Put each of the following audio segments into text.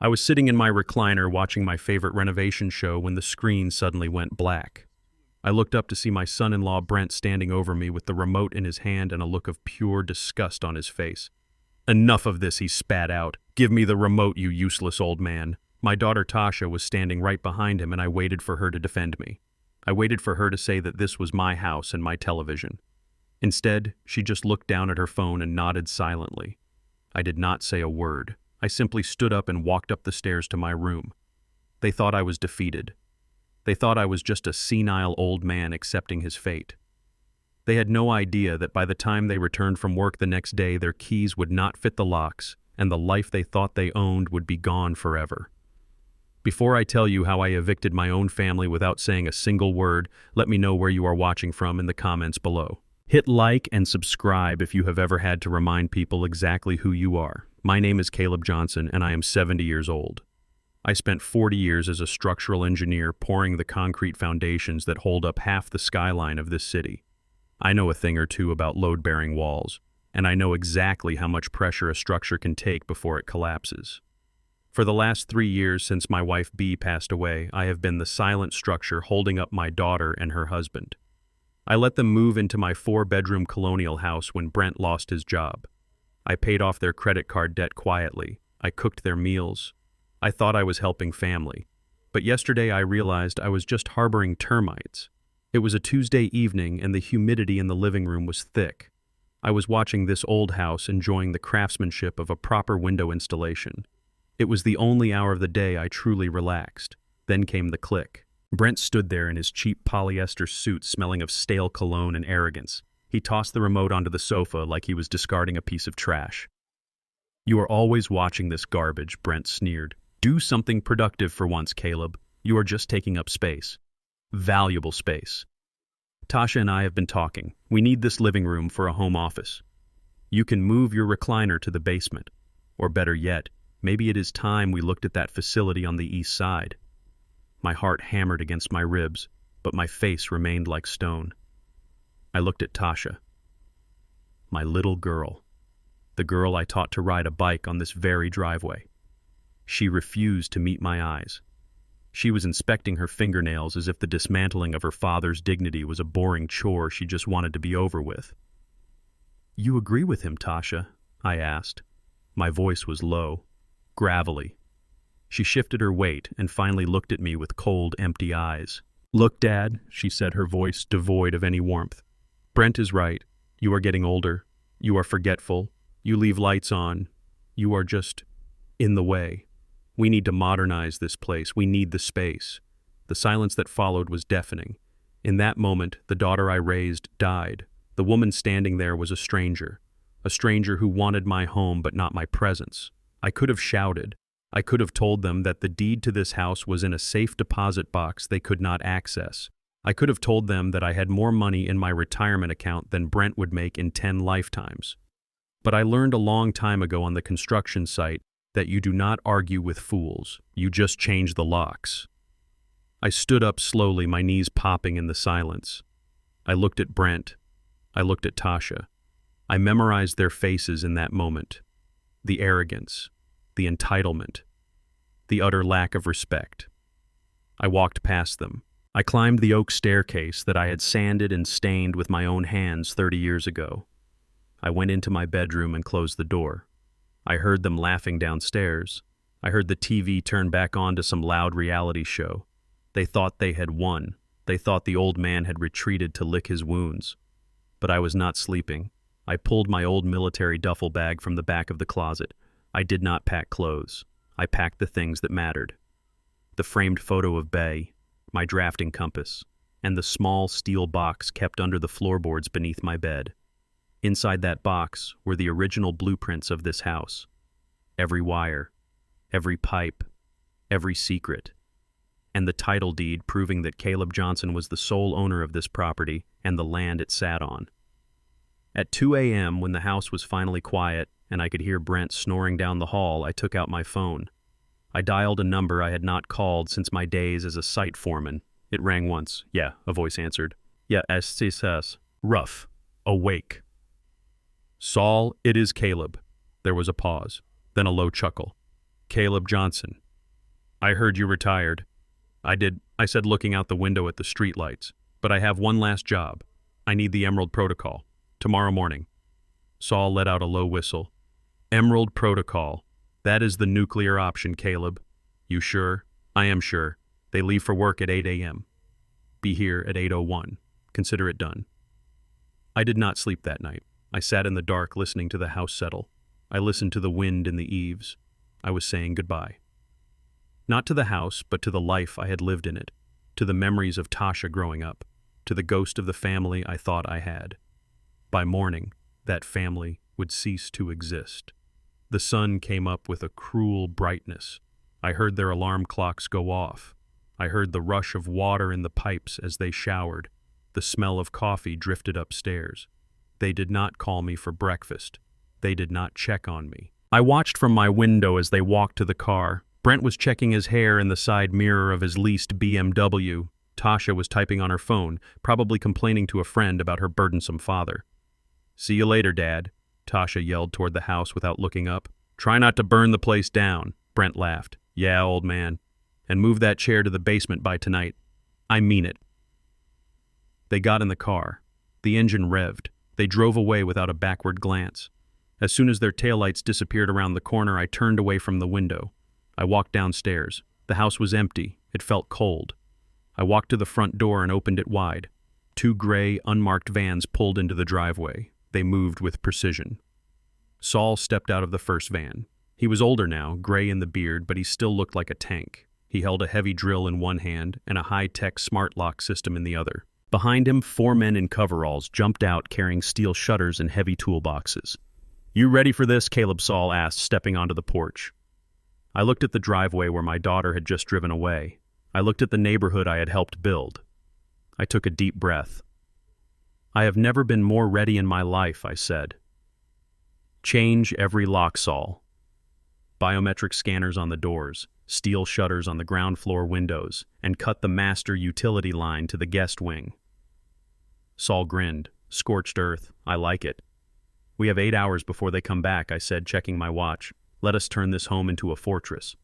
I was sitting in my recliner watching my favorite renovation show when the screen suddenly went black. I looked up to see my son-in-law Brent standing over me with the remote in his hand and a look of pure disgust on his face. "Enough of this," he spat out. "Give me the remote, you useless old man." My daughter Tasha was standing right behind him, and I waited for her to defend me. I waited for her to say that this was my house and my television. Instead, she just looked down at her phone and nodded silently. I did not say a word. I simply stood up and walked up the stairs to my room. They thought I was defeated. They thought I was just a senile old man accepting his fate. They had no idea that by the time they returned from work the next day, their keys would not fit the locks, and the life they thought they owned would be gone forever. Before I tell you how I evicted my own family without saying a single word, let me know where you are watching from in the comments below. Hit like and subscribe if you have ever had to remind people exactly who you are. My name is Caleb Johnson, and I am 70 years old. I spent 40 years as a structural engineer pouring the concrete foundations that hold up half the skyline of this city. I know a thing or two about load-bearing walls, and I know exactly how much pressure a structure can take before it collapses. For the last 3 years since my wife Bee passed away, I have been the silent structure holding up my daughter and her husband. I let them move into my 4-bedroom colonial house when Brent lost his job. I paid off their credit card debt quietly. I cooked their meals. I thought I was helping family. But yesterday I realized I was just harboring termites. It was a Tuesday evening and the humidity in the living room was thick. I was watching this old house enjoying the craftsmanship of a proper window installation. It was the only hour of the day I truly relaxed. Then came the click. Brent stood there in his cheap polyester suit smelling of stale cologne and arrogance. He tossed the remote onto the sofa like he was discarding a piece of trash. "You are always watching this garbage," Brent sneered. "Do something productive for once, Caleb. You are just taking up space. Valuable space. Tasha and I have been talking. We need this living room for a home office. You can move your recliner to the basement. Or better yet, maybe it is time we looked at that facility on the east side." My heart hammered against my ribs, but my face remained like stone. I looked at Tasha. My little girl. The girl I taught to ride a bike on this very driveway. She refused to meet my eyes. She was inspecting her fingernails as if the dismantling of her father's dignity was a boring chore she just wanted to be over with. "You agree with him, Tasha?" I asked. My voice was low, gravelly. She shifted her weight and finally looked at me with cold, empty eyes. "Look, Dad," she said, her voice devoid of any warmth. "Brent is right. You are getting older. You are forgetful. You leave lights on. You are just in the way. We need to modernize this place. We need the space." The silence that followed was deafening. In that moment, the daughter I raised died. The woman standing there was a stranger who wanted my home but not my presence. I could have shouted. I could have told them that the deed to this house was in a safe deposit box they could not access. I could have told them that I had more money in my retirement account than Brent would make in 10 lifetimes. But I learned a long time ago on the construction site that you do not argue with fools, you just change the locks. I stood up slowly, my knees popping in the silence. I looked at Brent. I looked at Tasha. I memorized their faces in that moment. The arrogance, the entitlement, the utter lack of respect. I walked past them. I climbed the oak staircase that I had sanded and stained with my own hands 30 years ago. I went into my bedroom and closed the door. I heard them laughing downstairs. I heard the TV turn back on to some loud reality show. They thought they had won. They thought the old man had retreated to lick his wounds. But I was not sleeping. I pulled my old military duffel bag from the back of the closet. I did not pack clothes. I packed the things that mattered. The framed photo of Bay, my drafting compass, and the small steel box kept under the floorboards beneath my bed. Inside that box were the original blueprints of this house. Every wire, every pipe, every secret, and the title deed proving that Caleb Johnson was the sole owner of this property and the land it sat on. At 2 a.m., when the house was finally quiet and I could hear Brent snoring down the hall, I took out my phone. I dialed a number I had not called since my days as a site foreman. It rang once. "Yeah," a voice answered. "Yeah, SCSS. Rough. Awake." "Saul, it is Caleb." There was a pause, then a low chuckle. Caleb Johnson. I heard you retired. I did, I said, looking out the window at the streetlights. But I have one last job. I need the Emerald Protocol. Tomorrow morning. Saul let out a low whistle. Emerald Protocol. That is the nuclear option, Caleb. You sure? I am sure. They leave for work at 8 a.m. Be here at 8:01. Consider it done. I did not sleep that night. I sat in the dark listening to the house settle. I listened to the wind in the eaves. I was saying goodbye. Not to the house, but to the life I had lived in it, to the memories of Tasha growing up, to the ghost of the family I thought I had. By morning, that family would cease to exist. The sun came up with a cruel brightness. I heard their alarm clocks go off. I heard the rush of water in the pipes as they showered. The smell of coffee drifted upstairs. They did not call me for breakfast. They did not check on me. I watched from my window as they walked to the car. Brent was checking his hair in the side mirror of his leased BMW. Tasha was typing on her phone, probably complaining to a friend about her burdensome father. "See you later, Dad," Tasha yelled toward the house without looking up. "Try not to burn the place down," Brent laughed. "Yeah, old man. And move that chair to the basement by tonight. I mean it." They got in the car. The engine revved. They drove away without a backward glance. As soon as their taillights disappeared around the corner, I turned away from the window. I walked downstairs. The house was empty. It felt cold. I walked to the front door and opened it wide. 2 gray, unmarked vans pulled into the driveway. They moved with precision. Saul stepped out of the first van. He was older now, gray in the beard, but he still looked like a tank. He held a heavy drill in one hand and a high-tech smart lock system in the other. Behind him, 4 men in coveralls jumped out carrying steel shutters and heavy toolboxes. "You ready for this?" Caleb Saul asked, stepping onto the porch. I looked at the driveway where my daughter had just driven away. I looked at the neighborhood I had helped build. I took a deep breath. "I have never been more ready in my life," I said. "Change every lock, Saul." Biometric scanners on the doors, steel shutters on the ground floor windows, and cut the master utility line to the guest wing. Saul grinned. "Scorched earth. I like it." "We have 8 hours before they come back," I said, checking my watch. "Let us turn this home into a fortress."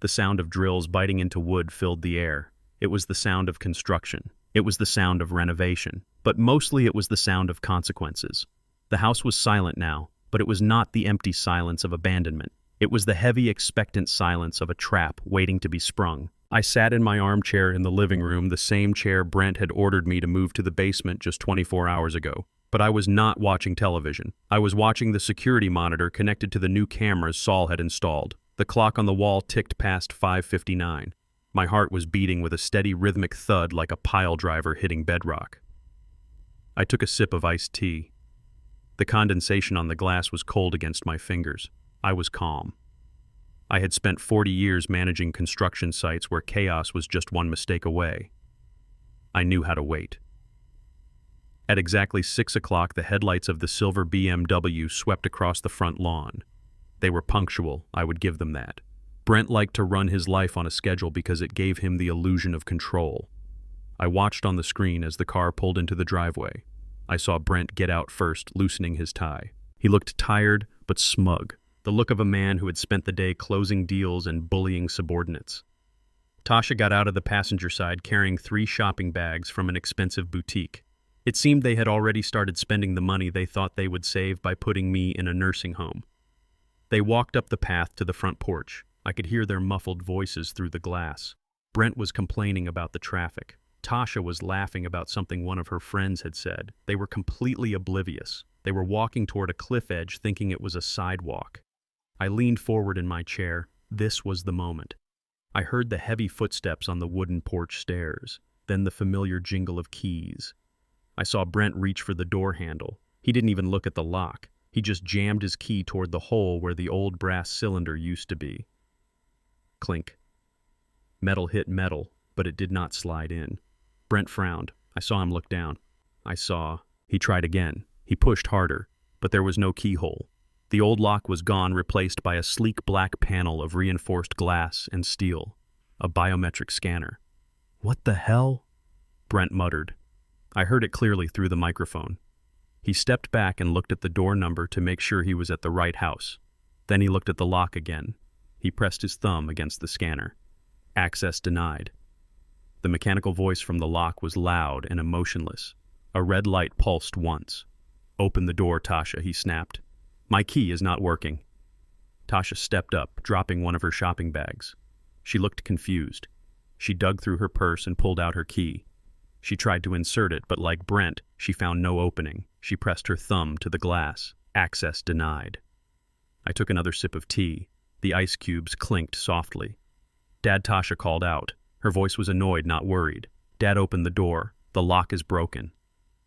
The sound of drills biting into wood filled the air. It was the sound of construction. It was the sound of renovation. But mostly it was the sound of consequences. The house was silent now, but it was not the empty silence of abandonment. It was the heavy, expectant silence of a trap waiting to be sprung. I sat in my armchair in the living room, the same chair Brent had ordered me to move to the basement just 24 hours ago. But I was not watching television. I was watching the security monitor connected to the new cameras Saul had installed. The clock on the wall ticked past 5:59. My heart was beating with a steady rhythmic thud like a pile driver hitting bedrock. I took a sip of iced tea. The condensation on the glass was cold against my fingers. I was calm. I had spent 40 years managing construction sites where chaos was just one mistake away. I knew how to wait. At exactly 6 o'clock, the headlights of the silver BMW swept across the front lawn. They were punctual, I would give them that. Brent liked to run his life on a schedule because it gave him the illusion of control. I watched on the screen as the car pulled into the driveway. I saw Brent get out first, loosening his tie. He looked tired, but smug, the look of a man who had spent the day closing deals and bullying subordinates. Tasha got out of the passenger side carrying 3 shopping bags from an expensive boutique. It seemed they had already started spending the money they thought they would save by putting me in a nursing home. They walked up the path to the front porch. I could hear their muffled voices through the glass. Brent was complaining about the traffic. Tasha was laughing about something one of her friends had said. They were completely oblivious. They were walking toward a cliff edge thinking it was a sidewalk. I leaned forward in my chair. This was the moment. I heard the heavy footsteps on the wooden porch stairs, then the familiar jingle of keys. I saw Brent reach for the door handle. He didn't even look at the lock. He just jammed his key toward the hole where the old brass cylinder used to be. Clink. Metal hit metal, but it did not slide in. Brent frowned. I saw him look down. He tried again. He pushed harder, but there was no keyhole. The old lock was gone, replaced by a sleek black panel of reinforced glass and steel. A biometric scanner. "What the hell?" Brent muttered. I heard it clearly through the microphone. He stepped back and looked at the door number to make sure he was at the right house. Then he looked at the lock again. He pressed his thumb against the scanner. Access denied. The mechanical voice from the lock was loud and emotionless. A red light pulsed once. "Open the door, Tasha," he snapped. "My key is not working." Tasha stepped up, dropping one of her shopping bags. She looked confused. She dug through her purse and pulled out her key. She tried to insert it, but like Brent, she found no opening. She pressed her thumb to the glass. Access denied. I took another sip of tea. The ice cubes clinked softly. "Dad," Tasha called out. Her voice was annoyed, not worried. "Dad, open the door. The lock is broken."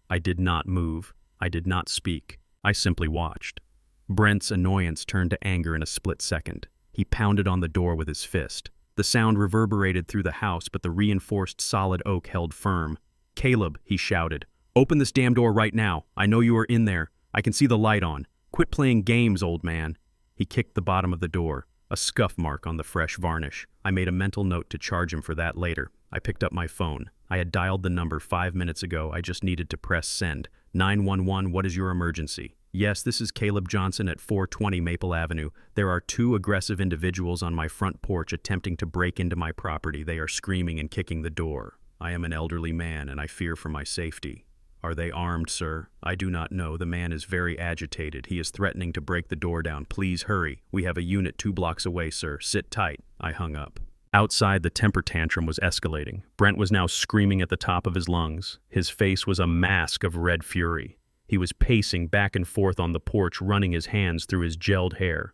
I did not move. I did not speak. I simply watched. Brent's annoyance turned to anger in a split second. He pounded on the door with his fist. The sound reverberated through the house, but the reinforced solid oak held firm. "Caleb," he shouted, "open this damn door right now. I know you are in there. I can see the light on. Quit playing games, old man." He kicked the bottom of the door, a scuff mark on the fresh varnish. I made a mental note to charge him for that later. I picked up my phone. I had dialed the number 5 minutes ago. I just needed to press send. 911, what is your emergency? Yes, this is Caleb Johnson at 420 Maple Avenue. There are 2 aggressive individuals on my front porch attempting to break into my property. They are screaming and kicking the door. I am an elderly man and I fear for my safety. Are they armed, sir? I do not know. The man is very agitated. He is threatening to break the door down. Please hurry. We have a unit 2 blocks away, sir. Sit tight. I hung up. Outside, the temper tantrum was escalating. Brent was now screaming at the top of his lungs. His face was a mask of red fury. He was pacing back and forth on the porch, running his hands through his gelled hair.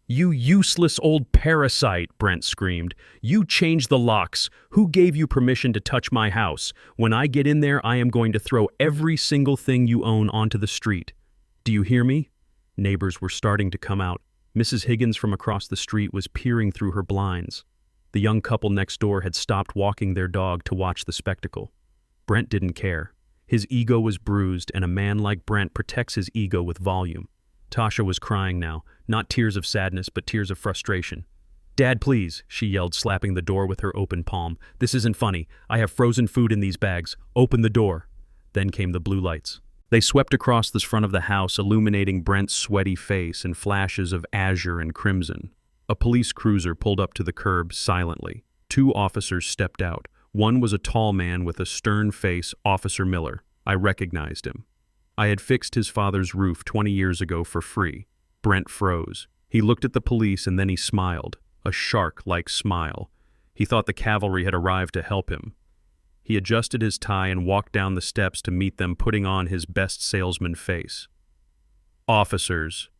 "You useless old parasite," Brent screamed. "You changed the locks. Who gave you permission to touch my house? When I get in there, I am going to throw every single thing you own onto the street. Do you hear me?" Neighbors were starting to come out. Mrs. Higgins from across the street was peering through her blinds. The young couple next door had stopped walking their dog to watch the spectacle. Brent didn't care. His ego was bruised, and a man like Brent protects his ego with volume. Tasha was crying now, not tears of sadness, but tears of frustration. "Dad, please," she yelled, slapping the door with her open palm. "This isn't funny. I have frozen food in these bags. Open the door." Then came the blue lights. They swept across the front of the house, illuminating Brent's sweaty face in flashes of azure and crimson. A police cruiser pulled up to the curb silently. 2 officers stepped out. One was a tall man with a stern face, Officer Miller. I recognized him. I had fixed his father's roof 20 years ago for free. Brent froze. He looked at the police and then he smiled, a shark-like smile. He thought the cavalry had arrived to help him. He adjusted his tie and walked down the steps to meet them, putting on his best salesman face. "Officers,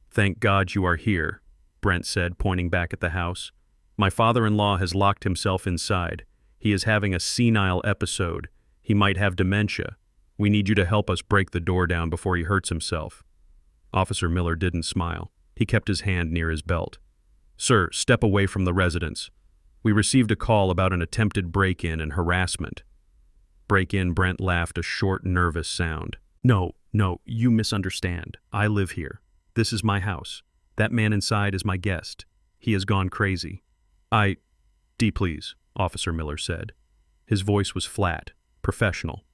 thank God you are here," Brent said, pointing back at the house. "My father-in-law has locked himself inside. He is having a senile episode. He might have dementia. We need you to help us break the door down before he hurts himself." Officer Miller didn't smile. He kept his hand near his belt. "Sir, step away from the residence. We received a call about an attempted break-in and harassment." "Break-in," Brent laughed, a short, nervous sound. No, you misunderstand. I live here. This is my house. That man inside is my guest. He has gone crazy." Please," Officer Miller said. His voice was flat, professional.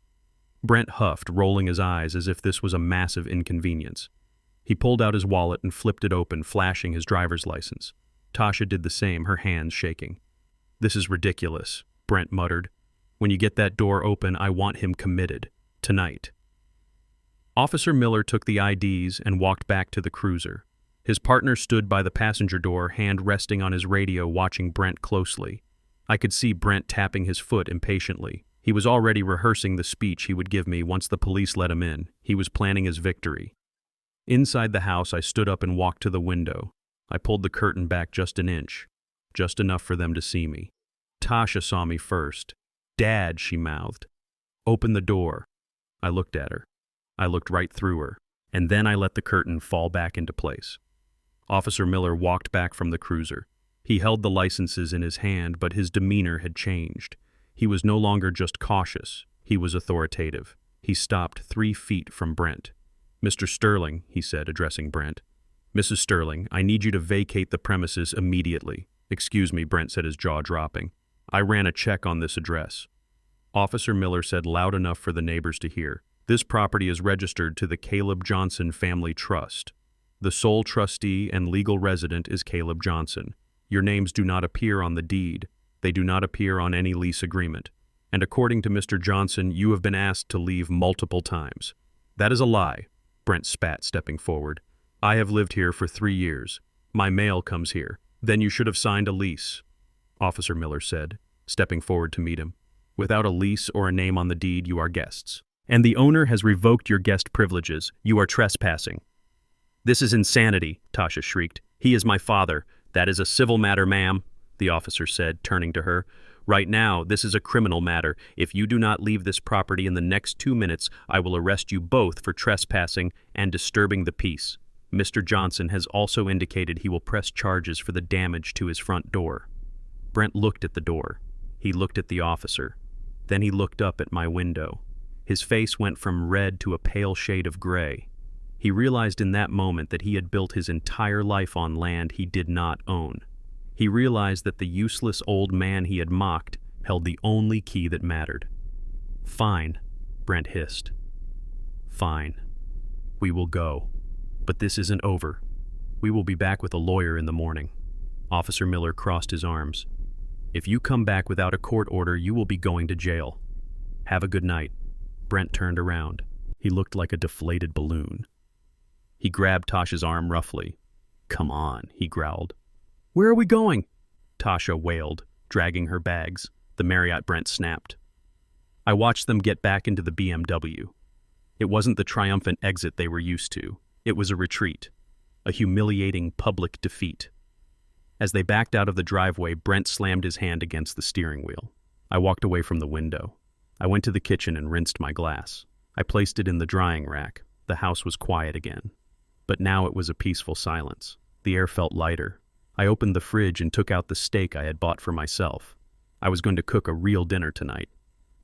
Brent huffed, rolling his eyes as if this was a massive inconvenience. He pulled out his wallet and flipped it open, flashing his driver's license. Tasha did the same, her hands shaking. "This is ridiculous," Brent muttered. "When you get that door open, I want him committed. Tonight." Officer Miller took the IDs and walked back to the cruiser. His partner stood by the passenger door, hand resting on his radio, watching Brent closely. I could see Brent tapping his foot impatiently. He was already rehearsing the speech he would give me once the police let him in. He was planning his victory. Inside the house, I stood up and walked to the window. I pulled the curtain back just an inch, just enough for them to see me. Tasha saw me first. "Dad," she mouthed. "Open the door." I looked at her. I looked right through her, and then I let the curtain fall back into place. Officer Miller walked back from the cruiser. He held the licenses in his hand, but his demeanor had changed. He was no longer just cautious. He was authoritative. He stopped 3 feet from Brent. "Mr. Sterling," he said, addressing Brent. "Mrs. Sterling, I need you to vacate the premises immediately." "Excuse me," Brent said, his jaw dropping. "I ran a check on this address." Officer Miller said loud enough for the neighbors to hear. "This property is registered to the Caleb Johnson Family Trust." The sole trustee and legal resident is Caleb Johnson. Your names do not appear on the deed. They do not appear on any lease agreement. And according to Mr. Johnson, you have been asked to leave multiple times. That is a lie, Brent spat, stepping forward. I have lived here for 3 years. My mail comes here. Then you should have signed a lease, Officer Miller said, stepping forward to meet him. Without a lease or a name on the deed, you are guests. And the owner has revoked your guest privileges. You are trespassing. This is insanity, Tasha shrieked. He is my father. That is a civil matter, ma'am, the officer said, turning to her. Right now, this is a criminal matter. If you do not leave this property in the next 2 minutes, I will arrest you both for trespassing and disturbing the peace. Mr. Johnson has also indicated he will press charges for the damage to his front door. Brent looked at the door. He looked at the officer. Then he looked up at my window. His face went from red to a pale shade of gray. He realized in that moment that he had built his entire life on land he did not own. He realized that the useless old man he had mocked held the only key that mattered. Fine, Brent hissed. Fine. We will go. But this isn't over. We will be back with a lawyer in the morning. Officer Miller crossed his arms. If you come back without a court order, you will be going to jail. Have a good night. Brent turned around. He looked like a deflated balloon. He grabbed Tasha's arm roughly. Come on, he growled. Where are we going? Tasha wailed, dragging her bags. The Marriott Brent snapped. I watched them get back into the BMW. It wasn't the triumphant exit they were used to. It was a retreat, a humiliating public defeat. As they backed out of the driveway, Brent slammed his hand against the steering wheel. I walked away from the window. I went to the kitchen and rinsed my glass. I placed it in the drying rack. The house was quiet again. But now it was a peaceful silence. The air felt lighter. I opened the fridge and took out the steak I had bought for myself. I was going to cook a real dinner tonight.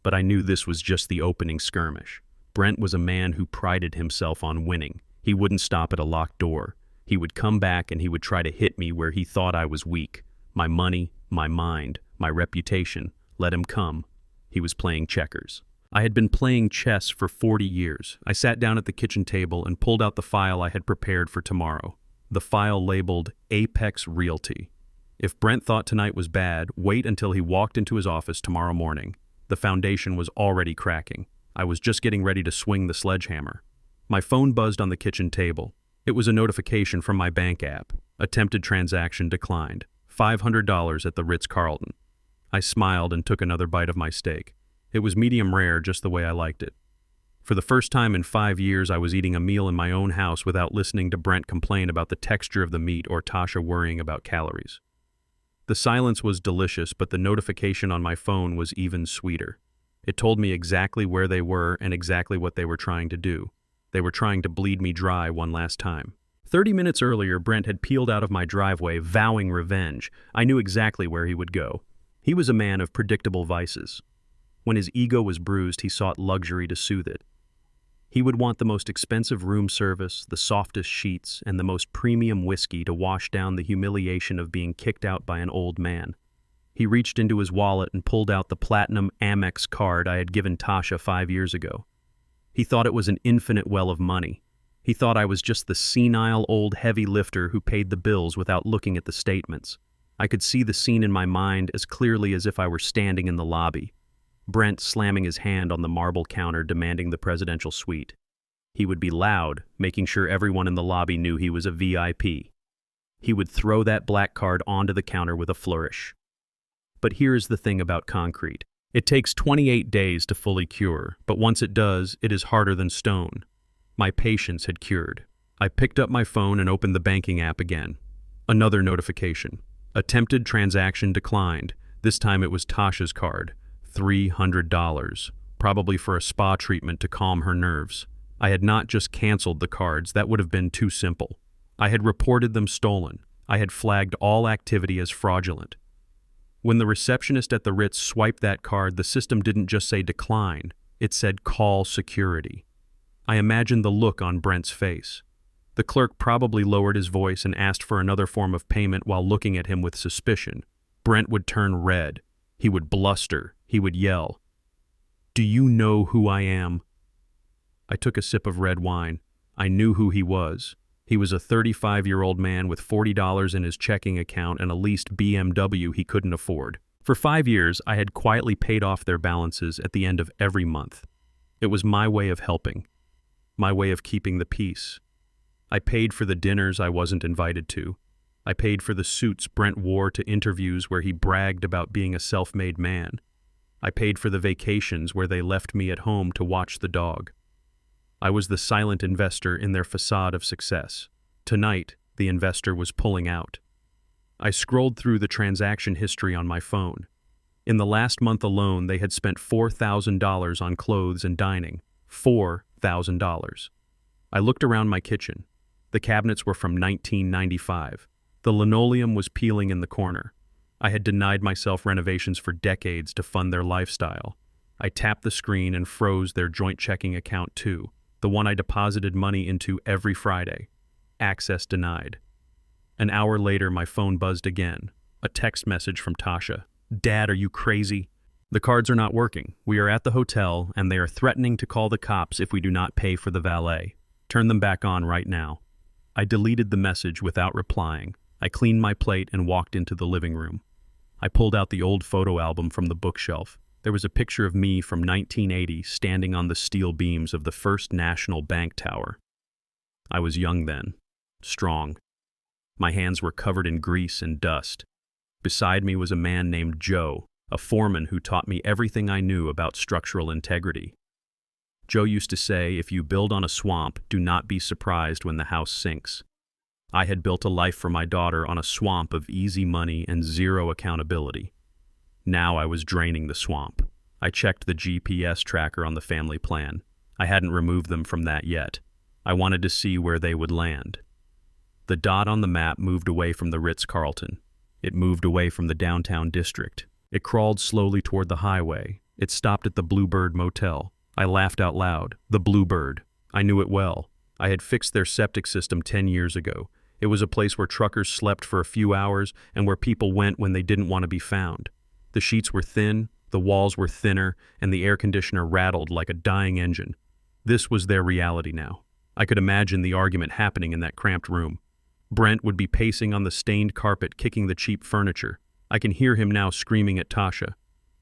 But I knew this was just the opening skirmish. Brent was a man who prided himself on winning. He wouldn't stop at a locked door. He would come back and he would try to hit me where he thought I was weak. My money, my mind, my reputation. Let him come. He was playing checkers. I had been playing chess for 40 years. I sat down at the kitchen table and pulled out the file I had prepared for tomorrow. The file labeled Apex Realty. If Brent thought tonight was bad, wait until he walked into his office tomorrow morning. The foundation was already cracking. I was just getting ready to swing the sledgehammer. My phone buzzed on the kitchen table. It was a notification from my bank app. Attempted transaction declined. $500 at the Ritz-Carlton. I smiled and took another bite of my steak. It was medium rare, just the way I liked it. For the first time in 5 years, I was eating a meal in my own house without listening to Brent complain about the texture of the meat or Tasha worrying about calories. The silence was delicious, but the notification on my phone was even sweeter. It told me exactly where they were and exactly what they were trying to do. They were trying to bleed me dry one last time. 30 minutes earlier, Brent had peeled out of my driveway, vowing revenge. I knew exactly where he would go. He was a man of predictable vices. When his ego was bruised, he sought luxury to soothe it. He would want the most expensive room service, the softest sheets, and the most premium whiskey to wash down the humiliation of being kicked out by an old man. He reached into his wallet and pulled out the platinum Amex card I had given Tasha 5 years ago. He thought it was an infinite well of money. He thought I was just the senile old heavy lifter who paid the bills without looking at the statements. I could see the scene in my mind as clearly as if I were standing in the lobby. Brent slamming his hand on the marble counter demanding the presidential suite. He would be loud, making sure everyone in the lobby knew he was a VIP. He would throw that black card onto the counter with a flourish. But here's the thing about concrete. It takes 28 days to fully cure, but once it does, it is harder than stone. My patience had cured. I picked up my phone and opened the banking app again. Another notification. Attempted transaction declined. This time it was Tasha's card. $300, probably for a spa treatment to calm her nerves. I had not just canceled the cards, that would have been too simple. I had reported them stolen. I had flagged all activity as fraudulent. When the receptionist at the Ritz swiped that card, the system didn't just say decline, it said call security. I imagined the look on Brent's face. The clerk probably lowered his voice and asked for another form of payment while looking at him with suspicion. Brent would turn red. He would bluster. He would yell, "Do you know who I am?" I took a sip of red wine. I knew who he was. He was a 35-year-old man with $40 in his checking account and a leased BMW he couldn't afford. For 5 years, I had quietly paid off their balances at the end of every month. It was my way of helping, my way of keeping the peace. I paid for the dinners I wasn't invited to. I paid for the suits Brent wore to interviews where he bragged about being a self-made man. I paid for the vacations where they left me at home to watch the dog. I was the silent investor in their facade of success. Tonight, the investor was pulling out. I scrolled through the transaction history on my phone. In the last month alone, they had spent $4,000 on clothes and dining. $4,000. I looked around my kitchen. The cabinets were from 1995. The linoleum was peeling in the corner. I had denied myself renovations for decades to fund their lifestyle. I tapped the screen and froze their joint checking account too, the one I deposited money into every Friday. Access denied. An hour later, my phone buzzed again. A text message from Tasha. "Dad, are you crazy? The cards are not working. We are at the hotel, and they are threatening to call the cops if we do not pay for the valet. Turn them back on right now." I deleted the message without replying. I cleaned my plate and walked into the living room. I pulled out the old photo album from the bookshelf. There was a picture of me from 1980 standing on the steel beams of the First National Bank Tower. I was young then, strong. My hands were covered in grease and dust. Beside me was a man named Joe, a foreman who taught me everything I knew about structural integrity. Joe used to say, "If you build on a swamp, do not be surprised when the house sinks." I had built a life for my daughter on a swamp of easy money and zero accountability. Now I was draining the swamp. I checked the GPS tracker on the family plan. I hadn't removed them from that yet. I wanted to see where they would land. The dot on the map moved away from the Ritz-Carlton. It moved away from the downtown district. It crawled slowly toward the highway. It stopped at the Bluebird Motel. I laughed out loud. The Bluebird. I knew it well. I had fixed their septic system 10 years ago. It was a place where truckers slept for a few hours and where people went when they didn't want to be found. The sheets were thin, the walls were thinner, and the air conditioner rattled like a dying engine. This was their reality now. I could imagine the argument happening in that cramped room. Brent would be pacing on the stained carpet, kicking the cheap furniture. I can hear him now screaming at Tasha.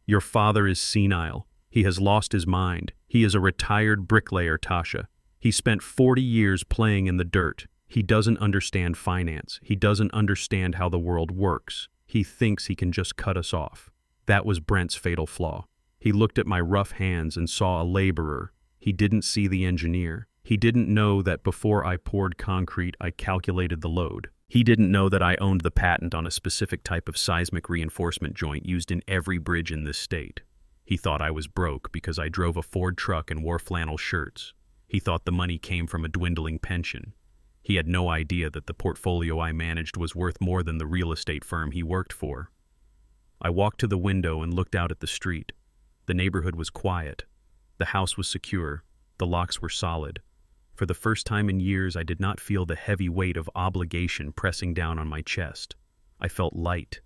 "Your father is senile. He has lost his mind. He is a retired bricklayer, Tasha. He spent 40 years playing in the dirt. He doesn't understand finance. He doesn't understand how the world works. He thinks he can just cut us off." That was Brent's fatal flaw. He looked at my rough hands and saw a laborer. He didn't see the engineer. He didn't know that before I poured concrete, I calculated the load. He didn't know that I owned the patent on a specific type of seismic reinforcement joint used in every bridge in this state. He thought I was broke because I drove a Ford truck and wore flannel shirts. He thought the money came from a dwindling pension. He had no idea that the portfolio I managed was worth more than the real estate firm he worked for. I walked to the window and looked out at the street. The neighborhood was quiet. The house was secure. The locks were solid. For the first time in years, I did not feel the heavy weight of obligation pressing down on my chest. I felt light.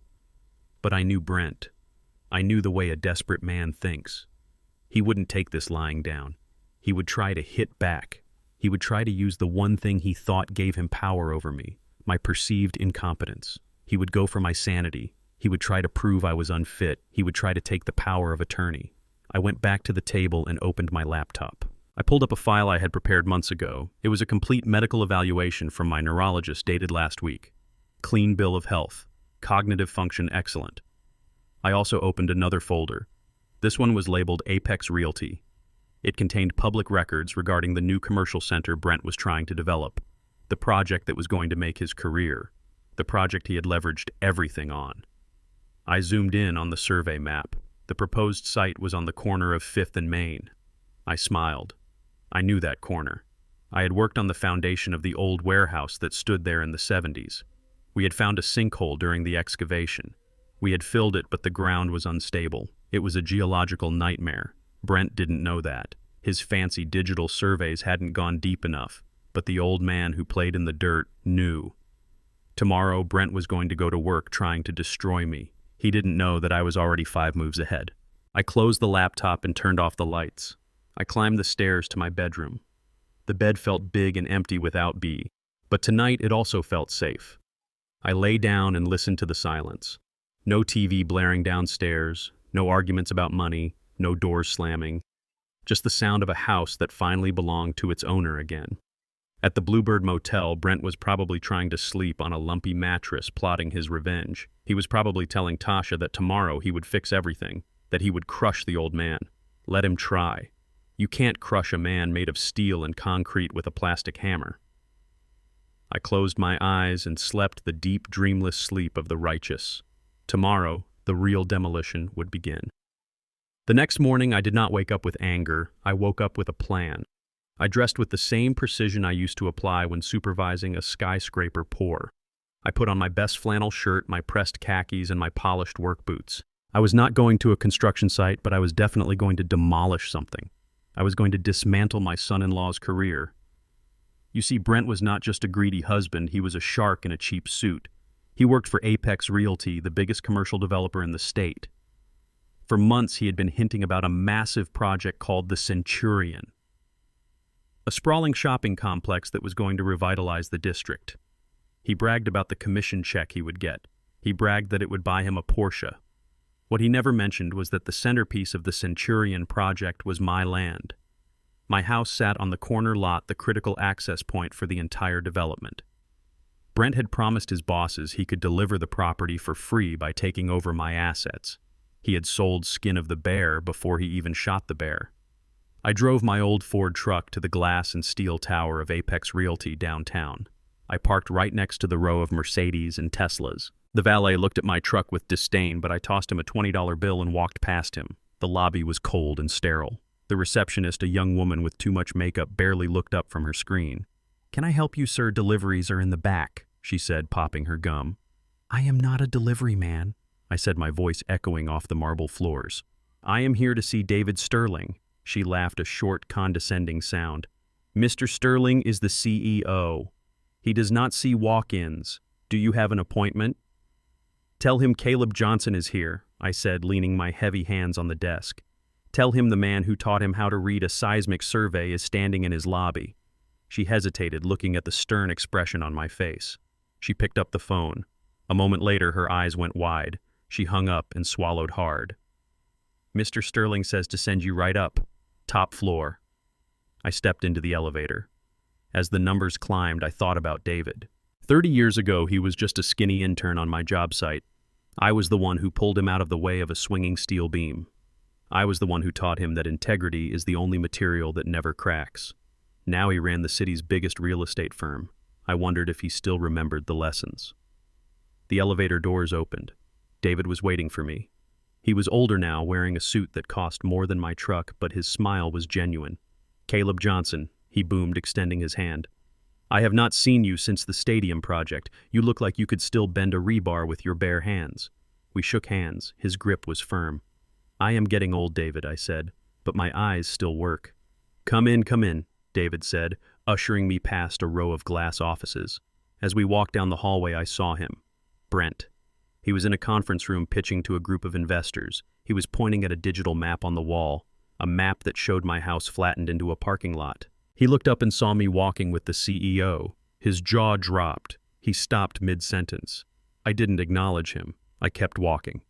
But I knew Brent. I knew the way a desperate man thinks. He wouldn't take this lying down. He would try to hit back. He would try to use the one thing he thought gave him power over me, my perceived incompetence. He would go for my sanity. He would try to prove I was unfit. He would try to take the power of attorney. I went back to the table and opened my laptop. I pulled up a file I had prepared months ago. It was a complete medical evaluation from my neurologist dated last week. Clean bill of health. Cognitive function excellent. I also opened another folder. This one was labeled Apex Realty. It contained public records regarding the new commercial center Brent was trying to develop, the project that was going to make his career, the project he had leveraged everything on. I zoomed in on the survey map. The proposed site was on the corner of 5th and Main. I smiled. I knew that corner. I had worked on the foundation of the old warehouse that stood there in the 70s. We had found a sinkhole during the excavation. We had filled it, but the ground was unstable. It was a geological nightmare. Brent didn't know that. His fancy digital surveys hadn't gone deep enough, but the old man who played in the dirt knew. Tomorrow, Brent was going to go to work trying to destroy me. He didn't know that I was already 5 moves ahead. I closed the laptop and turned off the lights. I climbed the stairs to my bedroom. The bed felt big and empty without B. But tonight it also felt safe. I lay down and listened to the silence. No TV blaring downstairs, no arguments about money, no doors slamming. Just the sound of a house that finally belonged to its owner again. At the Bluebird Motel, Brent was probably trying to sleep on a lumpy mattress, plotting his revenge. He was probably telling Tasha that tomorrow he would fix everything, that he would crush the old man. Let him try. You can't crush a man made of steel and concrete with a plastic hammer. I closed my eyes and slept the deep, dreamless sleep of the righteous. Tomorrow, the real demolition would begin. The next morning, I did not wake up with anger. I woke up with a plan. I dressed with the same precision I used to apply when supervising a skyscraper pour. I put on my best flannel shirt, my pressed khakis, and my polished work boots. I was not going to a construction site, but I was definitely going to demolish something. I was going to dismantle my son-in-law's career. You see, Brent was not just a greedy husband, he was a shark in a cheap suit. He worked for Apex Realty, the biggest commercial developer in the state. For months, he had been hinting about a massive project called the Centurion, a sprawling shopping complex that was going to revitalize the district. He bragged about the commission check he would get. He bragged that it would buy him a Porsche. What he never mentioned was that the centerpiece of the Centurion project was my land. My house sat on the corner lot, the critical access point for the entire development. Brent had promised his bosses he could deliver the property for free by taking over my assets. He had sold Skin of the Bear before he even shot the bear. I drove my old Ford truck to the glass and steel tower of Apex Realty downtown. I parked right next to the row of Mercedes and Teslas. The valet looked at my truck with disdain, but I tossed him a $20 bill and walked past him. The lobby was cold and sterile. The receptionist, a young woman with too much makeup, barely looked up from her screen. "Can I help you, sir? Deliveries are in the back," she said, popping her gum. "I am not a delivery man," I said, my voice echoing off the marble floors. "I am here to see David Sterling." She laughed, a short, condescending sound. "Mr. Sterling is the CEO. He does not see walk-ins. Do you have an appointment?" "Tell him Caleb Johnson is here," I said, leaning my heavy hands on the desk. "Tell him the man who taught him how to read a seismic survey is standing in his lobby." She hesitated, looking at the stern expression on my face. She picked up the phone. A moment later, her eyes went wide. She hung up and swallowed hard. "Mr. Sterling says to send you right up. Top floor." I stepped into the elevator. As the numbers climbed, I thought about David. 30 years ago, he was just a skinny intern on my job site. I was the one who pulled him out of the way of a swinging steel beam. I was the one who taught him that integrity is the only material that never cracks. Now he ran the city's biggest real estate firm. I wondered if he still remembered the lessons. The elevator doors opened. David was waiting for me. He was older now, wearing a suit that cost more than my truck, but his smile was genuine. "Caleb Johnson," he boomed, extending his hand. "I have not seen you since the stadium project. You look like you could still bend a rebar with your bare hands." We shook hands. His grip was firm. "I am getting old, David," I said, "but my eyes still work." Come in," David said, ushering me past a row of glass offices. As we walked down the hallway, I saw him. Brent. He was in a conference room pitching to a group of investors. He was pointing at a digital map on the wall, a map that showed my house flattened into a parking lot. He looked up and saw me walking with the CEO. His jaw dropped. He stopped mid-sentence. I didn't acknowledge him. I kept walking.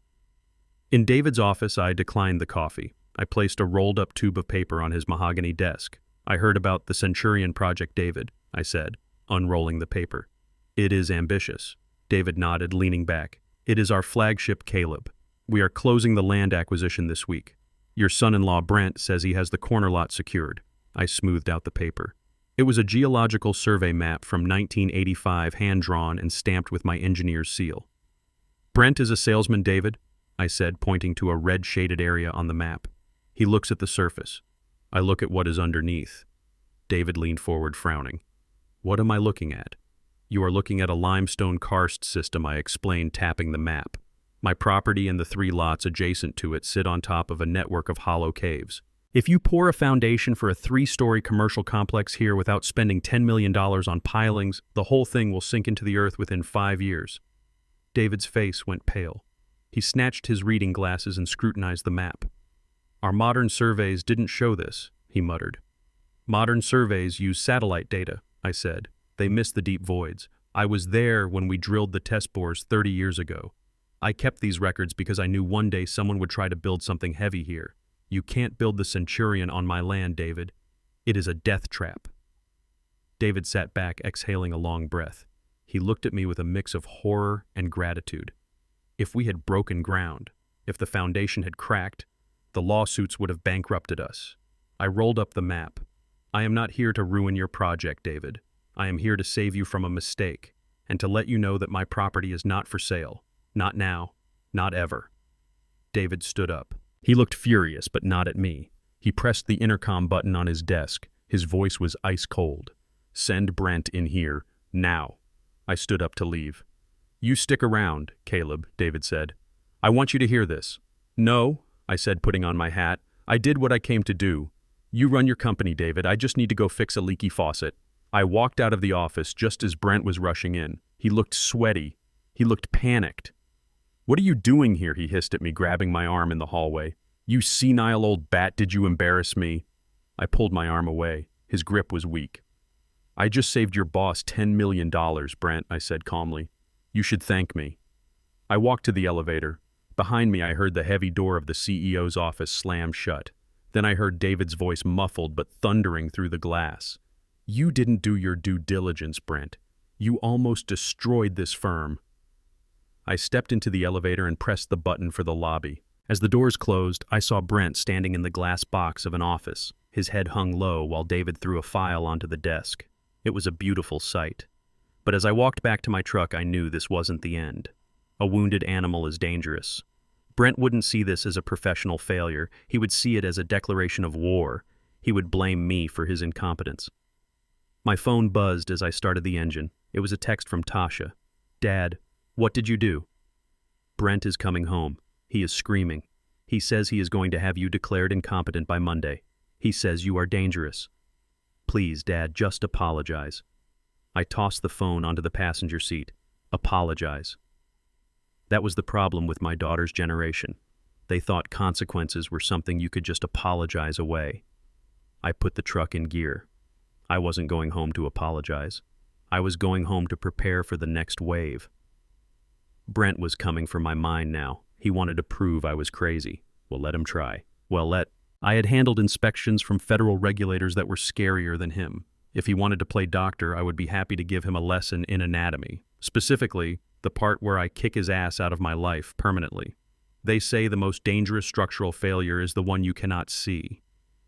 In David's office, I declined the coffee. I placed a rolled-up tube of paper on his mahogany desk. "I heard about the Centurion project, David," I said, unrolling the paper. "It is ambitious." David nodded, leaning back. "It is our flagship, Caleb. We are closing the land acquisition this week. Your son-in-law, Brent, says he has the corner lot secured." I smoothed out the paper. It was a geological survey map from 1985, hand-drawn and stamped with my engineer's seal. "Brent is a salesman, David," I said, pointing to a red-shaded area on the map. "He looks at the surface. I look at what is underneath." David leaned forward, frowning. "What am I looking at?" "You are looking at a limestone karst system," I explained, tapping the map. "My property and the 3 lots adjacent to it sit on top of a network of hollow caves. If you pour a foundation for a 3-story commercial complex here without spending $10 million on pilings, the whole thing will sink into the earth within 5 years. David's face went pale. He snatched his reading glasses and scrutinized the map. "Our modern surveys didn't show this," he muttered. "Modern surveys use satellite data," I said. They miss the deep voids. I was there when we drilled the test bores 30 years ago. I kept these records because I knew one day someone would try to build something heavy here. You can't build the Centurion on my land, David. It is a death trap. David sat back, exhaling a long breath. He looked at me with a mix of horror and gratitude. If we had broken ground, if the foundation had cracked, the lawsuits would have bankrupted us. I rolled up the map. I am not here to ruin your project, David. I am here to save you from a mistake, and to let you know that my property is not for sale. Not now. Not ever. David stood up. He looked furious, but not at me. He pressed the intercom button on his desk. His voice was ice cold. Send Brent in here, now. I stood up to leave. You stick around, Caleb, David said. I want you to hear this. No, I said, putting on my hat. I did what I came to do. You run your company, David. I just need to go fix a leaky faucet. I walked out of the office just as Brent was rushing in. He looked sweaty. He looked panicked. What are you doing here? He hissed at me, grabbing my arm in the hallway. You senile old bat, did you embarrass me? I pulled my arm away. His grip was weak. I just saved your boss $10 million, Brent, I said calmly. You should thank me. I walked to the elevator. Behind me, I heard the heavy door of the CEO's office slam shut. Then I heard David's voice muffled but thundering through the glass. You didn't do your due diligence, Brent. You almost destroyed this firm. I stepped into the elevator and pressed the button for the lobby. As the doors closed, I saw Brent standing in the glass box of an office. His head hung low while David threw a file onto the desk. It was a beautiful sight. But as I walked back to my truck, I knew this wasn't the end. A wounded animal is dangerous. Brent wouldn't see this as a professional failure. He would see it as a declaration of war. He would blame me for his incompetence. My phone buzzed as I started the engine. It was a text from Tasha. Dad, what did you do? Brent is coming home. He is screaming. He says he is going to have you declared incompetent by Monday. He says you are dangerous. Please, Dad, just apologize. I tossed the phone onto the passenger seat. Apologize. That was the problem with my daughter's generation. They thought consequences were something you could just apologize away. I put the truck in gear. I wasn't going home to apologize. I was going home to prepare for the next wave. Brent was coming for my mind now. He wanted to prove I was crazy. Well, let him try. I had handled inspections from federal regulators that were scarier than him. If he wanted to play doctor, I would be happy to give him a lesson in anatomy. Specifically, the part where I kick his ass out of my life permanently. They say the most dangerous structural failure is the one you cannot see.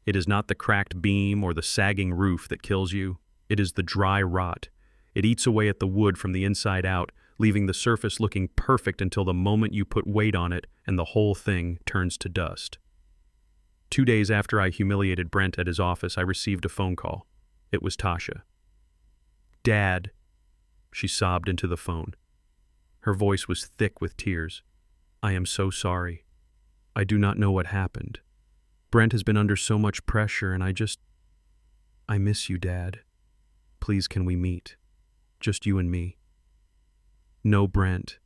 It is not the cracked beam or the sagging roof that kills you. It is the dry rot. It eats away at the wood from the inside out, leaving the surface looking perfect until the moment you put weight on it and the whole thing turns to dust. 2 days after I humiliated Brent at his office, I received a phone call. It was Tasha. Dad, she sobbed into the phone. Her voice was thick with tears. I am so sorry. I do not know what happened. Brent has been under so much pressure and I miss you, Dad. Please, can we meet? Just you and me. No, Brent.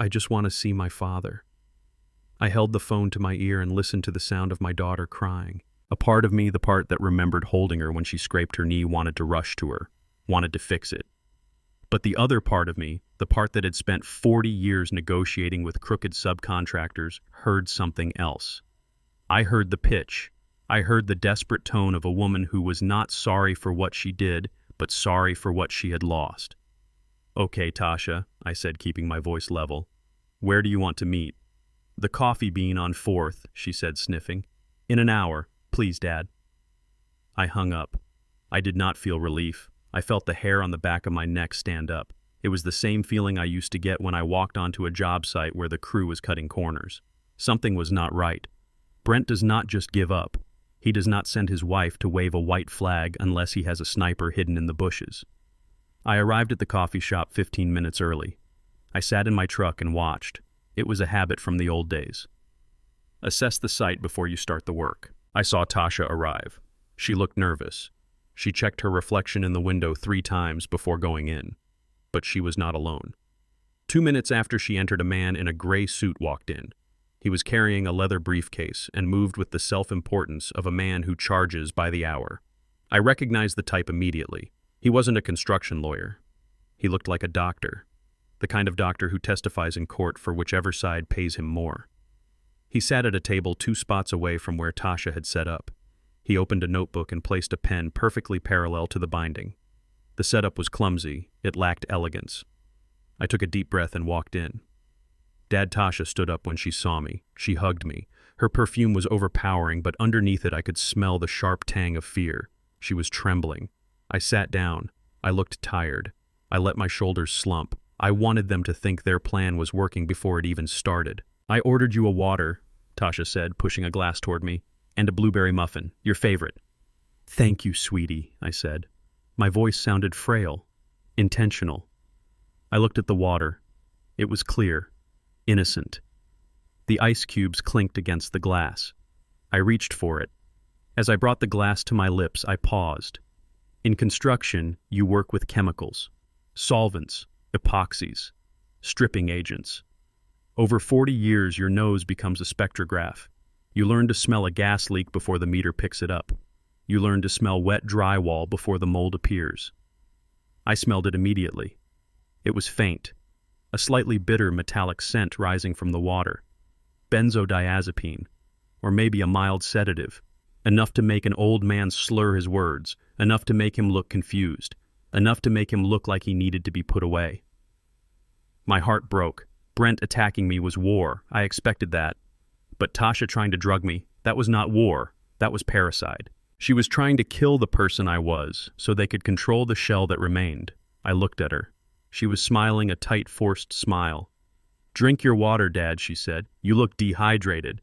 I just want to see my father. I held the phone to my ear and listened to the sound of my daughter crying. A part of me, the part that remembered holding her when she scraped her knee, wanted to rush to her, wanted to fix it. But the other part of me, the part that had spent 40 years negotiating with crooked subcontractors, heard something else. I heard the pitch. I heard the desperate tone of a woman who was not sorry for what she did, but sorry for what she had lost. Okay, Tasha, I said, keeping my voice level. Where do you want to meet? The Coffee Bean on 4th, she said, sniffing. In an hour, please, Dad. I hung up. I did not feel relief. I felt the hair on the back of my neck stand up. It was the same feeling I used to get when I walked onto a job site where the crew was cutting corners. Something was not right. Brent does not just give up. He does not send his wife to wave a white flag unless he has a sniper hidden in the bushes. I arrived at the coffee shop 15 minutes early. I sat in my truck and watched. It was a habit from the old days. Assess the site before you start the work. I saw Tasha arrive. She looked nervous. She checked her reflection in the window 3 times before going in. But she was not alone. 2 minutes after she entered, a man in a gray suit walked in. He was carrying a leather briefcase and moved with the self-importance of a man who charges by the hour. I recognized the type immediately. He wasn't a construction lawyer. He looked like a doctor, the kind of doctor who testifies in court for whichever side pays him more. He sat at a table 2 spots away from where Tasha had set up. He opened a notebook and placed a pen perfectly parallel to the binding. The setup was clumsy. It lacked elegance. I took a deep breath and walked in. Dad Tasha stood up when she saw me. She hugged me. Her perfume was overpowering, but underneath it I could smell the sharp tang of fear. She was trembling. I sat down. I looked tired. I let my shoulders slump. I wanted them to think their plan was working before it even started. "I ordered you a water," Tasha said, pushing a glass toward me, "and a blueberry muffin, your favorite." "Thank you, sweetie," I said. My voice sounded frail, intentional. I looked at the water. It was clear, innocent. The ice cubes clinked against the glass. I reached for it. As I brought the glass to my lips, I paused. In construction, you work with chemicals, solvents, epoxies, stripping agents. Over 40 years, your nose becomes a spectrograph. You learn to smell a gas leak before the meter picks it up. You learn to smell wet drywall before the mold appears. I smelled it immediately. It was faint, a slightly bitter metallic scent rising from the water. Benzodiazepine, or maybe a mild sedative, enough to make an old man slur his words, enough to make him look confused, enough to make him look like he needed to be put away. My heart broke. Brent attacking me was war. I expected that. But Tasha trying to drug me, that was not war. That was parricide. She was trying to kill the person I was, so they could control the shell that remained. I looked at her. She was smiling a tight, forced smile. "Drink your water, Dad," she said. "You look dehydrated."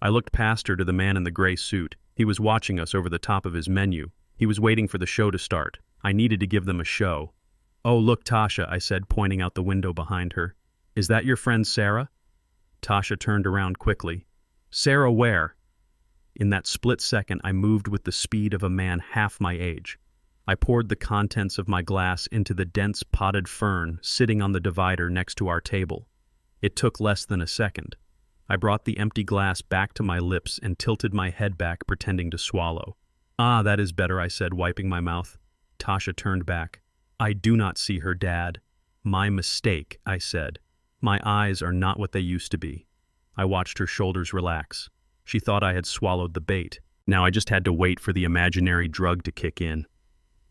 I looked past her to the man in the gray suit. He was watching us over the top of his menu. He was waiting for the show to start. I needed to give them a show. "Oh, look, Tasha," I said, pointing out the window behind her. "Is that your friend Sarah?" Tasha turned around quickly. "Sarah where?" In that split second, I moved with the speed of a man half my age. I poured the contents of my glass into the dense potted fern sitting on the divider next to our table. It took less than a second. I brought the empty glass back to my lips and tilted my head back, pretending to swallow. "Ah, that is better," I said, wiping my mouth. Tasha turned back. "I do not see her, Dad." "My mistake," I said. "My eyes are not what they used to be." I watched her shoulders relax. She thought I had swallowed the bait. Now I just had to wait for the imaginary drug to kick in.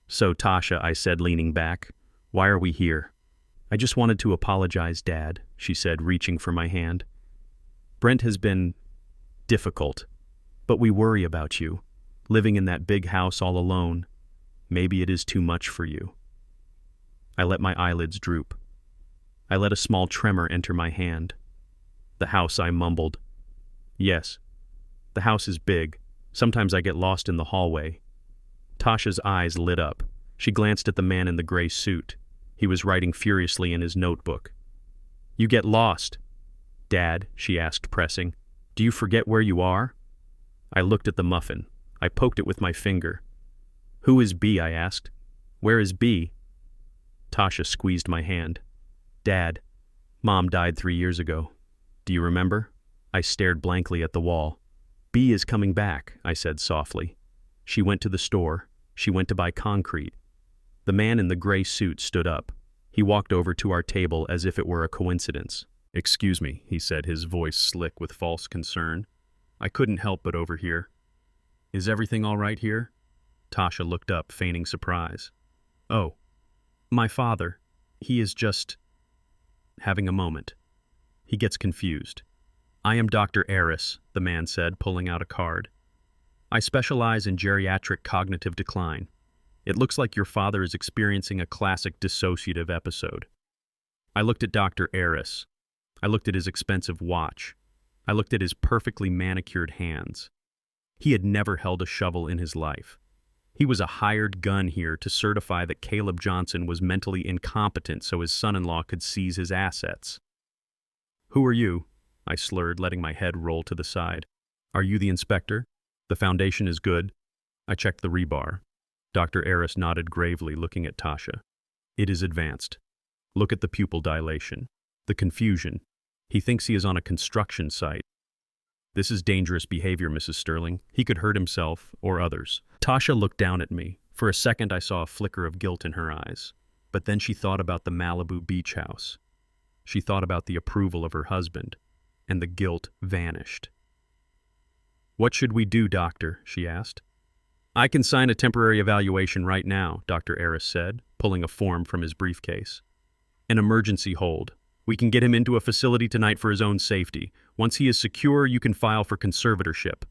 "So, Tasha," I said, leaning back, "why are we here?" "I just wanted to apologize, Dad," she said, reaching for my hand. "Brent has been difficult, but we worry about you. Living in that big house all alone, maybe it is too much for you." I let my eyelids droop. I let a small tremor enter my hand. "The house," I mumbled. "Yes, the house is big. Sometimes I get lost in the hallway." Tasha's eyes lit up. She glanced at the man in the gray suit. He was writing furiously in his notebook. "You get lost." "Dad," she asked, pressing, "do you forget where you are?" I looked at the muffin. I poked it with my finger. "Who is B?" I asked. "Where is B?" Tasha squeezed my hand. "Dad, Mom died 3 years ago. Do you remember?" I stared blankly at the wall. "B is coming back," I said softly. "She went to the store. She went to buy concrete." The man in the gray suit stood up. He walked over to our table as if it were a coincidence. "Excuse me," he said, his voice slick with false concern. I couldn't help but overhear. "Is everything all right here?" Tasha looked up, feigning surprise. "Oh, my father. He is just having a moment." He gets confused. "I am Dr. Eris," the man said, pulling out a card. "I specialize in geriatric cognitive decline. It looks like your father is experiencing a classic dissociative episode." I looked at Dr. Eris. I looked at his expensive watch. I looked at his perfectly manicured hands. He had never held a shovel in his life. He was a hired gun here to certify that Caleb Johnson was mentally incompetent so his son-in-law could seize his assets. "Who are you?" I slurred, letting my head roll to the side. "Are you the inspector? The foundation is good." I checked the rebar. Dr. Eris nodded gravely, looking at Tasha. "It is advanced. Look at the pupil dilation. The confusion. He thinks he is on a construction site. This is dangerous behavior, Mrs. Sterling. He could hurt himself or others." Tasha looked down at me. For a second I saw a flicker of guilt in her eyes, but then she thought about the Malibu beach house. She thought about the approval of her husband, and the guilt vanished. "What should we do, doctor?" she asked. "I can sign a temporary evaluation right now," Dr. Aris said, pulling a form from his briefcase. "An emergency hold. We can get him into a facility tonight for his own safety. Once he is secure, you can file for conservatorship."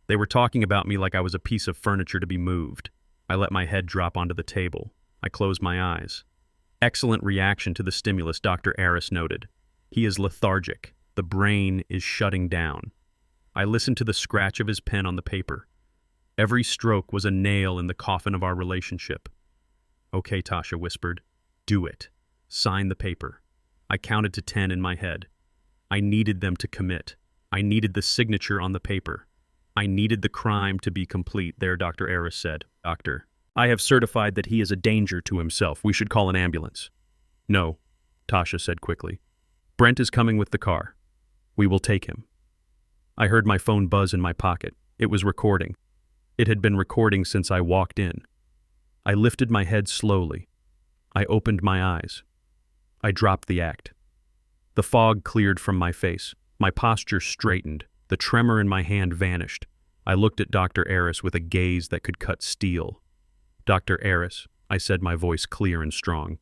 They were talking about me like I was a piece of furniture to be moved. I let my head drop onto the table. I closed my eyes. "Excellent reaction to the stimulus," Dr. Aris noted. "He is lethargic. The brain is shutting down." I listened to the scratch of his pen on the paper. Every stroke was a nail in the coffin of our relationship. "Okay," Tasha whispered. "Do it. Sign the paper." I counted to 10 in my head. I needed them to commit. I needed the signature on the paper. I needed the crime to be complete. "There," Dr. Aris said. "Doctor, I have certified that he is a danger to himself. We should call an ambulance." "No," Tasha said quickly. "Brent is coming with the car. We will take him." I heard my phone buzz in my pocket. It was recording. It had been recording since I walked in. I lifted my head slowly. I opened my eyes. I dropped the act. The fog cleared from my face. My posture straightened. The tremor in my hand vanished. I looked at Dr. Aris with a gaze that could cut steel. "Dr. Aris," I said, my voice clear and strong,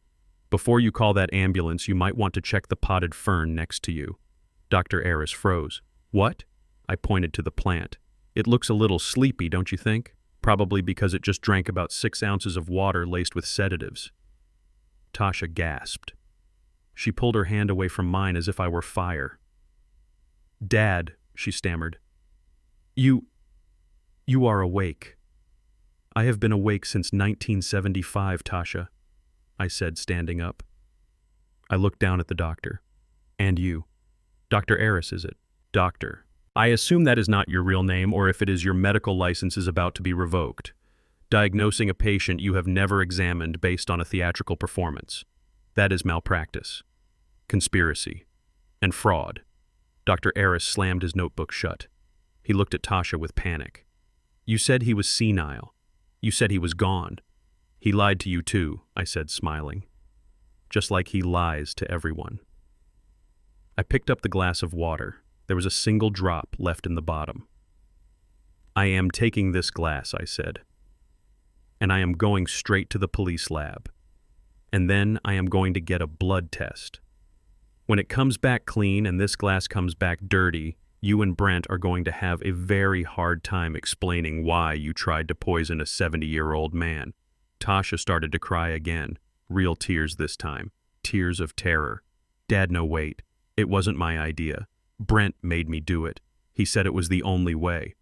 "before you call that ambulance, you might want to check the potted fern next to you." Dr. Aris froze. "What?" I pointed to the plant. "It looks a little sleepy, don't you think? Probably because it just drank about 6 ounces of water laced with sedatives." Tasha gasped. She pulled her hand away from mine as if I were fire. "Dad," she stammered. You are awake." "I have been awake since 1975, Tasha," I said, standing up. I looked down at the doctor. "And you. Dr. Aris, is it?" "Doctor. I assume that is not your real name, or if it is, your medical license is about to be revoked. Diagnosing a patient you have never examined based on a theatrical performance. That is malpractice, conspiracy, and fraud." Dr. Aris slammed his notebook shut. He looked at Tasha with panic. "You said he was senile. You said he was gone." "He lied to you too," I said, smiling. "Just like he lies to everyone." I picked up the glass of water. There was a single drop left in the bottom. "I am taking this glass," I said, "and I am going straight to the police lab. And then I am going to get a blood test. When it comes back clean and this glass comes back dirty, you and Brent are going to have a very hard time explaining why you tried to poison a 70-year-old man." Tasha started to cry again, real tears this time, tears of terror. "Dad, no, wait. It wasn't my idea. Brent made me do it. He said it was the only way."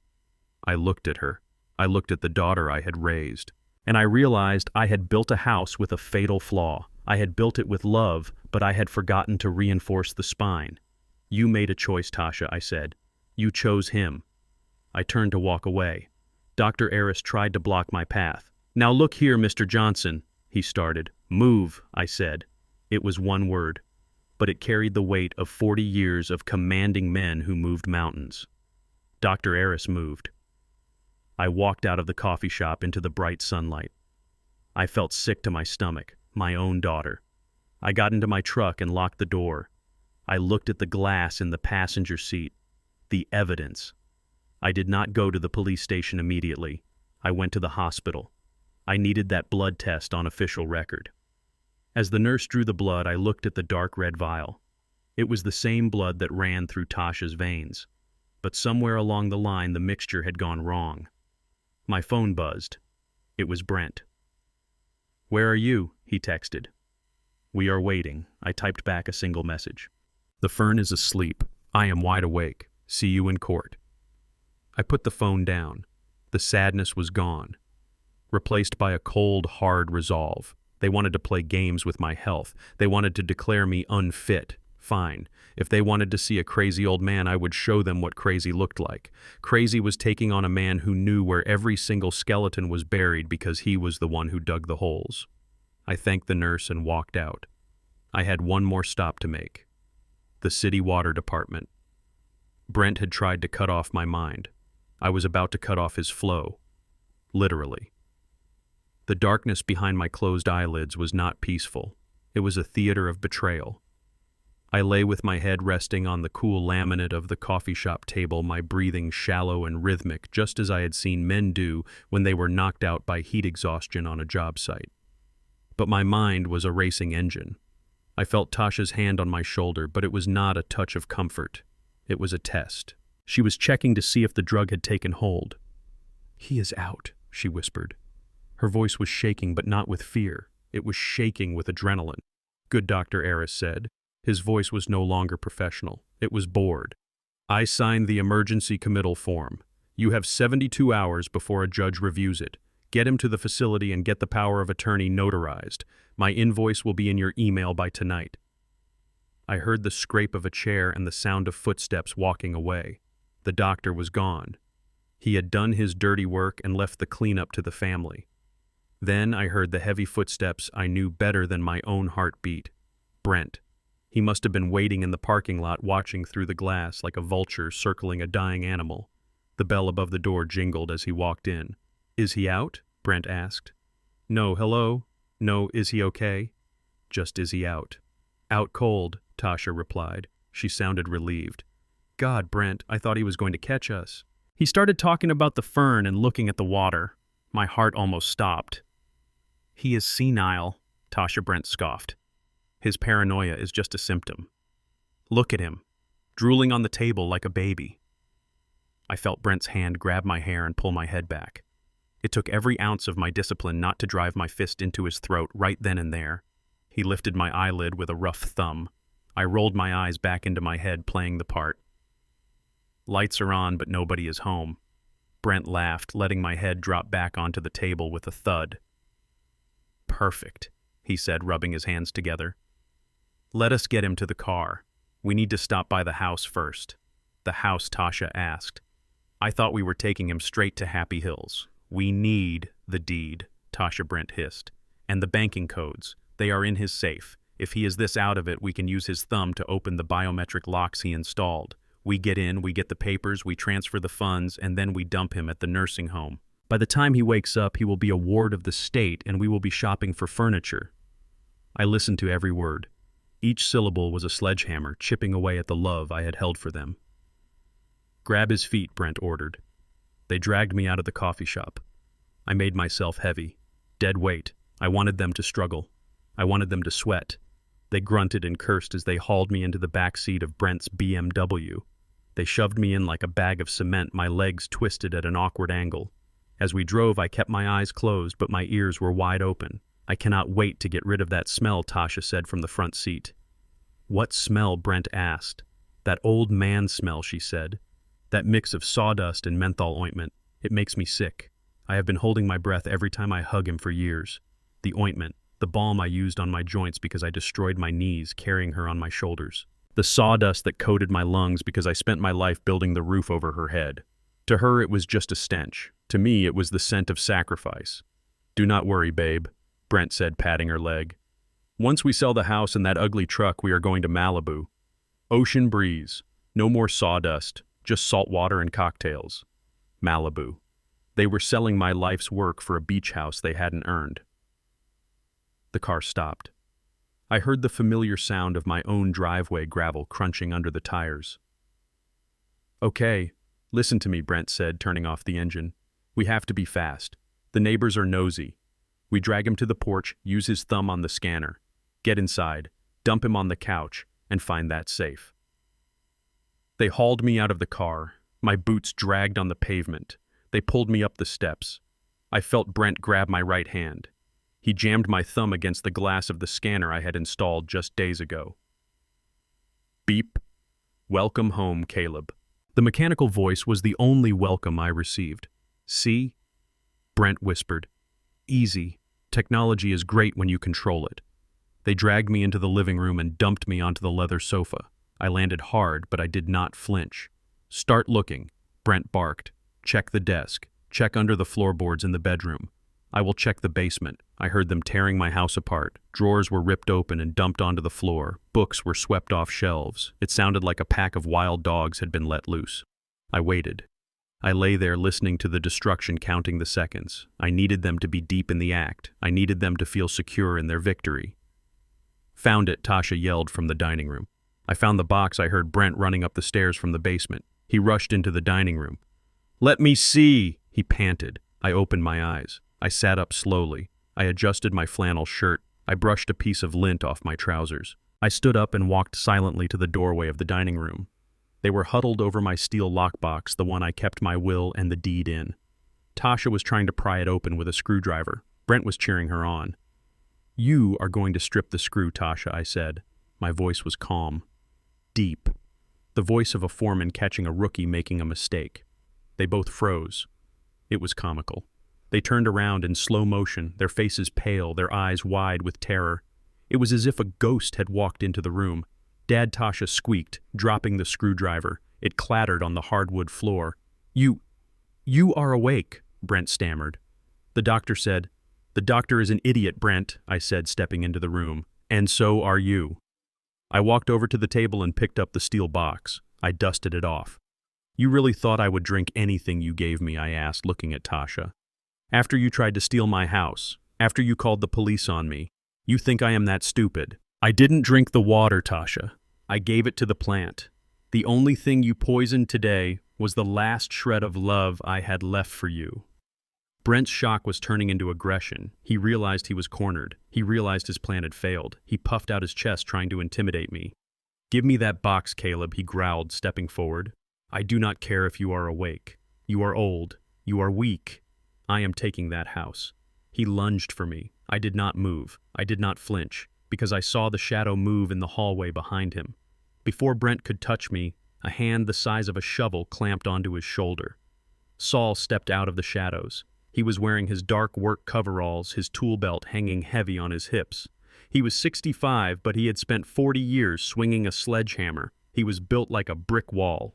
I looked at her. I looked at the daughter I had raised. And I realized I had built a house with a fatal flaw. I had built it with love, but I had forgotten to reinforce the spine. "You made a choice, Tasha," I said. "You chose him." I turned to walk away. Dr. Aris tried to block my path. "Now look here, Mr. Johnson," he started. "Move," I said. It was one word, but it carried the weight of 40 years of commanding men who moved mountains. Dr. Aris moved. I walked out of the coffee shop into the bright sunlight. I felt sick to my stomach, my own daughter. I got into my truck and locked the door. I looked at the glass in the passenger seat. The evidence. I did not go to the police station immediately. I went to the hospital. I needed that blood test on official record. As the nurse drew the blood, I looked at the dark red vial. It was the same blood that ran through Tasha's veins. But somewhere along the line, the mixture had gone wrong. My phone buzzed. It was Brent. "Where are you?" he texted. "We are waiting." I typed back a single message. "The fern is asleep. I am wide awake. See you in court." I put the phone down. The sadness was gone, replaced by a cold, hard resolve. They wanted to play games with my health. They wanted to declare me unfit. Fine. If they wanted to see a crazy old man, I would show them what crazy looked like. Crazy was taking on a man who knew where every single skeleton was buried because he was the one who dug the holes. I thanked the nurse and walked out. I had one more stop to make. The city water department. Brent had tried to cut off my mind. I was about to cut off his flow. Literally. The darkness behind my closed eyelids was not peaceful. It was a theater of betrayal. I lay with my head resting on the cool laminate of the coffee shop table, my breathing shallow and rhythmic, just as I had seen men do when they were knocked out by heat exhaustion on a job site. But my mind was a racing engine. I felt Tasha's hand on my shoulder, but it was not a touch of comfort. It was a test. She was checking to see if the drug had taken hold. "He is out," she whispered. Her voice was shaking, but not with fear. It was shaking with adrenaline. "Good, Dr. Aris said." His voice was no longer professional. It was bored. "I signed the emergency committal form. You have 72 hours before a judge reviews it. Get him to the facility and get the power of attorney notarized. My invoice will be in your email by tonight." I heard the scrape of a chair and the sound of footsteps walking away. The doctor was gone. He had done his dirty work and left the cleanup to the family. Then I heard the heavy footsteps I knew better than my own heartbeat. Brent. He must have been waiting in the parking lot, watching through the glass like a vulture circling a dying animal. The bell above the door jingled as he walked in. "Is he out?" Brent asked. "No, hello? No, is he okay?" "Just is he out?" "Out cold," Tasha replied. She sounded relieved. "God, Brent, I thought he was going to catch us." He started talking about the fern and looking at the water. My heart almost stopped. "He is senile," Tasha Brent scoffed. "His paranoia is just a symptom. Look at him, drooling on the table like a baby." I felt Brent's hand grab my hair and pull my head back. It took every ounce of my discipline not to drive my fist into his throat right then and there. He lifted my eyelid with a rough thumb. I rolled my eyes back into my head, playing the part. "Lights are on, but nobody is home." Brent laughed, letting my head drop back onto the table with a thud. "Perfect," he said, rubbing his hands together. "Let us get him to the car. We need to stop by the house first." "The house?" Tasha asked. "I thought we were taking him straight to Happy Hills." "We need the deed," Tasha Brent hissed. "And the banking codes. They are in his safe. If he is this out of it, we can use his thumb to open the biometric locks he installed. We get in, we get the papers, we transfer the funds, and then we dump him at the nursing home. By the time he wakes up, he will be a ward of the state, and we will be shopping for furniture." I listened to every word. Each syllable was a sledgehammer, chipping away at the love I had held for them. "Grab his feet," Brent ordered. They dragged me out of the coffee shop. I made myself heavy. Dead weight. I wanted them to struggle. I wanted them to sweat. They grunted and cursed as they hauled me into the back seat of Brent's BMW. They shoved me in like a bag of cement, my legs twisted at an awkward angle. As we drove, I kept my eyes closed, but my ears were wide open. "I cannot wait to get rid of that smell," Tasha said from the front seat. "What smell?" Brent asked. "That old man smell," she said. "That mix of sawdust and menthol ointment. It makes me sick. I have been holding my breath every time I hug him for years. The ointment, the balm I used on my joints because I destroyed my knees carrying her on my shoulders. The sawdust that coated my lungs because I spent my life building the roof over her head. To her it was just a stench. To me it was the scent of sacrifice." "Do not worry, babe," Brent said, patting her leg. "Once we sell the house and that ugly truck, we are going to Malibu. Ocean breeze. No more sawdust, just salt water and cocktails. Malibu." They were selling my life's work for a beach house they hadn't earned. The car stopped. I heard the familiar sound of my own driveway gravel crunching under the tires. "Okay, listen to me," Brent said, turning off the engine. "We have to be fast. The neighbors are nosy. We drag him to the porch, use his thumb on the scanner, get inside, dump him on the couch, and find that safe." They hauled me out of the car. My boots dragged on the pavement. They pulled me up the steps. I felt Brent grab my right hand. He jammed my thumb against the glass of the scanner I had installed just days ago. Beep. "Welcome home, Caleb." The mechanical voice was the only welcome I received. "See?" Brent whispered. "Easy. Technology is great when you control it." They dragged me into the living room and dumped me onto the leather sofa. I landed hard, but I did not flinch. "Start looking," Brent barked. "Check the desk. Check under the floorboards in the bedroom. I will check the basement." I heard them tearing my house apart. Drawers were ripped open and dumped onto the floor. Books were swept off shelves. It sounded like a pack of wild dogs had been let loose. I waited. I lay there listening to the destruction, counting the seconds. I needed them to be deep in the act. I needed them to feel secure in their victory. "Found it," Tasha yelled from the dining room. I found the box. I heard Brent running up the stairs from the basement. He rushed into the dining room. "Let me see," he panted. I opened my eyes. I sat up slowly. I adjusted my flannel shirt. I brushed a piece of lint off my trousers. I stood up and walked silently to the doorway of the dining room. They were huddled over my steel lockbox, the one I kept my will and the deed in. Tasha was trying to pry it open with a screwdriver. Brent was cheering her on. "You are going to strip the screw, Tasha," I said. My voice was calm. Deep. The voice of a foreman catching a rookie making a mistake. They both froze. It was comical. They turned around in slow motion, their faces pale, their eyes wide with terror. It was as if a ghost had walked into the room. Dad, Tasha squeaked, dropping the screwdriver. It clattered on the hardwood floor. You are awake," Brent stammered. The doctor said. "The doctor is an idiot, Brent," I said, stepping into the room. "And so are you." I walked over to the table and picked up the steel box. I dusted it off. "You really thought I would drink anything you gave me?" I asked, looking at Tasha. "After you tried to steal my house, after you called the police on me, you think I am that stupid?" "I didn't drink the water, Tasha. I gave it to the plant. The only thing you poisoned today was the last shred of love I had left for you." Brent's shock was turning into aggression. He realized he was cornered. He realized his plan had failed. He puffed out his chest, trying to intimidate me. "Give me that box, Caleb," he growled, stepping forward. "I do not care if you are awake. You are old. You are weak. I am taking that house." He lunged for me. I did not move. I did not flinch, because I saw the shadow move in the hallway behind him. Before Brent could touch me, a hand the size of a shovel clamped onto his shoulder. Saul stepped out of the shadows. He was wearing his dark work coveralls, his tool belt hanging heavy on his hips. He was 65, but he had spent 40 years swinging a sledgehammer. He was built like a brick wall.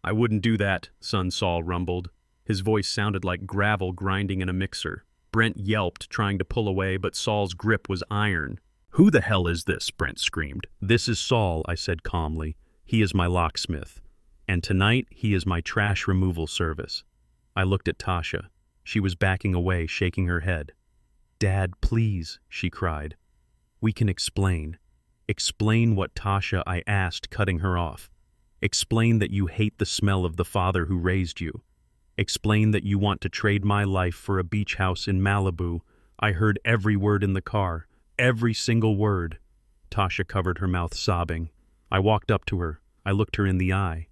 "I wouldn't do that," son Saul rumbled. His voice sounded like gravel grinding in a mixer. Brent yelped, trying to pull away, but Saul's grip was iron. "Who the hell is this?" Brent screamed. "This is Saul," I said calmly. "He is my locksmith. And tonight, he is my trash removal service." I looked at Tasha. She was backing away, shaking her head. "Dad, please," she cried. "We can explain." "Explain what, Tasha?" I asked, cutting her off. "Explain that you hate the smell of the father who raised you. Explain that you want to trade my life for a beach house in Malibu." I heard every word in the car. Every single word. Tasha covered her mouth, sobbing. I walked up to her. I looked her in the eye.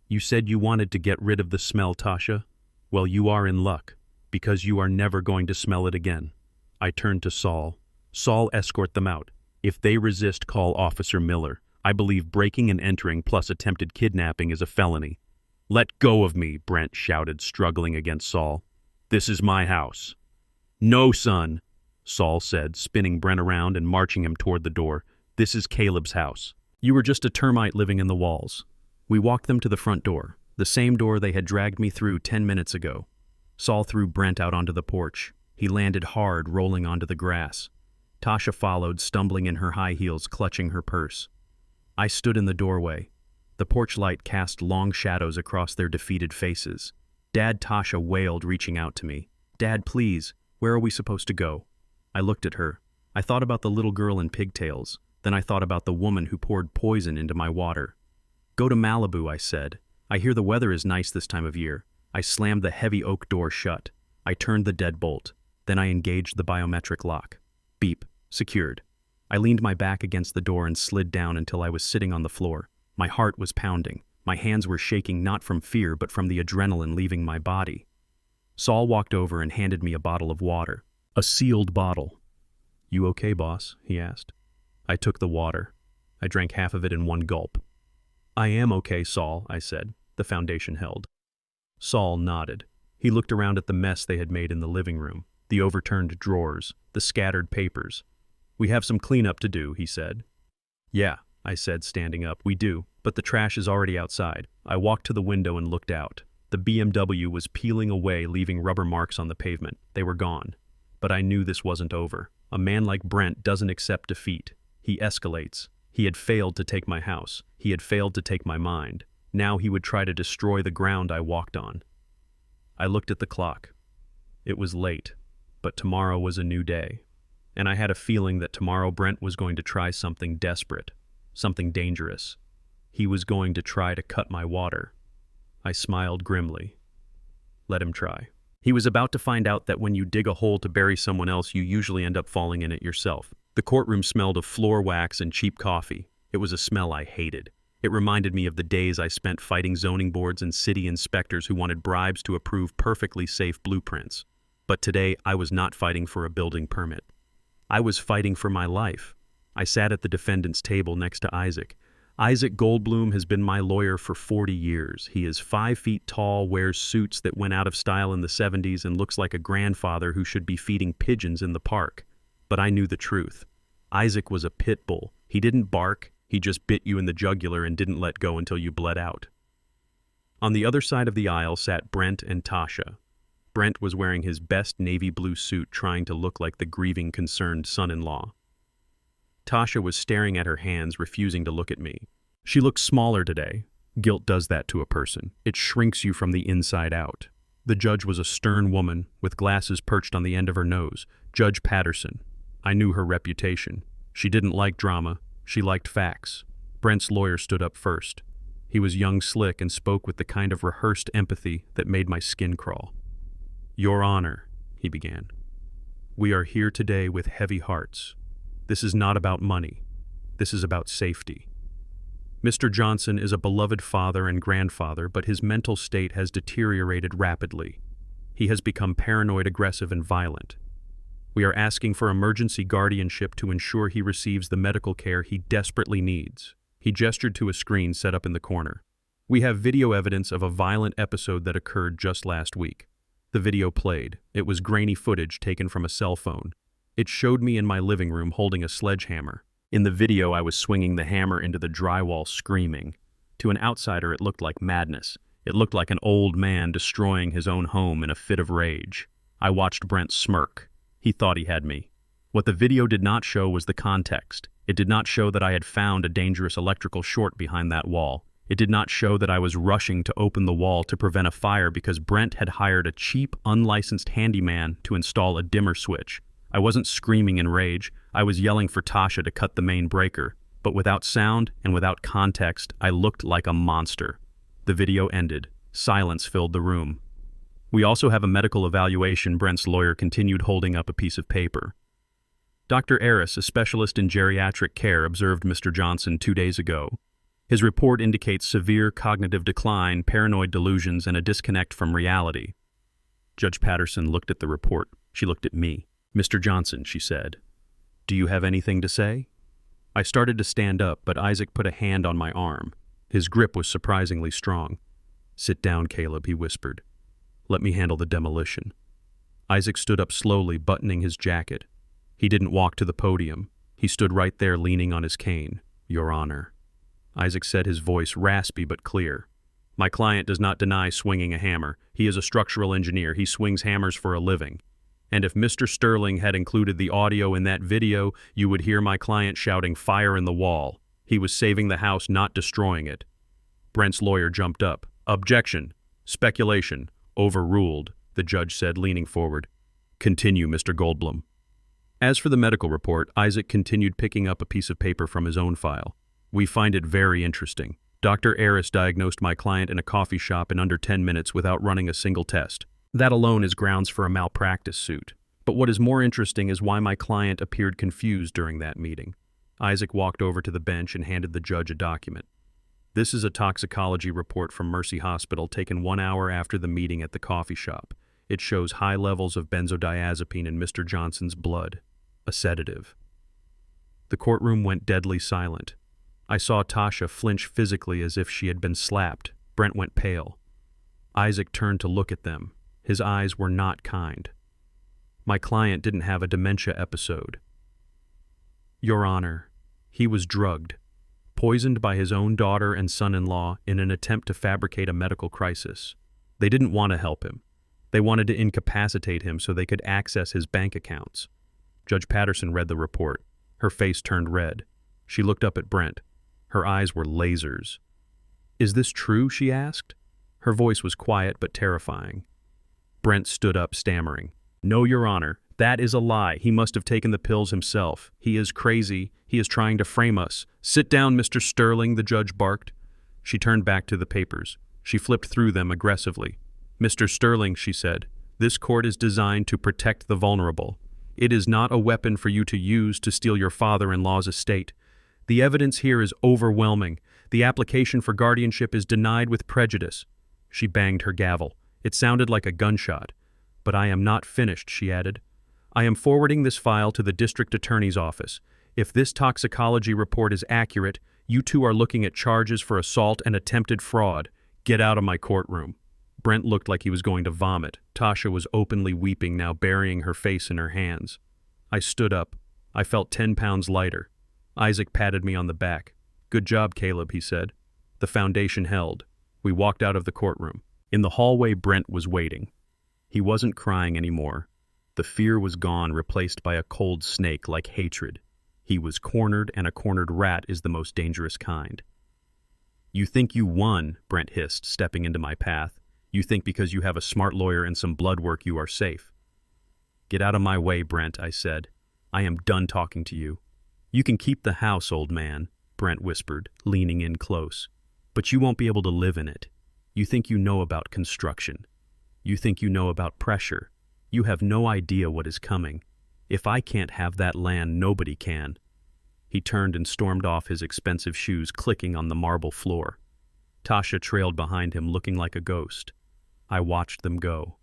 "You said you wanted to get rid of the smell, Tasha. Well, you are in luck, because you are never going to smell it again." I turned to Saul. "Saul, escort them out. If they resist, call Officer Miller. I believe breaking and entering plus attempted kidnapping is a felony." "Let go of me," Brent shouted, struggling against Saul. "This is my house." "No, son," Saul said, spinning Brent around and marching him toward the door. "This is Caleb's house. You were just a termite living in the walls." We walked them to the front door, the same door they had dragged me through 10 minutes ago. Saul threw Brent out onto the porch. He landed hard, rolling onto the grass. Tasha followed, stumbling in her high heels, clutching her purse. I stood in the doorway. The porch light cast long shadows across their defeated faces. "Dad," Tasha wailed, reaching out to me. "Dad, please, where are we supposed to go?" I looked at her. I thought about the little girl in pigtails. Then I thought about the woman who poured poison into my water. "Go to Malibu," I said. "I hear the weather is nice this time of year." I slammed the heavy oak door shut. I turned the deadbolt. Then I engaged the biometric lock. Beep. Secured. I leaned my back against the door and slid down until I was sitting on the floor. My heart was pounding. My hands were shaking not from fear but from the adrenaline leaving my body. Saul walked over and handed me a bottle of water. A sealed bottle. "You okay, boss?" he asked. I took the water. I drank half of it in one gulp. "I am okay, Saul," I said. The foundation held. Saul nodded. He looked around at the mess they had made in the living room, the overturned drawers, the scattered papers. "We have some cleanup to do," he said. "Yeah," I said, standing up. "We do, but the trash is already outside." I walked to the window and looked out. The BMW was peeling away, leaving rubber marks on the pavement. They were gone. But I knew this wasn't over. A man like Brent doesn't accept defeat. He escalates. He had failed to take my house. He had failed to take my mind. Now he would try to destroy the ground I walked on. I looked at the clock. It was late, but tomorrow was a new day. And I had a feeling that tomorrow Brent was going to try something desperate, something dangerous. He was going to try to cut my water. I smiled grimly. Let him try. He was about to find out that when you dig a hole to bury someone else, you usually end up falling in it yourself. The courtroom smelled of floor wax and cheap coffee. It was a smell I hated. It reminded me of the days I spent fighting zoning boards and city inspectors who wanted bribes to approve perfectly safe blueprints. But today, I was not fighting for a building permit. I was fighting for my life. I sat at the defendant's table next to Isaac. Isaac Goldblum has been my lawyer for 40 years. He is 5 feet tall, wears suits that went out of style in the 70s, and looks like a grandfather who should be feeding pigeons in the park. But I knew the truth. Isaac was a pit bull. He didn't bark. He just bit you in the jugular and didn't let go until you bled out. On the other side of the aisle sat Brent and Tasha. Brent was wearing his best navy blue suit, trying to look like the grieving, concerned son-in-law. Tasha was staring at her hands, refusing to look at me. She looked smaller today. Guilt does that to a person. It shrinks you from the inside out. The judge was a stern woman, with glasses perched on the end of her nose. Judge Patterson. I knew her reputation. She didn't like drama. She liked facts. Brent's lawyer stood up first. He was young, slick, and spoke with the kind of rehearsed empathy that made my skin crawl. Your Honor, he began. We are here today with heavy hearts. This is not about money. This is about safety. Mr. Johnson is a beloved father and grandfather, but his mental state has deteriorated rapidly. He has become paranoid, aggressive, and violent. We are asking for emergency guardianship to ensure he receives the medical care he desperately needs. He gestured to a screen set up in the corner. We have video evidence of a violent episode that occurred just last week. The video played. It was grainy footage taken from a cell phone. It showed me in my living room holding a sledgehammer. In the video, I was swinging the hammer into the drywall, screaming. To an outsider, it looked like madness. It looked like an old man destroying his own home in a fit of rage. I watched Brent smirk. He thought he had me. What the video did not show was the context. It did not show that I had found a dangerous electrical short behind that wall. It did not show that I was rushing to open the wall to prevent a fire because Brent had hired a cheap, unlicensed handyman to install a dimmer switch. I wasn't screaming in rage. I was yelling for Tasha to cut the main breaker. But without sound and without context, I looked like a monster. The video ended. Silence filled the room. We also have a medical evaluation. Brent's lawyer continued, holding up a piece of paper. Dr. Aris, a specialist in geriatric care, observed Mr. Johnson 2 days ago. His report indicates severe cognitive decline, paranoid delusions, and a disconnect from reality. Judge Patterson looked at the report. She looked at me. Mr. Johnson, she said, do you have anything to say? I started to stand up, but Isaac put a hand on my arm. His grip was surprisingly strong. Sit down, Caleb, he whispered. Let me handle the demolition. Isaac stood up slowly, buttoning his jacket. He didn't walk to the podium. He stood right there, leaning on his cane. Your Honor. Isaac said, his voice raspy but clear. My client does not deny swinging a hammer. He is a structural engineer. He swings hammers for a living. And if Mr. Sterling had included the audio in that video, you would hear my client shouting, fire in the wall. He was saving the house, not destroying it. Brent's lawyer jumped up. Objection. Speculation. Overruled, the judge said, leaning forward. Continue, Mr. Goldblum. As for the medical report, Isaac continued, picking up a piece of paper from his own file. We find it very interesting. Dr. Aris diagnosed my client in a coffee shop in under 10 minutes without running a single test. That alone is grounds for a malpractice suit. But what is more interesting is why my client appeared confused during that meeting. Isaac walked over to the bench and handed the judge a document. This is a toxicology report from Mercy Hospital taken 1 hour after the meeting at the coffee shop. It shows high levels of benzodiazepine in Mr. Johnson's blood, a sedative. The courtroom went deadly silent. I saw Tasha flinch physically as if she had been slapped. Brent went pale. Isaac turned to look at them. His eyes were not kind. My client didn't have a dementia episode. Your Honor, he was drugged, poisoned by his own daughter and son-in-law in an attempt to fabricate a medical crisis. They didn't want to help him. They wanted to incapacitate him so they could access his bank accounts. Judge Patterson read the report. Her face turned red. She looked up at Brent. Her eyes were lasers. Is this true? She asked. Her voice was quiet but terrifying. Brent stood up, stammering. "No, Your Honor, that is a lie. He must have taken the pills himself. He is crazy. He is trying to frame us." "Sit down, Mr. Sterling," the judge barked. She turned back to the papers. She flipped through them aggressively. "Mr. Sterling," she said, "this court is designed to protect the vulnerable. It is not a weapon for you to use to steal your father-in-law's estate. The evidence here is overwhelming. The application for guardianship is denied with prejudice." She banged her gavel. It sounded like a gunshot. "But I am not finished," she added. "I am forwarding this file to the district attorney's office. If this toxicology report is accurate, you two are looking at charges for assault and attempted fraud. Get out of my courtroom." Brent looked like he was going to vomit. Tasha was openly weeping now, burying her face in her hands. I stood up. I felt 10 pounds lighter. Isaac patted me on the back. "Good job, Caleb," he said. The foundation held. We walked out of the courtroom. In the hallway, Brent was waiting. He wasn't crying anymore. The fear was gone, replaced by a cold snake like hatred. He was cornered, and a cornered rat is the most dangerous kind. "You think you won," Brent hissed, stepping into my path. "You think because you have a smart lawyer and some blood work you are safe." "Get out of my way, Brent," I said. "I am done talking to you." "You can keep the house, old man," Brent whispered, leaning in close. "But you won't be able to live in it. You think you know about construction. You think you know about pressure. You have no idea what is coming. If I can't have that land, nobody can." He turned and stormed off, his expensive shoes clicking on the marble floor. Tasha trailed behind him, looking like a ghost. I watched them go.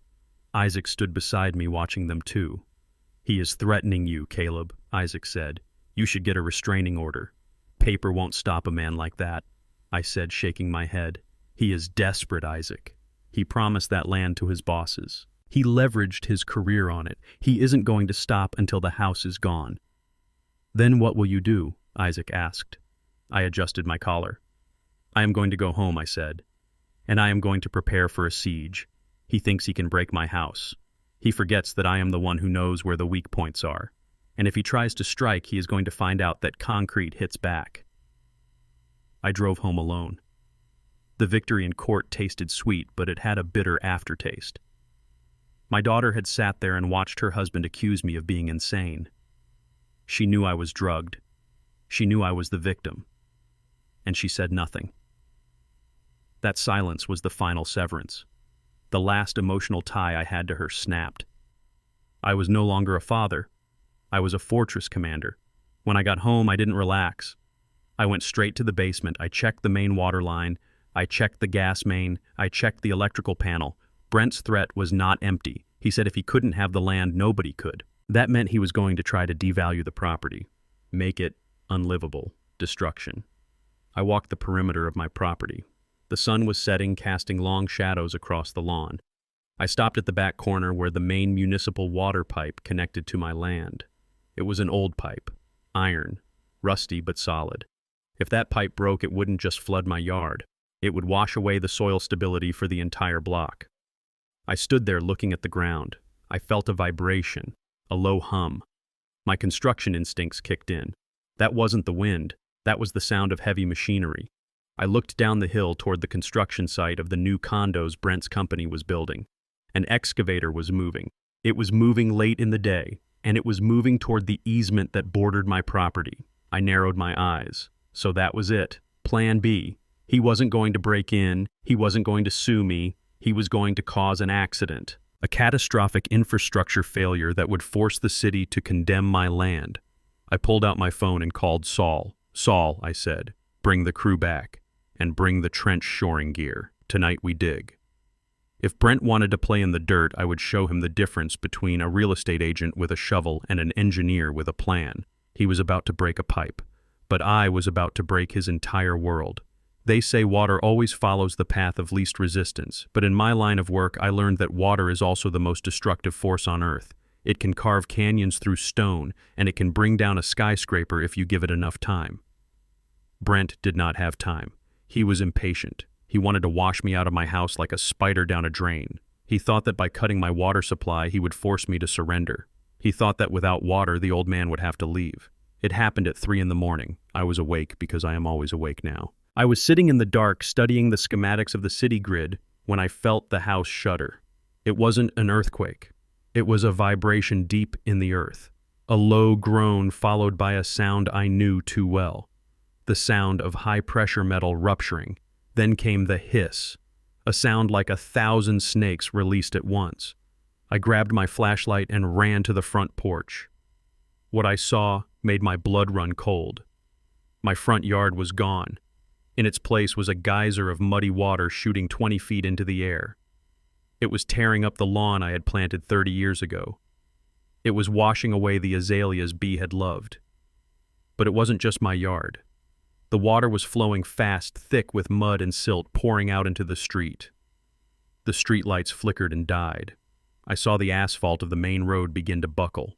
Isaac stood beside me, watching them too. "He is threatening you, Caleb," Isaac said. "You should get a restraining order." "Paper won't stop a man like that," I said, shaking my head. "He is desperate, Isaac. He promised that land to his bosses. He leveraged his career on it. He isn't going to stop until the house is gone." "Then what will you do?" Isaac asked. I adjusted my collar. "I am going to go home," I said. "And I am going to prepare for a siege. He thinks he can break my house. He forgets that I am the one who knows where the weak points are. And if he tries to strike, he is going to find out that concrete hits back." I drove home alone. The victory in court tasted sweet, but it had a bitter aftertaste. My daughter had sat there and watched her husband accuse me of being insane. She knew I was drugged. She knew I was the victim. And she said nothing. That silence was the final severance. The last emotional tie I had to her snapped. I was no longer a father. I was a fortress commander. When I got home, I didn't relax. I went straight to the basement. I checked the main water line. I checked the gas main. I checked the electrical panel. Brent's threat was not empty. He said if he couldn't have the land, nobody could. That meant he was going to try to devalue the property, make it unlivable, destruction. I walked the perimeter of my property. The sun was setting, casting long shadows across the lawn. I stopped at the back corner where the main municipal water pipe connected to my land. It was an old pipe, iron, rusty but solid. If that pipe broke, it wouldn't just flood my yard. It would wash away the soil stability for the entire block. I stood there looking at the ground. I felt a vibration, a low hum. My construction instincts kicked in. That wasn't the wind. That was the sound of heavy machinery. I looked down the hill toward the construction site of the new condos Brent's company was building. An excavator was moving. It was moving late in the day, and it was moving toward the easement that bordered my property. I narrowed my eyes. So that was it. Plan B. He wasn't going to break in. He wasn't going to sue me. He was going to cause an accident. A catastrophic infrastructure failure that would force the city to condemn my land. I pulled out my phone and called Saul. "Saul," I said, "bring the crew back. And bring the trench shoring gear. Tonight we dig." If Brent wanted to play in the dirt, I would show him the difference between a real estate agent with a shovel and an engineer with a plan. He was about to break a pipe, but I was about to break his entire world. They say water always follows the path of least resistance, but in my line of work I learned that water is also the most destructive force on Earth. It can carve canyons through stone, and it can bring down a skyscraper if you give it enough time. Brent did not have time. He was impatient. He wanted to wash me out of my house like a spider down a drain. He thought that by cutting my water supply, he would force me to surrender. He thought that without water, the old man would have to leave. It happened at 3 a.m. I was awake because I am always awake now. I was sitting in the dark studying the schematics of the city grid when I felt the house shudder. It wasn't an earthquake. It was a vibration deep in the earth. A low groan followed by a sound I knew too well. The sound of high-pressure metal rupturing. Then came the hiss, a sound like 1,000 snakes released at once. I grabbed my flashlight and ran to the front porch. What I saw made my blood run cold. My front yard was gone. In its place was a geyser of muddy water shooting 20 feet into the air. It was tearing up the lawn I had planted 30 years ago. It was washing away the azaleas Bea had loved. But it wasn't just my yard. The water was flowing fast, thick with mud and silt, pouring out into the street. The streetlights flickered and died. I saw the asphalt of the main road begin to buckle.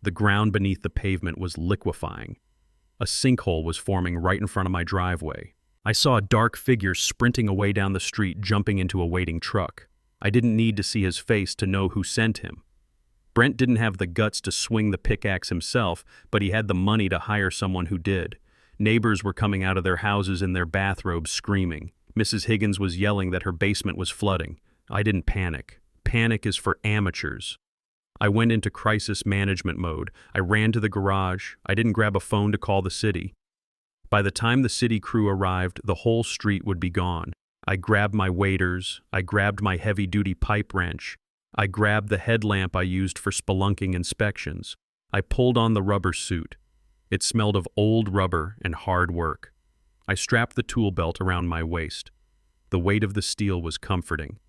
The ground beneath the pavement was liquefying. A sinkhole was forming right in front of my driveway. I saw a dark figure sprinting away down the street, jumping into a waiting truck. I didn't need to see his face to know who sent him. Brent didn't have the guts to swing the pickaxe himself, but he had the money to hire someone who did. Neighbors were coming out of their houses in their bathrobes screaming. Mrs. Higgins was yelling that her basement was flooding. I didn't panic. Panic is for amateurs. I went into crisis management mode. I ran to the garage. I didn't grab a phone to call the city. By the time the city crew arrived, the whole street would be gone. I grabbed my waders. I grabbed my heavy-duty pipe wrench. I grabbed the headlamp I used for spelunking inspections. I pulled on the rubber suit. It smelled of old rubber and hard work. I strapped the tool belt around my waist. The weight of the steel was comforting.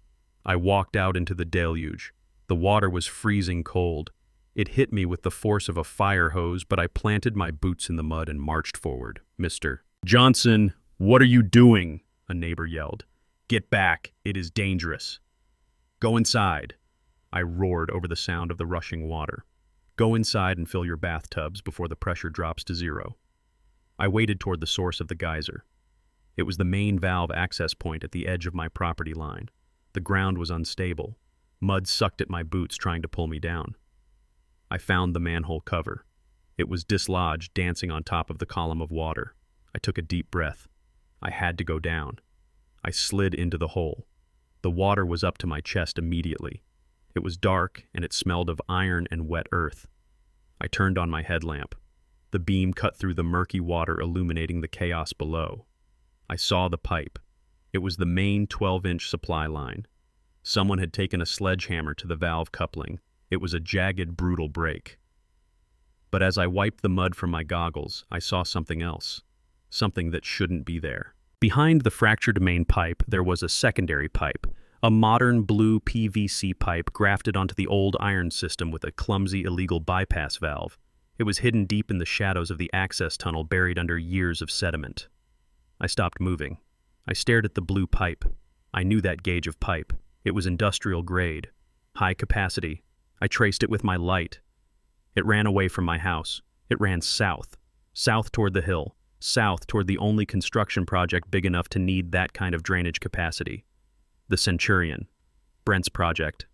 I walked out into the deluge. The water was freezing cold. It hit me with the force of a fire hose, but I planted my boots in the mud and marched forward. "Mr. Johnson, what are you doing?" a neighbor yelled. "Get back. It is dangerous." "Go inside," I roared over the sound of the rushing water. "Go inside and fill your bathtubs before the pressure drops to zero." I waded toward the source of the geyser. It was the main valve access point at the edge of my property line. The ground was unstable. Mud sucked at my boots, trying to pull me down. I found the manhole cover. It was dislodged, dancing on top of the column of water. I took a deep breath. I had to go down. I slid into the hole. The water was up to my chest immediately. It was dark, and it smelled of iron and wet earth. I turned on my headlamp. The beam cut through the murky water, illuminating the chaos below. I saw the pipe. It was the main 12-inch supply line. Someone had taken a sledgehammer to the valve coupling. It was a jagged, brutal break. But as I wiped the mud from my goggles, I saw something else. Something that shouldn't be there. Behind the fractured main pipe, there was a secondary pipe, a modern blue PVC pipe grafted onto the old iron system with a clumsy, illegal bypass valve. It was hidden deep in the shadows of the access tunnel, buried under years of sediment. I stopped moving. I stared at the blue pipe. I knew that gauge of pipe. It was industrial grade, high capacity. I traced it with my light. It ran away from my house. It ran south, south toward the hill, south toward the only construction project big enough to need that kind of drainage capacity. The Centurion, Brent's project.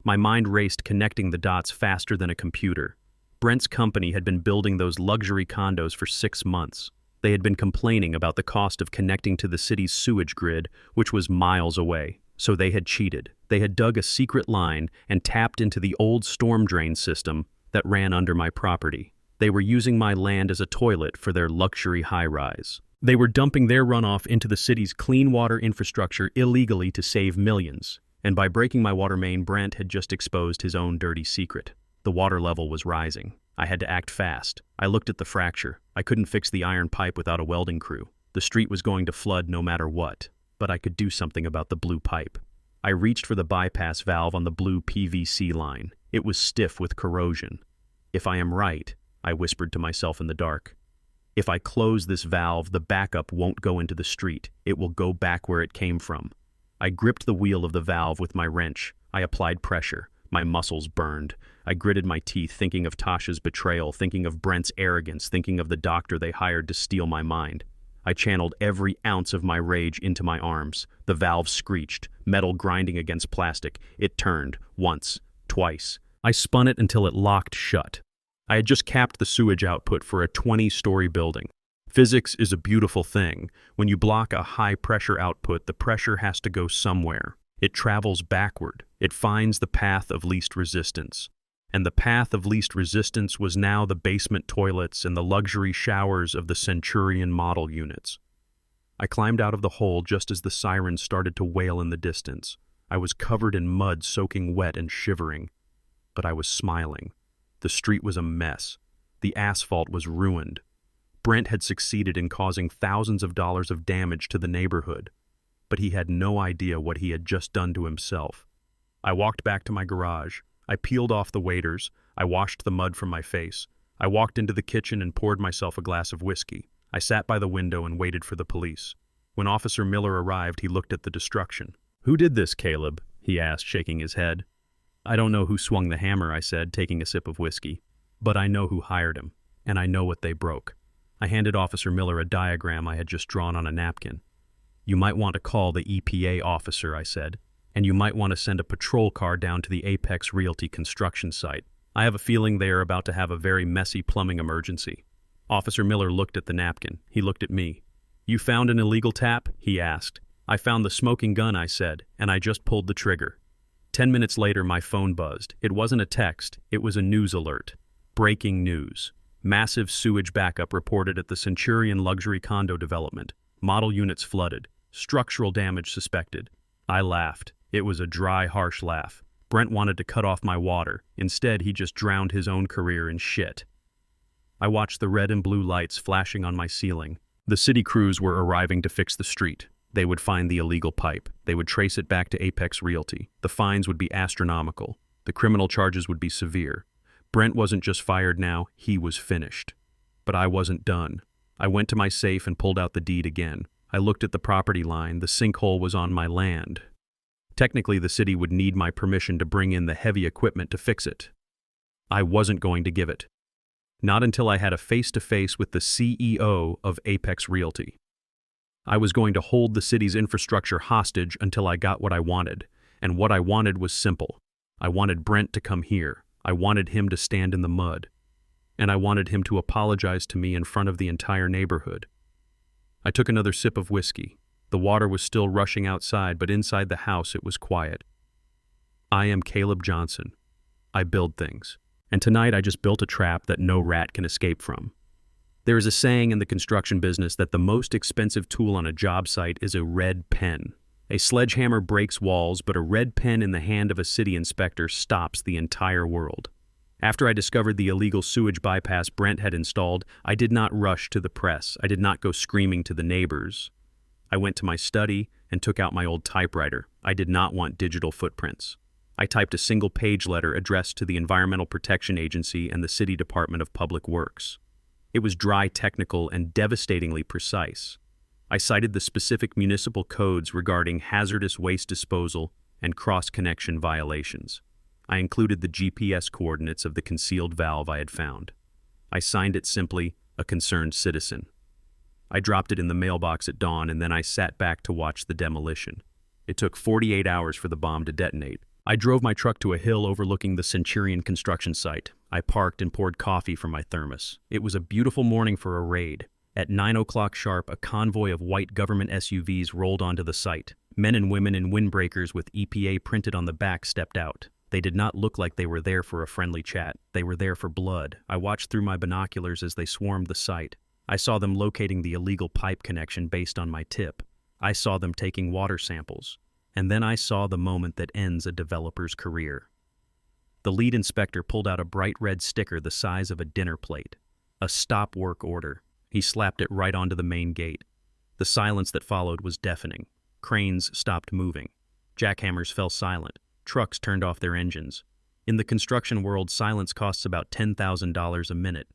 My mind raced, connecting the dots faster than a computer. Brent's company had been building those luxury condos for 6 months. They had been complaining about the cost of connecting to the city's sewage grid, which was miles away. So they had cheated. They had dug a secret line and tapped into the old storm drain system that ran under my property. They were using my land as a toilet for their luxury high-rise. They were dumping their runoff into the city's clean water infrastructure illegally to save millions. And by breaking my water main, Brent had just exposed his own dirty secret. The water level was rising. I had to act fast. I looked at the fracture. I couldn't fix the iron pipe without a welding crew. The street was going to flood no matter what. But I could do something about the blue pipe. I reached for the bypass valve on the blue PVC line. It was stiff with corrosion. If I am right, I whispered to myself in the dark, if I close this valve, the backup won't go into the street. It will go back where it came from. I gripped the wheel of the valve with my wrench. I applied pressure. My muscles burned. I gritted my teeth, thinking of Tasha's betrayal, thinking of Brent's arrogance, thinking of the doctor they hired to steal my mind. I channeled every ounce of my rage into my arms. The valve screeched, metal grinding against plastic. It turned, once, twice. I spun it until it locked shut. I had just capped the sewage output for a 20-story building. Physics is a beautiful thing. When you block a high-pressure output, the pressure has to go somewhere. It travels backward. It finds the path of least resistance. And the path of least resistance was now the basement toilets and the luxury showers of the Centurion model units. I climbed out of the hole just as the sirens started to wail in the distance. I was covered in mud, soaking wet and shivering. But I was smiling. The street was a mess. The asphalt was ruined. Brent had succeeded in causing thousands of dollars of damage to the neighborhood, but he had no idea what he had just done to himself. I walked back to my garage. I peeled off the waders. I washed the mud from my face. I walked into the kitchen and poured myself a glass of whiskey. I sat by the window and waited for the police. When Officer Miller arrived, he looked at the destruction. "Who did this, Caleb?" he asked, shaking his head. "I don't know who swung the hammer," I said, taking a sip of whiskey. "But I know who hired him, and I know what they broke." I handed Officer Miller a diagram I had just drawn on a napkin. "You might want to call the EPA officer," I said, "and you might want to send a patrol car down to the Apex Realty construction site. I have a feeling they are about to have a very messy plumbing emergency." Officer Miller looked at the napkin. He looked at me. "You found an illegal tap?" he asked. "I found the smoking gun," I said, "and I just pulled the trigger." 10 minutes later, my phone buzzed. It wasn't a text, it was a news alert. Breaking news. Massive sewage backup reported at the Centurion luxury condo development. Model units flooded. Structural damage suspected. I laughed. It was a dry, harsh laugh. Brent wanted to cut off my water. Instead, he just drowned his own career in shit. I watched the red and blue lights flashing on my ceiling. The city crews were arriving to fix the street. They would find the illegal pipe. They would trace it back to Apex Realty. The fines would be astronomical. The criminal charges would be severe. Brent wasn't just fired now, he was finished. But I wasn't done. I went to my safe and pulled out the deed again. I looked at the property line. The sinkhole was on my land. Technically, the city would need my permission to bring in the heavy equipment to fix it. I wasn't going to give it. Not until I had a face-to-face with the CEO of Apex Realty. I was going to hold the city's infrastructure hostage until I got what I wanted, and what I wanted was simple. I wanted Brent to come here. I wanted him to stand in the mud, and I wanted him to apologize to me in front of the entire neighborhood. I took another sip of whiskey. The water was still rushing outside, but inside the house it was quiet. I am Caleb Johnson. I build things. And tonight I just built a trap that no rat can escape from. There is a saying in the construction business that the most expensive tool on a job site is a red pen. A sledgehammer breaks walls, but a red pen in the hand of a city inspector stops the entire world. After I discovered the illegal sewage bypass Brent had installed, I did not rush to the press. I did not go screaming to the neighbors. I went to my study and took out my old typewriter. I did not want digital footprints. I typed a single-page letter addressed to the Environmental Protection Agency and the City Department of Public Works. It was dry, technical, and devastatingly precise. I cited the specific municipal codes regarding hazardous waste disposal and cross-connection violations. I included the GPS coordinates of the concealed valve I had found. I signed it simply, a concerned citizen. I dropped it in the mailbox at dawn, and then I sat back to watch the demolition. It took 48 hours for the bomb to detonate. I drove my truck to a hill overlooking the Centurion construction site. I parked and poured coffee from my thermos. It was a beautiful morning for a raid. At 9 o'clock sharp, a convoy of white government SUVs rolled onto the site. Men and women in windbreakers with EPA printed on the back stepped out. They did not look like they were there for a friendly chat. They were there for blood. I watched through my binoculars as they swarmed the site. I saw them locating the illegal pipe connection based on my tip. I saw them taking water samples. And then I saw the moment that ends a developer's career. The lead inspector pulled out a bright red sticker the size of a dinner plate. A stop work order. He slapped it right onto the main gate. The silence that followed was deafening. Cranes stopped moving. Jackhammers fell silent. Trucks turned off their engines. In the construction world, silence costs about $10,000 a minute.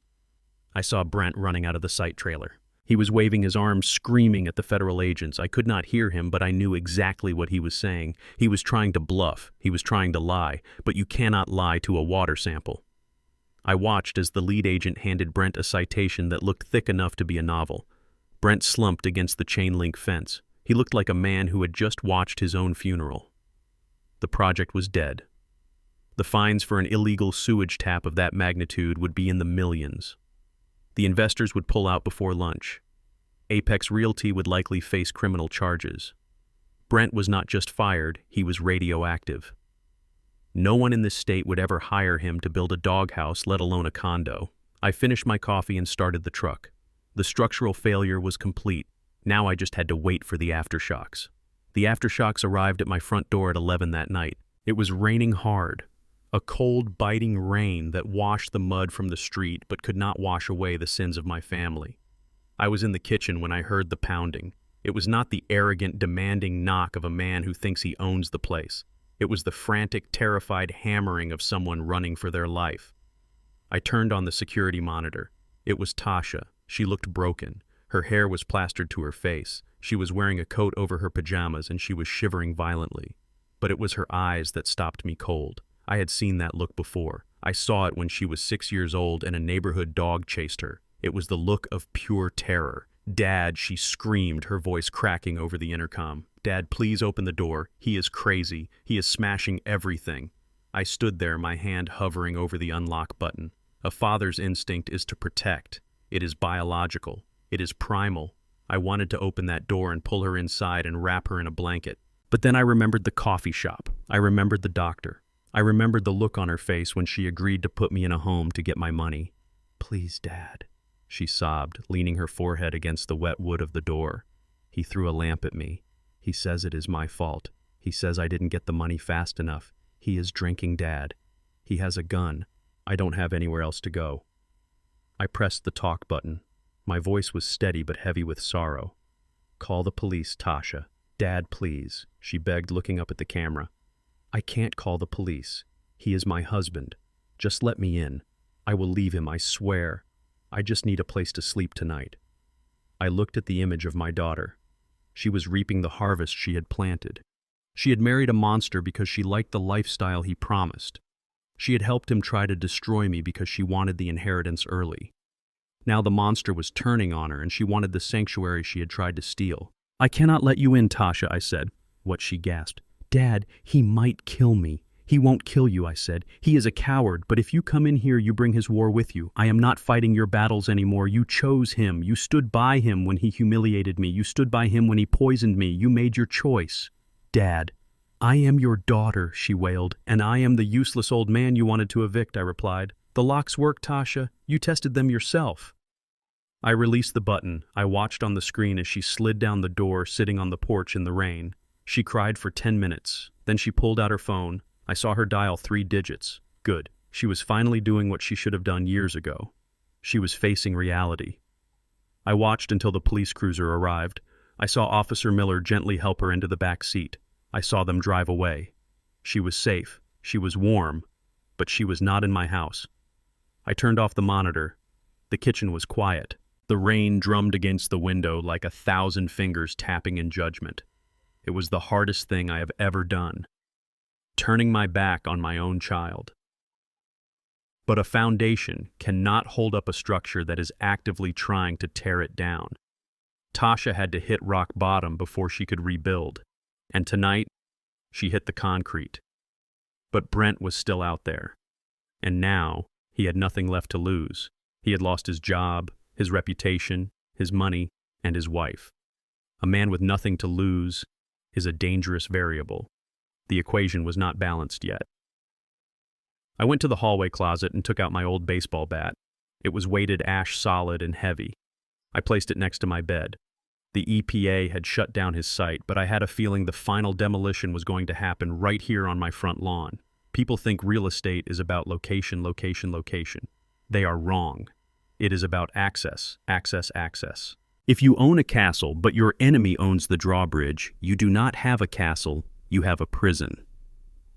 I saw Brent running out of the site trailer. He was waving his arms, screaming at the federal agents. I could not hear him, but I knew exactly what he was saying. He was trying to bluff. He was trying to lie. But you cannot lie to a water sample. I watched as the lead agent handed Brent a citation that looked thick enough to be a novel. Brent slumped against the chain-link fence. He looked like a man who had just watched his own funeral. The project was dead. The fines for an illegal sewage tap of that magnitude would be in the millions. The investors would pull out before lunch. Apex Realty would likely face criminal charges. Brent was not just fired, he was radioactive. No one in this state would ever hire him to build a doghouse, let alone a condo. I finished my coffee and started the truck. The structural failure was complete. Now I just had to wait for the aftershocks. The aftershocks arrived at my front door at 11 that night. It was raining hard. A cold, biting rain that washed the mud from the street but could not wash away the sins of my family. I was in the kitchen when I heard the pounding. It was not the arrogant, demanding knock of a man who thinks he owns the place. It was the frantic, terrified hammering of someone running for their life. I turned on the security monitor. It was Tasha. She looked broken. Her hair was plastered to her face. She was wearing a coat over her pajamas and she was shivering violently. But it was her eyes that stopped me cold. I had seen that look before. I saw it when she was 6 years old and a neighborhood dog chased her. It was the look of pure terror. "Dad," she screamed, her voice cracking over the intercom. "Dad, please open the door. He is crazy. He is smashing everything." I stood there, my hand hovering over the unlock button. A father's instinct is to protect. It is biological. It is primal. I wanted to open that door and pull her inside and wrap her in a blanket. But then I remembered the coffee shop. I remembered the doctor. I remembered the look on her face when she agreed to put me in a home to get my money. "Please, Dad," she sobbed, leaning her forehead against the wet wood of the door. He threw a lamp at me. "He says it is my fault. He says I didn't get the money fast enough. He is drinking, Dad. He has a gun. I don't have anywhere else to go." I pressed the talk button. My voice was steady but heavy with sorrow. "Call the police, Tasha. Dad, please," she begged, looking up at the camera. "I can't call the police. He is my husband. Just let me in. I will leave him, I swear. I just need a place to sleep tonight." I looked at the image of my daughter. She was reaping the harvest she had planted. She had married a monster because she liked the lifestyle he promised. She had helped him try to destroy me because she wanted the inheritance early. Now the monster was turning on her and she wanted the sanctuary she had tried to steal. "I cannot let you in, Tasha," I said. What she gasped. "Dad, he might kill me." "He won't kill you," I said. "He is a coward, but if you come in here, you bring his war with you. I am not fighting your battles anymore. You chose him. You stood by him when he humiliated me. You stood by him when he poisoned me. You made your choice." "Dad, I am your daughter," she wailed. "And I am the useless old man you wanted to evict," I replied. "The locks work, Tasha. You tested them yourself." I released the button. I watched on the screen as she slid down the door, sitting on the porch in the rain. She cried for 10 minutes. Then she pulled out her phone. I saw her dial 3 digits. Good. She was finally doing what she should have done years ago. She was facing reality. I watched until the police cruiser arrived. I saw Officer Miller gently help her into the back seat. I saw them drive away. She was safe. She was warm. But she was not in my house. I turned off the monitor. The kitchen was quiet. The rain drummed against the window like 1,000 fingers tapping in judgment. It was the hardest thing I have ever done. Turning my back on my own child. But a foundation cannot hold up a structure that is actively trying to tear it down. Tasha had to hit rock bottom before she could rebuild. And tonight, she hit the concrete. But Brent was still out there. And now, he had nothing left to lose. He had lost his job, his reputation, his money, and his wife. A man with nothing to lose is a dangerous variable. The equation was not balanced yet. I went to the hallway closet and took out my old baseball bat. It was weighted ash solid and heavy. I placed it next to my bed. The EPA had shut down his site, but I had a feeling the final demolition was going to happen right here on my front lawn. People think real estate is about location, location, location. They are wrong. It is about access, access, access. If you own a castle, but your enemy owns the drawbridge, you do not have a castle, you have a prison.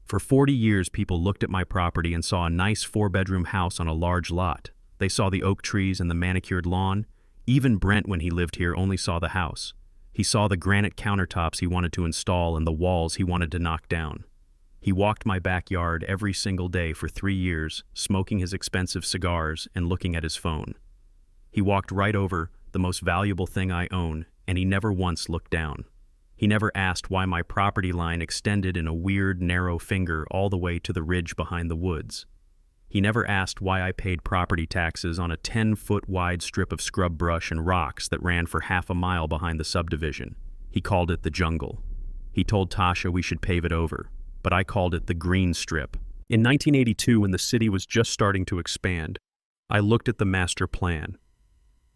For 40 years, people looked at my property and saw a nice 4-bedroom house on a large lot. They saw the oak trees and the manicured lawn. Even Brent, when he lived here, only saw the house. He saw the granite countertops he wanted to install and the walls he wanted to knock down. He walked my backyard every single day for 3 years, smoking his expensive cigars and looking at his phone. He walked right over the most valuable thing I own, and he never once looked down. He never asked why my property line extended in a weird, narrow finger all the way to the ridge behind the woods. He never asked why I paid property taxes on a 10-foot wide strip of scrub brush and rocks that ran for half a mile behind the subdivision. He called it the jungle. He told Tasha we should pave it over, but I called it the green strip. In 1982, when the city was just starting to expand, I looked at the master plan.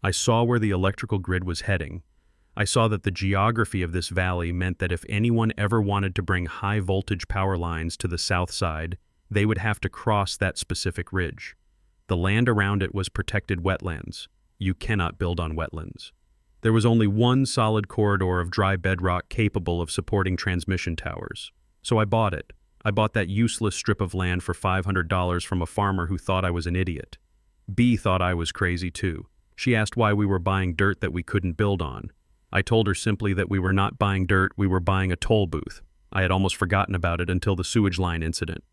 I saw where the electrical grid was heading. I saw that the geography of this valley meant that if anyone ever wanted to bring high-voltage power lines to the south side, they would have to cross that specific ridge. The land around it was protected wetlands. You cannot build on wetlands. There was only one solid corridor of dry bedrock capable of supporting transmission towers. So I bought it. I bought that useless strip of land for $500 from a farmer who thought I was an idiot. B thought I was crazy too. She asked why we were buying dirt that we couldn't build on. I told her simply that we were not buying dirt, we were buying a toll booth. I had almost forgotten about it until the sewage line incident.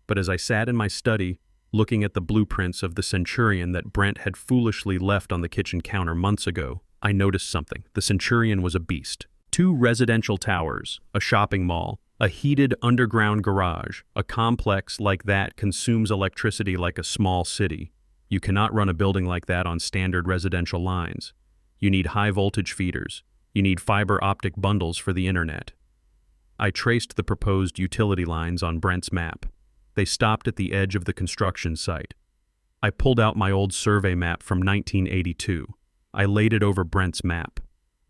But as I sat in my study, looking at the blueprints of the Centurion that Brent had foolishly left on the kitchen counter months ago, I noticed something. The Centurion was a beast. 2 residential towers, a shopping mall, a heated underground garage, a complex like that consumes electricity like a small city. You cannot run a building like that on standard residential lines. You need high-voltage feeders. You need fiber optic bundles for the internet. I traced the proposed utility lines on Brent's map. They stopped at the edge of the construction site. I pulled out my old survey map from 1982. I laid it over Brent's map.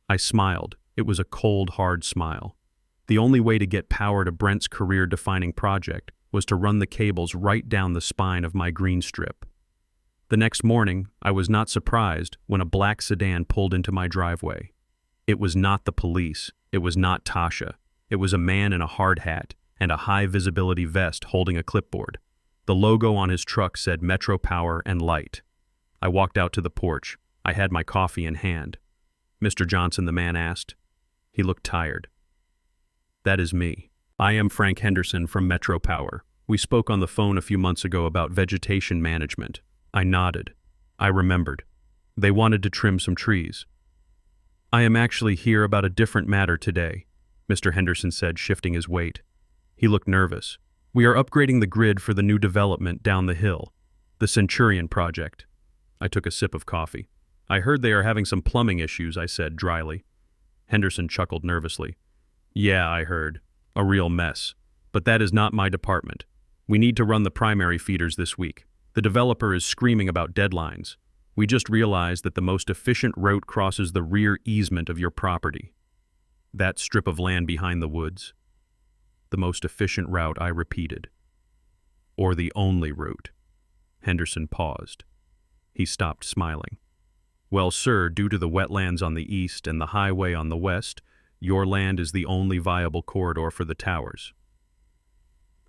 I smiled. It was a cold, hard smile. The only way to get power to Brent's career-defining project was to run the cables right down the spine of my green strip. The next morning, I was not surprised when a black sedan pulled into my driveway. It was not the police. It was not Tasha. It was a man in a hard hat and a high-visibility vest holding a clipboard. The logo on his truck said Metro Power and Light. I walked out to the porch. I had my coffee in hand. "Mr. Johnson," the man asked. He looked tired. "That is me. I am Frank Henderson from Metro Power. We spoke on the phone a few months ago about vegetation management." I nodded. I remembered. They wanted to trim some trees. "I am actually here about a different matter today," Mr. Henderson said, shifting his weight. He looked nervous. "We are upgrading the grid for the new development down the hill, the Centurion project." I took a sip of coffee. "I heard they are having some plumbing issues," I said dryly. Henderson chuckled nervously. "Yeah, I heard. A real mess. But that is not my department. We need to run the primary feeders this week. The developer is screaming about deadlines. We just realized that the most efficient route crosses the rear easement of your property. That strip of land behind the woods. The most efficient route," I repeated. "Or the only route." Henderson paused. He stopped smiling. "Well, sir, due to the wetlands on the east and the highway on the west, your land is the only viable corridor for the towers."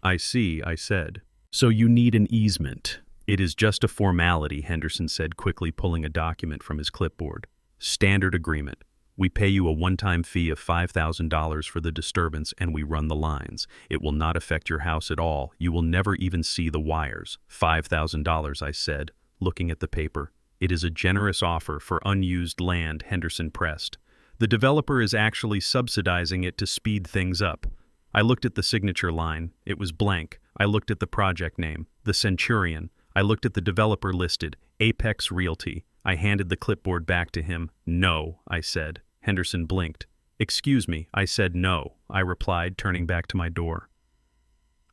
"I see," I said. "So you need an easement." "It is just a formality," Henderson said, quickly pulling a document from his clipboard. "Standard agreement. We pay you a one-time fee of $5,000 for the disturbance and we run the lines. It will not affect your house at all. You will never even see the wires." $5,000, I said, looking at the paper. "It is a generous offer for unused land," Henderson pressed. "The developer is actually subsidizing it to speed things up." I looked at the signature line. It was blank. I looked at the project name, the Centurion. I looked at the developer listed, Apex Realty. I handed the clipboard back to him. "No," I said. Henderson blinked. "Excuse me," I said. "No," I replied, turning back to my door.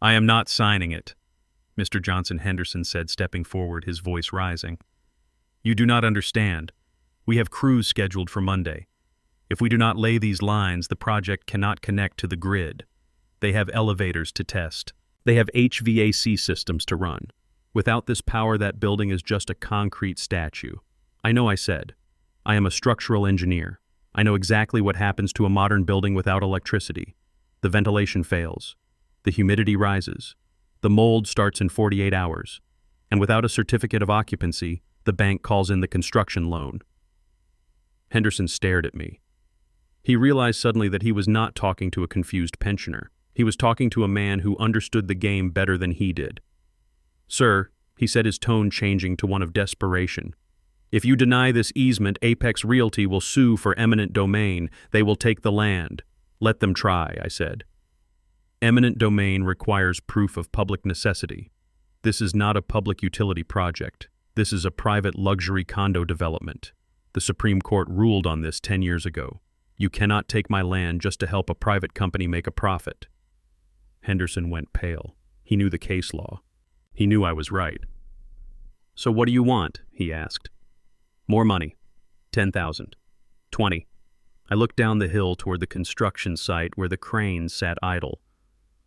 "I am not signing it," Mr. Johnson Henderson said, stepping forward, his voice rising. "You do not understand. We have crews scheduled for Monday. If we do not lay these lines, the project cannot connect to the grid. They have elevators to test. They have HVAC systems to run. Without this power, that building is just a concrete statue." "I know," I said. "I am a structural engineer. I know exactly what happens to a modern building without electricity. The ventilation fails. The humidity rises. The mold starts in 48 hours. And without a certificate of occupancy, the bank calls in the construction loan." Henderson stared at me. He realized suddenly that he was not talking to a confused pensioner. He was talking to a man who understood the game better than he did. "Sir," he said, his tone changing to one of desperation, "if you deny this easement, Apex Realty will sue for eminent domain. They will take the land." "Let them try," I said. "Eminent domain requires proof of public necessity. This is not a public utility project. This is a private luxury condo development. The Supreme Court ruled on this 10 years ago. You cannot take my land just to help a private company make a profit." Henderson went pale. He knew the case law. He knew I was right. "So what do you want?" he asked. "More money. 10,000. 20. I looked down the hill toward the construction site where the cranes sat idle.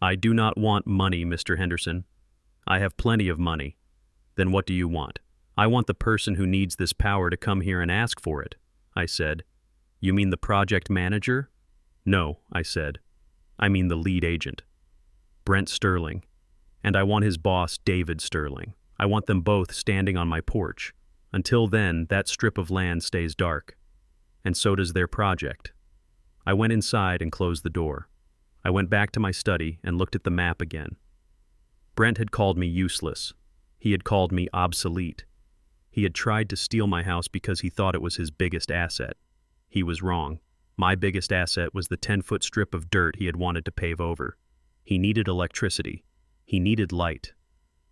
"I do not want money, Mr. Henderson. I have plenty of money." "Then what do you want?" "I want the person who needs this power to come here and ask for it," I said. "You mean the project manager?" "No," I said. "I mean the lead agent. Brent Sterling. And I want his boss, David Sterling. I want them both standing on my porch. Until then, that strip of land stays dark. And so does their project." I went inside and closed the door. I went back to my study and looked at the map again. Brent had called me useless. He had called me obsolete. He had tried to steal my house because he thought it was his biggest asset. He was wrong. My biggest asset was the 10-foot strip of dirt he had wanted to pave over. He needed electricity. He needed light.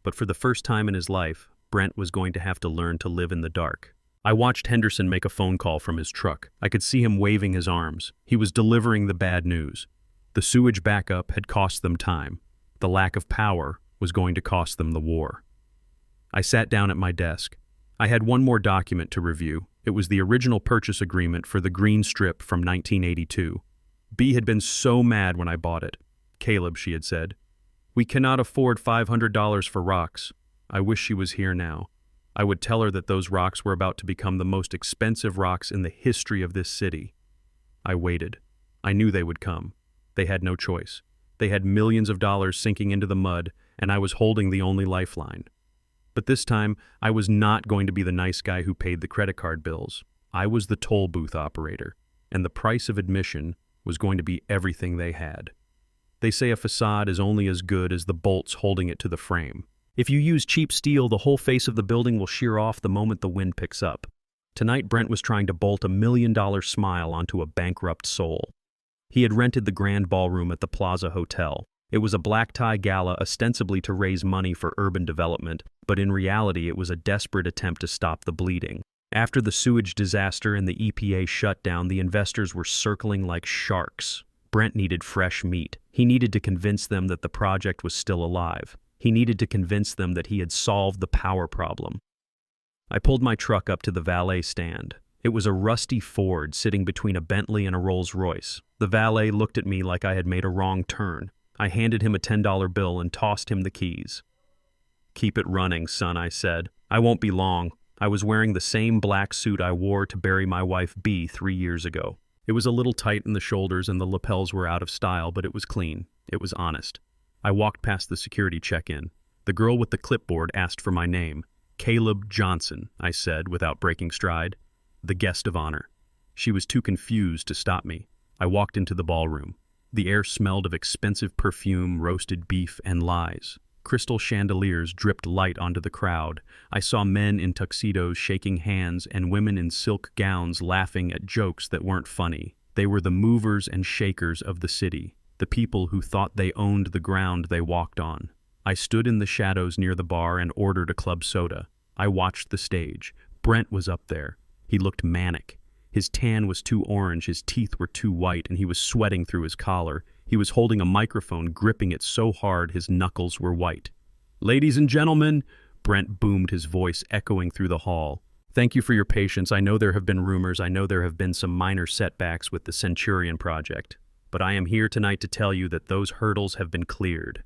But for the first time in his life, Brent was going to have to learn to live in the dark. I watched Henderson make a phone call from his truck. I could see him waving his arms. He was delivering the bad news. The sewage backup had cost them time. The lack of power was going to cost them the war. I sat down at my desk. I had one more document to review. It was the original purchase agreement for the green strip from 1982. B had been so mad when I bought it. "Caleb," she had said, "we cannot afford $500 for rocks." I wish she was here now. I would tell her that those rocks were about to become the most expensive rocks in the history of this city. I waited. I knew they would come. They had no choice. They had millions of dollars sinking into the mud, and I was holding the only lifeline. But this time, I was not going to be the nice guy who paid the credit card bills. I was the toll booth operator, and the price of admission was going to be everything they had. They say a facade is only as good as the bolts holding it to the frame. If you use cheap steel, the whole face of the building will shear off the moment the wind picks up. Tonight, Brent was trying to bolt $1 million smile onto a bankrupt soul. He had rented the grand ballroom at the Plaza Hotel. It was a black-tie gala ostensibly to raise money for urban development, but in reality it was a desperate attempt to stop the bleeding. After the sewage disaster and the EPA shutdown, the investors were circling like sharks. Brent needed fresh meat. He needed to convince them that the project was still alive. He needed to convince them that he had solved the power problem. I pulled my truck up to the valet stand. It was a rusty Ford sitting between a Bentley and a Rolls-Royce. The valet looked at me like I had made a wrong turn. I handed him a $10 bill and tossed him the keys. "Keep it running, son," I said. "I won't be long." I was wearing the same black suit I wore to bury my wife B 3 years ago. It was a little tight in the shoulders and the lapels were out of style, but it was clean. It was honest. I walked past the security check-in. The girl with the clipboard asked for my name. "Caleb Johnson," I said without breaking stride. "The guest of honor." She was too confused to stop me. I walked into the ballroom. The air smelled of expensive perfume, roasted beef, and lies. Crystal chandeliers dripped light onto the crowd. I saw men in tuxedos shaking hands and women in silk gowns laughing at jokes that weren't funny. They were the movers and shakers of the city, the people who thought they owned the ground they walked on. I stood in the shadows near the bar and ordered a club soda. I watched the stage. Brent was up there. He looked manic. His tan was too orange, his teeth were too white, and he was sweating through his collar. He was holding a microphone, gripping it so hard his knuckles were white. "Ladies and gentlemen," Brent boomed, his voice echoing through the hall. "Thank you for your patience. I know there have been rumors. I know there have been some minor setbacks with the Centurion project. But I am here tonight to tell you that those hurdles have been cleared."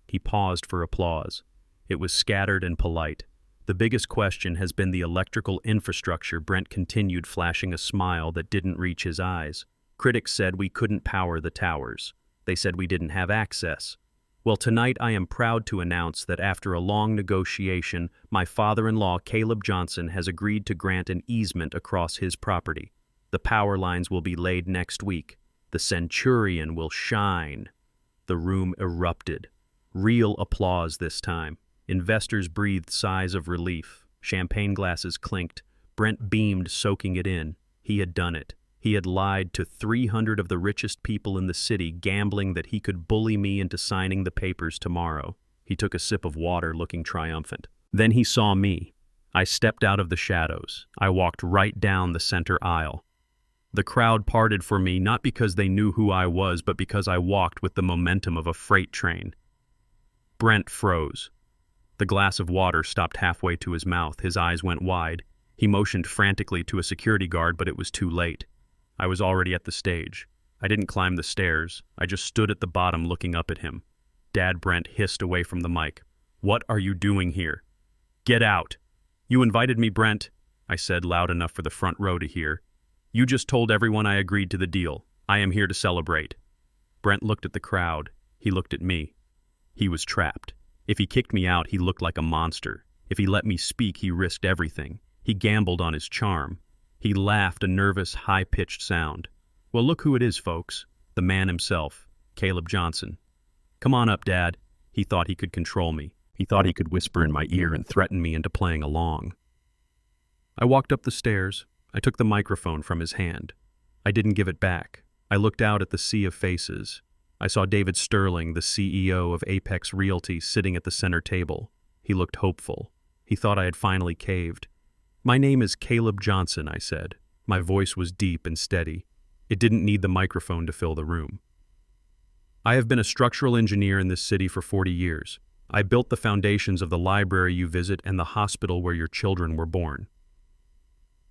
He paused for applause. It was scattered and polite. "The biggest question has been the electrical infrastructure," Brent continued, flashing a smile that didn't reach his eyes. "Critics said we couldn't power the towers. They said we didn't have access. Well, tonight I am proud to announce that after a long negotiation, my father-in-law, Caleb Johnson, has agreed to grant an easement across his property. The power lines will be laid next week. The Centurion will shine." The room erupted. Real applause this time. Investors breathed sighs of relief. Champagne glasses clinked. Brent beamed, soaking it in. He had done it. He had lied to 300 of the richest people in the city, gambling that he could bully me into signing the papers tomorrow. He took a sip of water, looking triumphant. Then he saw me. I stepped out of the shadows. I walked right down the center aisle. The crowd parted for me, not because they knew who I was, but because I walked with the momentum of a freight train. Brent froze. The glass of water stopped halfway to his mouth. His eyes went wide. He motioned frantically to a security guard, but it was too late. I was already at the stage. I didn't climb the stairs. I just stood at the bottom looking up at him. Dad Brent hissed away from the mic. "What are you doing here? Get out!" "You invited me, Brent," I said loud enough for the front row to hear. "You just told everyone I agreed to the deal. I am here to celebrate." Brent looked at the crowd. He looked at me. He was trapped. If he kicked me out, he looked like a monster. If he let me speak, he risked everything. He gambled on his charm. He laughed a nervous, high-pitched sound. Well, look who it is, folks. The man himself, Caleb Johnson. "Come on up, Dad." He thought he could control me. He thought he could whisper in my ear and threaten me into playing along. I walked up the stairs. I took the microphone from his hand. I didn't give it back. I looked out at the sea of faces. I saw David Sterling, the CEO of Apex Realty, sitting at the center table. He looked hopeful. He thought I had finally caved. "My name is Caleb Johnson," I said. My voice was deep and steady. It didn't need the microphone to fill the room. "I have been a structural engineer in this city for 40 years. I built the foundations of the library you visit and the hospital where your children were born."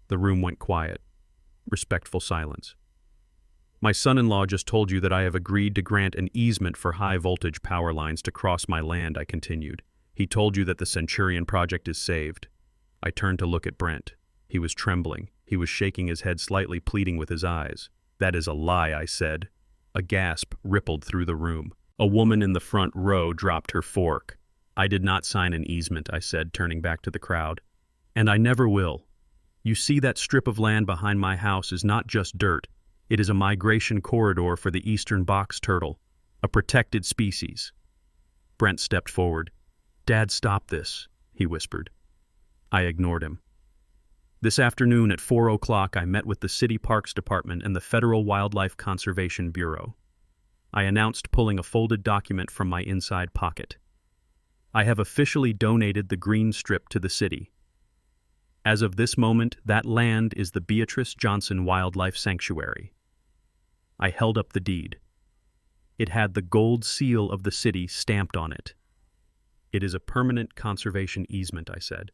The room went quiet. Respectful silence. "My son-in-law just told you that I have agreed to grant an easement for high-voltage power lines to cross my land," I continued. "He told you that the Centurion project is saved." I turned to look at Brent. He was trembling. He was shaking his head slightly, pleading with his eyes. "That is a lie," I said. A gasp rippled through the room. A woman in the front row dropped her fork. "I did not sign an easement," I said, turning back to the crowd. "And I never will. You see, that strip of land behind my house is not just dirt. It is a migration corridor for the eastern box turtle, a protected species." Brent stepped forward. "Dad, stop this," he whispered. I ignored him. This afternoon at 4 o'clock, I met with the City Parks Department and the Federal Wildlife Conservation Bureau. I announced, pulling a folded document from my inside pocket. "I have officially donated the green strip to the city. As of this moment, that land is the Beatrice Johnson Wildlife Sanctuary." I held up the deed. It had the gold seal of the city stamped on it. "It is a permanent conservation easement," I said.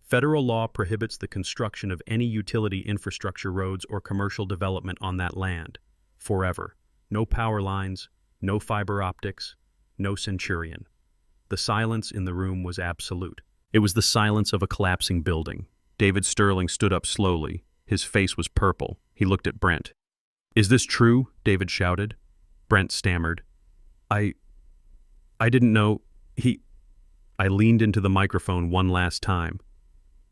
"Federal law prohibits the construction of any utility infrastructure, roads, or commercial development on that land. Forever. No power lines, no fiber optics, no Centurion." The silence in the room was absolute. It was the silence of a collapsing building. David Sterling stood up slowly. His face was purple. He looked at Brent. "Is this true?" David shouted. Brent stammered. I didn't know. I leaned into the microphone one last time.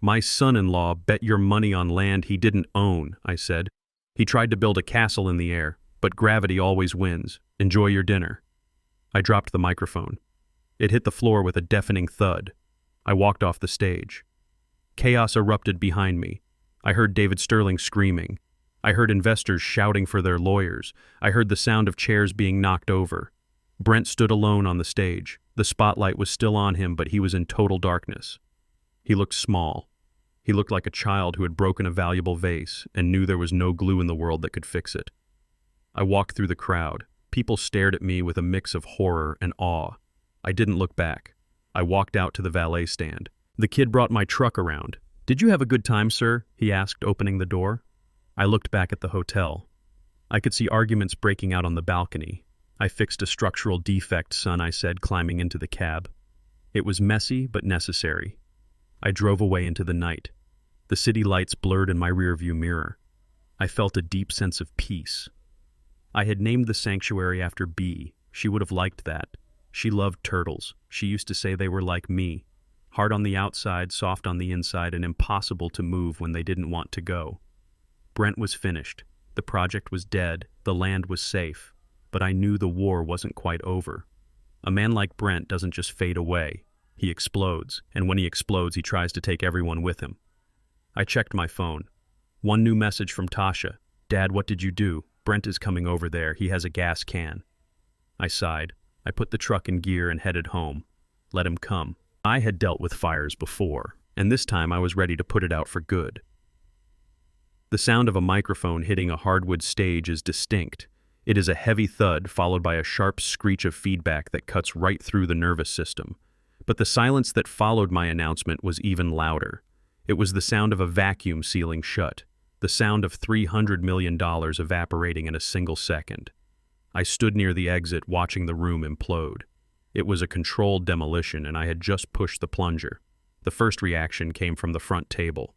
"My son-in-law bet your money on land he didn't own," I said. "He tried to build a castle in the air, but gravity always wins. Enjoy your dinner." I dropped the microphone. It hit the floor with a deafening thud. I walked off the stage. Chaos erupted behind me. I heard David Sterling screaming. I heard investors shouting for their lawyers. I heard the sound of chairs being knocked over. Brent stood alone on the stage. The spotlight was still on him, but he was in total darkness. He looked small. He looked like a child who had broken a valuable vase and knew there was no glue in the world that could fix it. I walked through the crowd. People stared at me with a mix of horror and awe. I didn't look back. I walked out to the valet stand. The kid brought my truck around. "Did you have a good time, sir?" he asked, opening the door. I looked back at the hotel. I could see arguments breaking out on the balcony. "I fixed a structural defect, son," I said, climbing into the cab. It was messy, but necessary. I drove away into the night. The city lights blurred in my rearview mirror. I felt a deep sense of peace. I had named the sanctuary after Bee. She would have liked that. She loved turtles. She used to say they were like me. Hard on the outside, soft on the inside, and impossible to move when they didn't want to go. Brent was finished. The project was dead. The land was safe. But I knew the war wasn't quite over. A man like Brent doesn't just fade away. He explodes, and when he explodes, he tries to take everyone with him. I checked my phone. One new message from Tasha. "Dad, what did you do? Brent is coming over there. He has a gas can." I sighed. I put the truck in gear and headed home. Let him come. I had dealt with fires before, and this time I was ready to put it out for good. The sound of a microphone hitting a hardwood stage is distinct. It is a heavy thud followed by a sharp screech of feedback that cuts right through the nervous system. But the silence that followed my announcement was even louder. It was the sound of a vacuum sealing shut, the sound of $300 million evaporating in a single second. I stood near the exit watching the room implode. It was a controlled demolition, and I had just pushed the plunger. The first reaction came from the front table.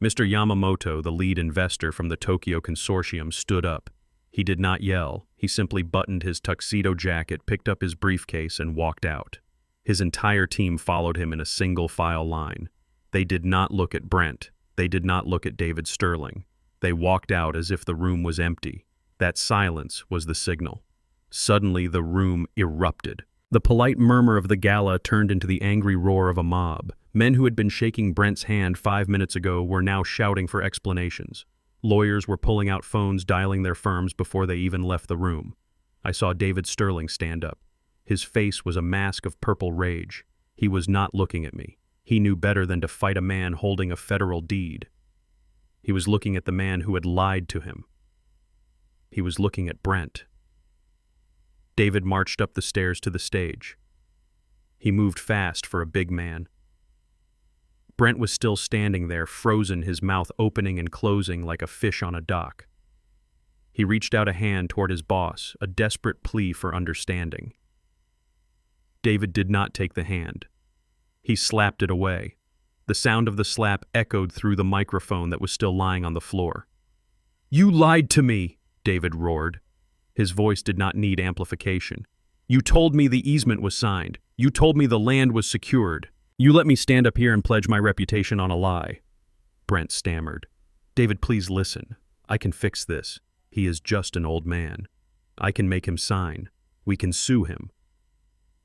Mr. Yamamoto, the lead investor from the Tokyo Consortium, stood up. He did not yell. He simply buttoned his tuxedo jacket, picked up his briefcase, and walked out. His entire team followed him in a single file line. They did not look at Brent. They did not look at David Sterling. They walked out as if the room was empty. That silence was the signal. Suddenly, the room erupted. The polite murmur of the gala turned into the angry roar of a mob. Men who had been shaking Brent's hand 5 minutes ago were now shouting for explanations. Lawyers were pulling out phones, dialing their firms before they even left the room. I saw David Sterling stand up. His face was a mask of purple rage. He was not looking at me. He knew better than to fight a man holding a federal deed. He was looking at the man who had lied to him. He was looking at Brent. David marched up the stairs to the stage. He moved fast for a big man. Brent was still standing there, frozen, his mouth opening and closing like a fish on a dock. He reached out a hand toward his boss, a desperate plea for understanding. David did not take the hand. He slapped it away. The sound of the slap echoed through the microphone that was still lying on the floor. "You lied to me," David roared. His voice did not need amplification. "You told me the easement was signed. You told me the land was secured. You let me stand up here and pledge my reputation on a lie." Brent stammered. "David, please listen. I can fix this. He is just an old man. I can make him sign. We can sue him."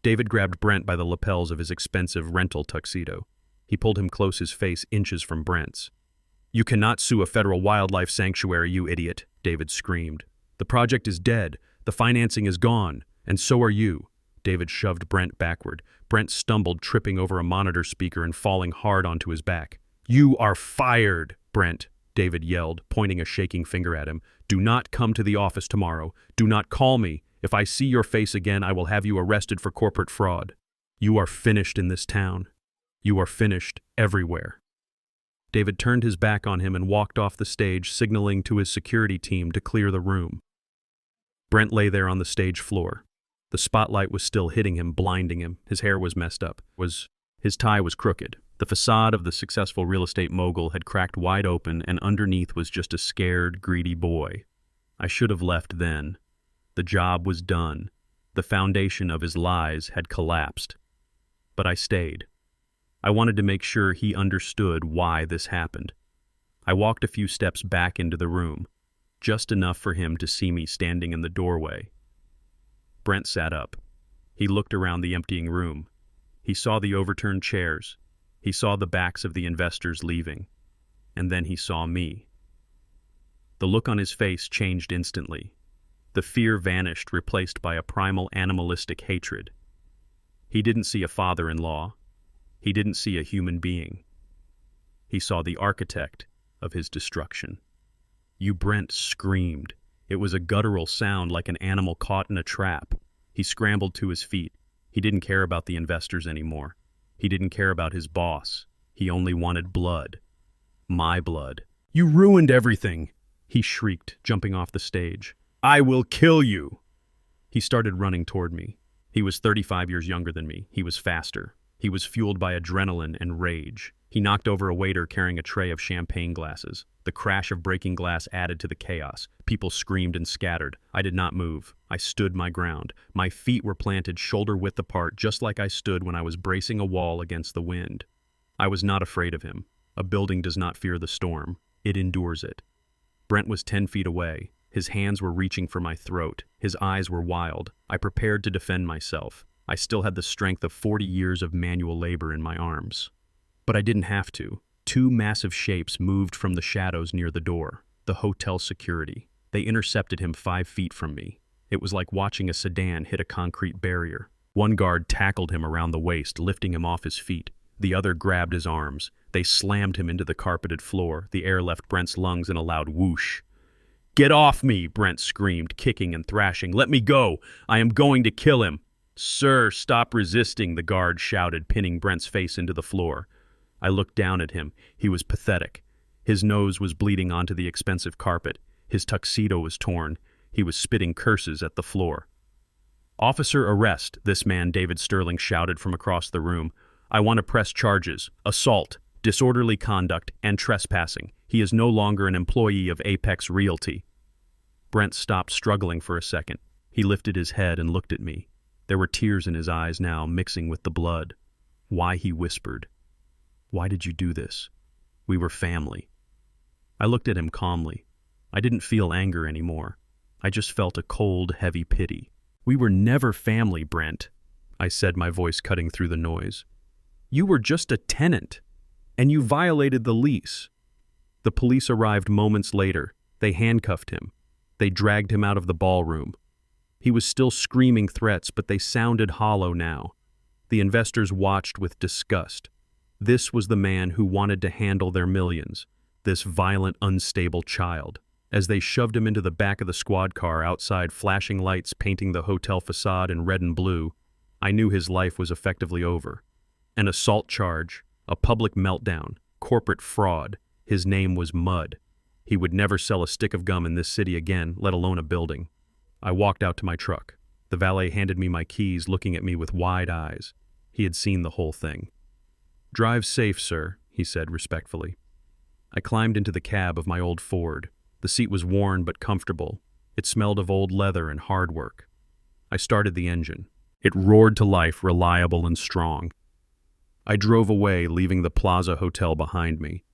David grabbed Brent by the lapels of his expensive rental tuxedo. He pulled him close, his face inches from Brent's. "You cannot sue a federal wildlife sanctuary, you idiot," David screamed. "The project is dead. The financing is gone. And so are you." David shoved Brent backward. Brent stumbled, tripping over a monitor speaker and falling hard onto his back. "You are fired, Brent," David yelled, pointing a shaking finger at him. "Do not come to the office tomorrow. Do not call me. If I see your face again, I will have you arrested for corporate fraud. You are finished in this town. You are finished everywhere." David turned his back on him and walked off the stage, signaling to his security team to clear the room. Brent lay there on the stage floor. The spotlight was still hitting him, blinding him. His hair was messed up. His tie was crooked. The facade of the successful real estate mogul had cracked wide open, and underneath was just a scared, greedy boy. I should have left then. The job was done. The foundation of his lies had collapsed. But I stayed. I wanted to make sure he understood why this happened. I walked a few steps back into the room, just enough for him to see me standing in the doorway. Brent sat up. He looked around the emptying room. He saw the overturned chairs. He saw the backs of the investors leaving. And then he saw me. The look on his face changed instantly. The fear vanished, replaced by a primal animalistic hatred. He didn't see a father-in-law. He didn't see a human being. He saw the architect of his destruction. "You," Brent screamed. It was a guttural sound like an animal caught in a trap. He scrambled to his feet. He didn't care about the investors anymore. He didn't care about his boss. He only wanted blood. My blood. "You ruined everything," he shrieked, jumping off the stage. "I will kill you." He started running toward me. He was 35 years younger than me. He was faster. He was fueled by adrenaline and rage. He knocked over a waiter carrying a tray of champagne glasses. The crash of breaking glass added to the chaos. People screamed and scattered. I did not move. I stood my ground. My feet were planted shoulder-width apart, just like I stood when I was bracing a wall against the wind. I was not afraid of him. A building does not fear the storm. It endures it. Brent was 10 feet away. His hands were reaching for my throat. His eyes were wild. I prepared to defend myself. I still had the strength of 40 years of manual labor in my arms. But I didn't have to. Two massive shapes moved from the shadows near the door, the hotel security. They intercepted him 5 feet from me. It was like watching a sedan hit a concrete barrier. One guard tackled him around the waist, lifting him off his feet. The other grabbed his arms. They slammed him into the carpeted floor. The air left Brent's lungs in a loud whoosh. "Get off me!" Brent screamed, kicking and thrashing. "Let me go! I am going to kill him!" "Sir, stop resisting," the guard shouted, pinning Brent's face into the floor. I looked down at him. He was pathetic. His nose was bleeding onto the expensive carpet. His tuxedo was torn. He was spitting curses at the floor. "Officer, arrest," this man, David Sterling, shouted from across the room. "I want to press charges: assault, disorderly conduct, and trespassing. He is no longer an employee of Apex Realty." Brent stopped struggling for a second. He lifted his head and looked at me. There were tears in his eyes now, mixing with the blood. "Why?" he whispered. "Why did you do this? We were family." I looked at him calmly. I didn't feel anger anymore. I just felt a cold, heavy pity. "We were never family, Brent," I said, my voice cutting through the noise. "You were just a tenant, and you violated the lease." The police arrived moments later. They handcuffed him. They dragged him out of the ballroom. He was still screaming threats, but they sounded hollow now. The investors watched with disgust. This was the man who wanted to handle their millions, this violent, unstable child. As they shoved him into the back of the squad car outside, flashing lights painting the hotel facade in red and blue, I knew his life was effectively over. An assault charge, a public meltdown, corporate fraud. His name was Mud. He would never sell a stick of gum in this city again, let alone a building. I walked out to my truck. The valet handed me my keys, looking at me with wide eyes. He had seen the whole thing. "Drive safe, sir," he said respectfully. I climbed into the cab of my old Ford. The seat was worn but comfortable. It smelled of old leather and hard work. I started the engine. It roared to life, reliable and strong. I drove away, leaving the Plaza Hotel behind me.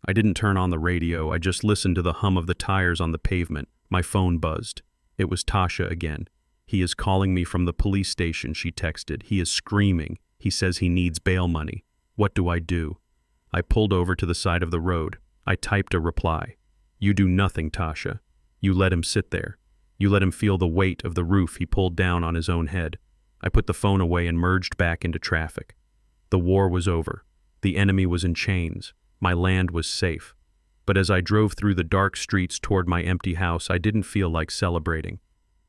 I didn't turn on the radio. I just listened to the hum of the tires on the pavement. My phone buzzed. It was Tasha again. "He is calling me from the police station," she texted. "He is screaming. He says he needs bail money. What do I do?" I pulled over to the side of the road. I typed a reply. "You do nothing, Tasha. You let him sit there. You let him feel the weight of the roof he pulled down on his own head." I put the phone away and merged back into traffic. The war was over. The enemy was in chains. My land was safe. But as I drove through the dark streets toward my empty house, I didn't feel like celebrating.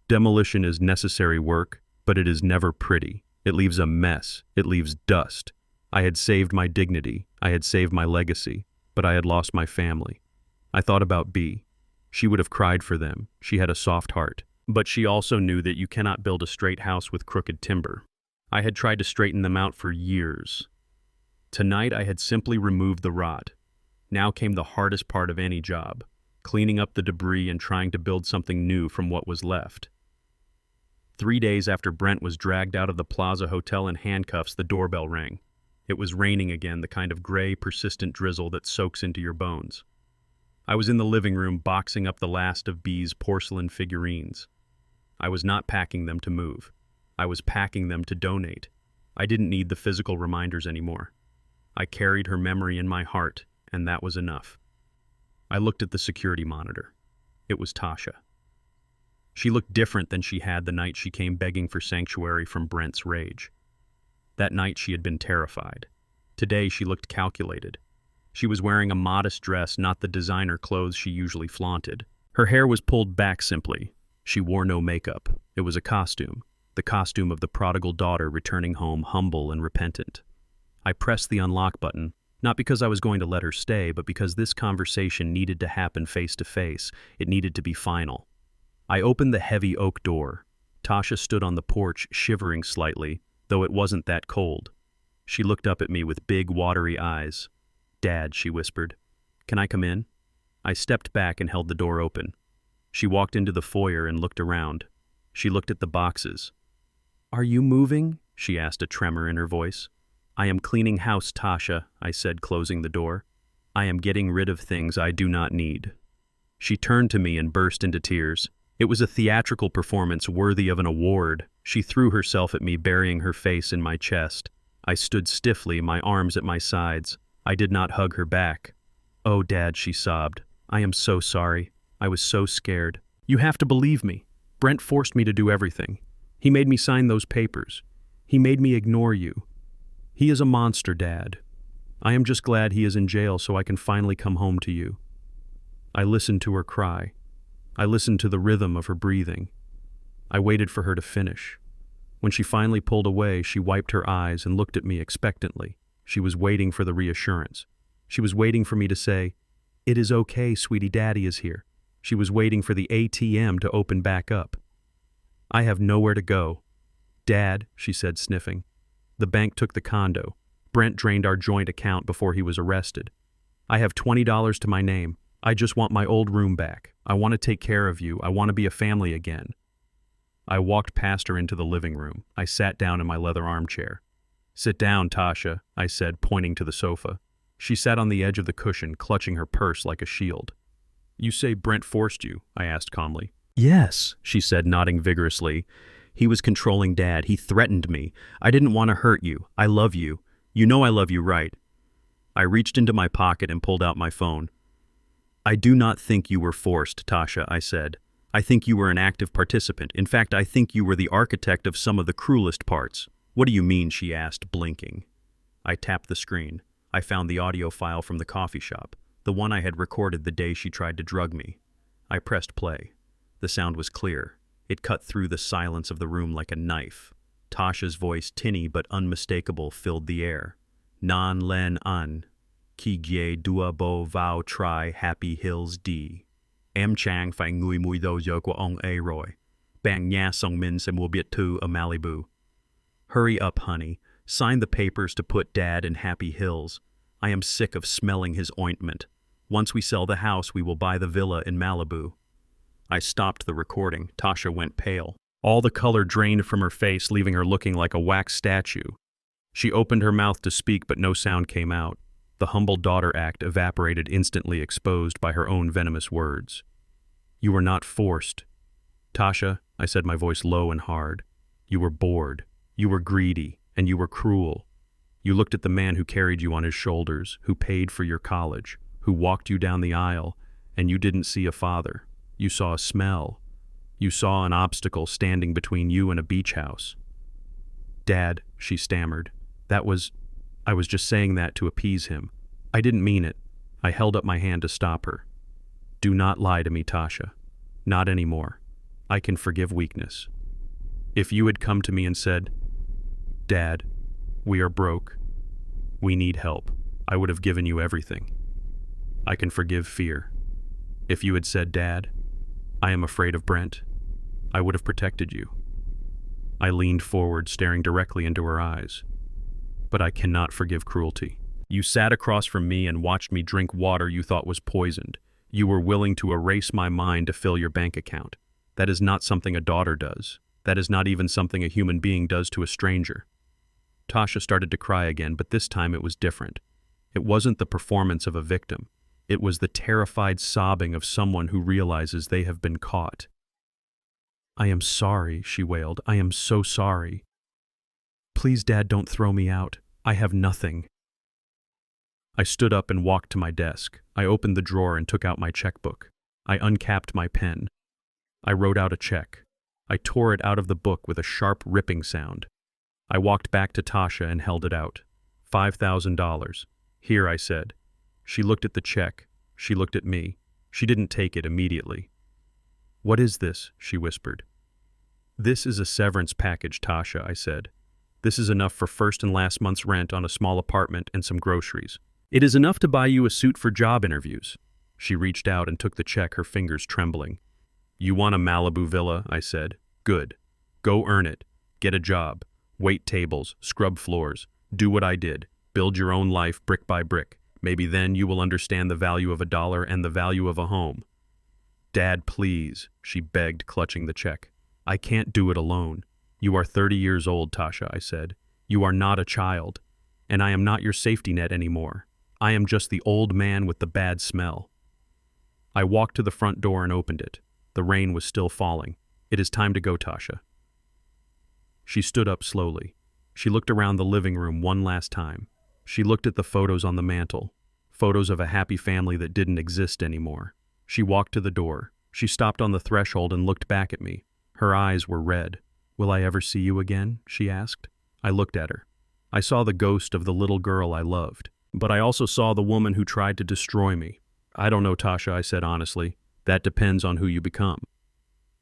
Demolition is necessary work, but it is never pretty. It leaves a mess. It leaves dust. I had saved my dignity. I had saved my legacy, but I had lost my family. I thought about Bea. She would have cried for them. She had a soft heart. But she also knew that you cannot build a straight house with crooked timber. I had tried to straighten them out for years. Tonight I had simply removed the rot. Now came the hardest part of any job, cleaning up the debris and trying to build something new from what was left. 3 days after Brent was dragged out of the Plaza Hotel in handcuffs, the doorbell rang. It was raining again, the kind of gray, persistent drizzle that soaks into your bones. I was in the living room boxing up the last of Bea's porcelain figurines. I was not packing them to move. I was packing them to donate. I didn't need the physical reminders anymore. I carried her memory in my heart, and that was enough. I looked at the security monitor. It was Tasha. She looked different than she had the night she came begging for sanctuary from Brent's rage. That night she had been terrified. Today she looked calculated. She was wearing a modest dress, not the designer clothes she usually flaunted. Her hair was pulled back simply. She wore no makeup. It was a costume, the costume of the prodigal daughter returning home humble and repentant. I pressed the unlock button, not because I was going to let her stay, but because this conversation needed to happen face to face. It needed to be final. I opened the heavy oak door. Tasha stood on the porch, shivering slightly, though it wasn't that cold. She looked up at me with big, watery eyes. "Dad," she whispered, "can I come in?" I stepped back and held the door open. She walked into the foyer and looked around. She looked at the boxes. "Are you moving?" she asked, a tremor in her voice. "I am cleaning house, Tasha," I said, closing the door. "I am getting rid of things I do not need." She turned to me and burst into tears. It was a theatrical performance worthy of an award. She threw herself at me, burying her face in my chest. I stood stiffly, my arms at my sides. I did not hug her back. "Oh, Dad," she sobbed. "I am so sorry. I was so scared. You have to believe me. Brent forced me to do everything. He made me sign those papers. He made me ignore you. He is a monster, Dad. I am just glad he is in jail so I can finally come home to you." I listened to her cry. I listened to the rhythm of her breathing. I waited for her to finish. When she finally pulled away, she wiped her eyes and looked at me expectantly. She was waiting for the reassurance. She was waiting for me to say, "It is okay, sweetie, Daddy is here." She was waiting for the ATM to open back up. "I have nowhere to go." "Dad," she said, sniffing. "The bank took the condo. Brent drained our joint account before he was arrested. I have $20 to my name. I just want my old room back. I want to take care of you. I want to be a family again." I walked past her into the living room. I sat down in my leather armchair. "Sit down, Tasha," I said, pointing to the sofa. She sat on the edge of the cushion, clutching her purse like a shield. "You say Brent forced you?" I asked calmly. "Yes," she said, nodding vigorously. "He was controlling Dad. He threatened me. I didn't want to hurt you. I love you. You know I love you, right?" I reached into my pocket and pulled out my phone. "I do not think you were forced, Tasha," I said. "I think you were an active participant. In fact, I think you were the architect of some of the cruelest parts." "What do you mean?" she asked, blinking. I tapped the screen. I found the audio file from the coffee shop, the one I had recorded the day she tried to drug me. I pressed play. The sound was clear. It cut through the silence of the room like a knife. Tasha's voice, tinny but unmistakable, filled the air. "Nan len an. Ki gie dua bo vau tri happy hills d. Em chang phải ngui mùi do yo của ông a rồi. Bang nha song min se mua biết tu a Malibu." "Hurry up, honey. Sign the papers to put Dad in Happy Hills. I am sick of smelling his ointment. Once we sell the house, we will buy the villa in Malibu." I stopped the recording. Tasha went pale. All the color drained from her face, leaving her looking like a wax statue. She opened her mouth to speak, but no sound came out. The humble daughter act evaporated, instantly exposed by her own venomous words. "You were not forced. Tasha," I said, my voice low and hard. "You were bored. You were greedy. And you were cruel. You looked at the man who carried you on his shoulders, who paid for your college, who walked you down the aisle, and you didn't see a father. You saw a smell. You saw an obstacle standing between you and a beach house." "Dad," she stammered, I was just saying that to appease him. I didn't mean it." I held up my hand to stop her. "Do not lie to me, Tasha. Not anymore. I can forgive weakness. If you had come to me and said, 'Dad, we are broke. We need help,' I would have given you everything. I can forgive fear. If you had said, 'Dad, I am afraid of Brent,' I would have protected you." I leaned forward, staring directly into her eyes. "But I cannot forgive cruelty. You sat across from me and watched me drink water you thought was poisoned. You were willing to erase my mind to fill your bank account. That is not something a daughter does. That is not even something a human being does to a stranger." Tasha started to cry again, but this time it was different. It wasn't the performance of a victim. It was the terrified sobbing of someone who realizes they have been caught. "I am sorry," she wailed. "I am so sorry. Please, Dad, don't throw me out. I have nothing." I stood up and walked to my desk. I opened the drawer and took out my checkbook. I uncapped my pen. I wrote out a check. I tore it out of the book with a sharp ripping sound. I walked back to Tasha and held it out. $5,000. "Here," I said. She looked at the check. She looked at me. She didn't take it immediately. "What is this?" she whispered. "This is a severance package, Tasha," I said. "This is enough for first and last month's rent on a small apartment and some groceries. It is enough to buy you a suit for job interviews." She reached out and took the check, her fingers trembling. "You want a Malibu villa?" I said. "Good. Go earn it. Get a job. Wait tables, scrub floors. Do what I did. Build your own life brick by brick. Maybe then you will understand the value of $1 and the value of a home." "Dad, please," she begged, clutching the check. "I can't do it alone. You are 30 years old, Tasha," I said. "You are not a child. And I am not your safety net anymore. I am just the old man with the bad smell." I walked to the front door and opened it. The rain was still falling. "It is time to go, Tasha." She stood up slowly. She looked around the living room one last time. She looked at the photos on the mantel, photos of a happy family that didn't exist anymore. She walked to the door. She stopped on the threshold and looked back at me. Her eyes were red. "Will I ever see you again?" she asked. I looked at her. I saw the ghost of the little girl I loved, but I also saw the woman who tried to destroy me. "I don't know, Tasha," I said honestly. That depends on who you become.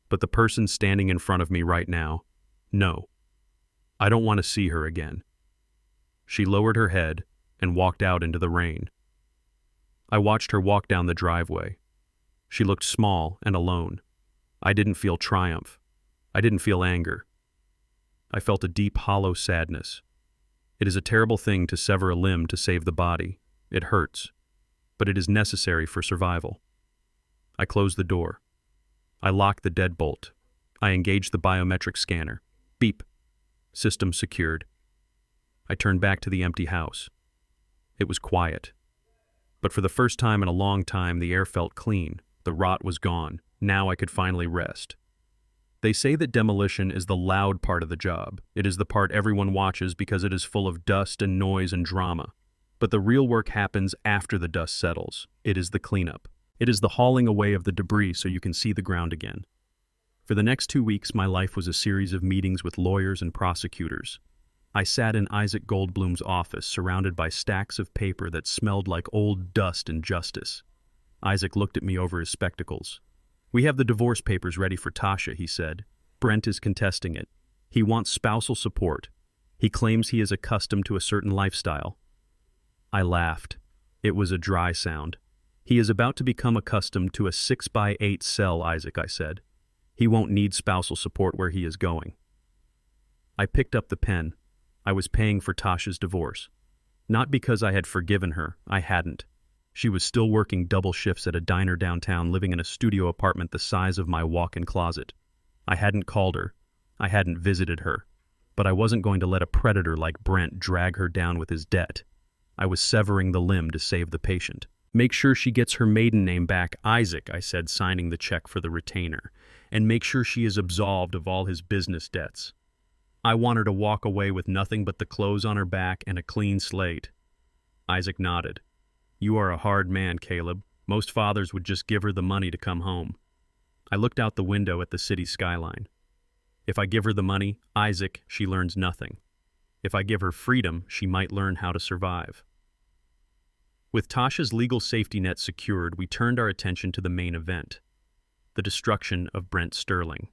But the person standing in front of me right now, no. I don't want to see her again. She lowered her head and walked out into the rain. I watched her walk down the driveway. She looked small and alone. I didn't feel triumph. I didn't feel anger. I felt a deep, hollow sadness. It is a terrible thing to sever a limb to save the body. It hurts, but it is necessary for survival. I closed the door. I locked the deadbolt. I engaged the biometric scanner. Beep. System secured. I turned back to the empty house. It was quiet. But for the first time in a long time, the air felt clean. The rot was gone. Now I could finally rest. They say that demolition is the loud part of the job. It is the part everyone watches because it is full of dust and noise and drama. But the real work happens after the dust settles. It is the cleanup. It is the hauling away of the debris so you can see the ground again. For the next 2 weeks, my life was a series of meetings with lawyers and prosecutors. I sat in Isaac Goldblum's office, surrounded by stacks of paper that smelled like old dust and justice. Isaac looked at me over his spectacles. "We have the divorce papers ready for Tasha," he said. "Brent is contesting it. He wants spousal support. He claims he is accustomed to a certain lifestyle." I laughed. It was a dry sound. "He is about to become accustomed to a 6x8 cell, Isaac," I said. "He won't need spousal support where he is going." I picked up the pen. I was paying for Tasha's divorce. Not because I had forgiven her. I hadn't. She was still working double shifts at a diner downtown, living in a studio apartment the size of my walk-in closet. I hadn't called her. I hadn't visited her. But I wasn't going to let a predator like Brent drag her down with his debt. I was severing the limb to save the patient. "Make sure she gets her maiden name back, Isaac," I said, signing the check for the retainer. "And make sure she is absolved of all his business debts. I want her to walk away with nothing but the clothes on her back and a clean slate." Isaac nodded. "You are a hard man, Caleb. Most fathers would just give her the money to come home." I looked out the window at the city skyline. If I give her the money, Isaac, she learns nothing. If I give her freedom, she might learn how to survive. With Tasha's legal safety net secured, we turned our attention to the main event, the destruction of Brent Sterling.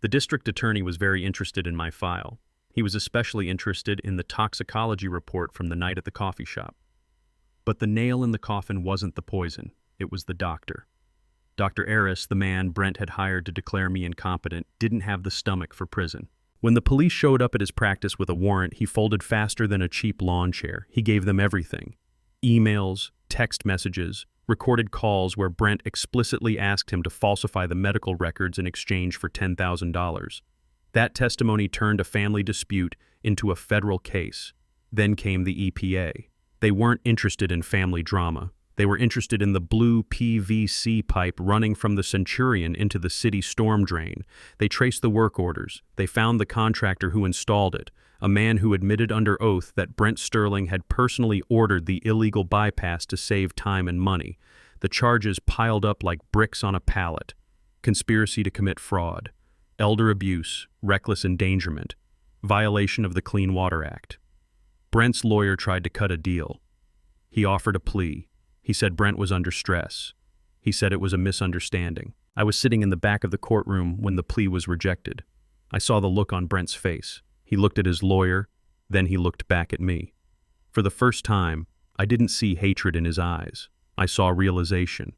The district attorney was very interested in my file. He was especially interested in the toxicology report from the night at the coffee shop. But the nail in the coffin wasn't the poison, it was the doctor. Dr. Aris, the man Brent had hired to declare me incompetent, didn't have the stomach for prison. When the police showed up at his practice with a warrant, he folded faster than a cheap lawn chair. He gave them everything. Emails, text messages, recorded calls where Brent explicitly asked him to falsify the medical records in exchange for $10,000. That testimony turned a family dispute into a federal case. Then came the EPA. They weren't interested in family drama. They were interested in the blue PVC pipe running from the Centurion into the city storm drain. They traced the work orders. They found the contractor who installed it, a man who admitted under oath that Brent Sterling had personally ordered the illegal bypass to save time and money. The charges piled up like bricks on a pallet. Conspiracy to commit fraud, elder abuse, reckless endangerment, violation of the Clean Water Act. Brent's lawyer tried to cut a deal. He offered a plea. He said Brent was under stress. He said it was a misunderstanding. I was sitting in the back of the courtroom when the plea was rejected. I saw the look on Brent's face. He looked at his lawyer, then he looked back at me. For the first time, I didn't see hatred in his eyes. I saw realization.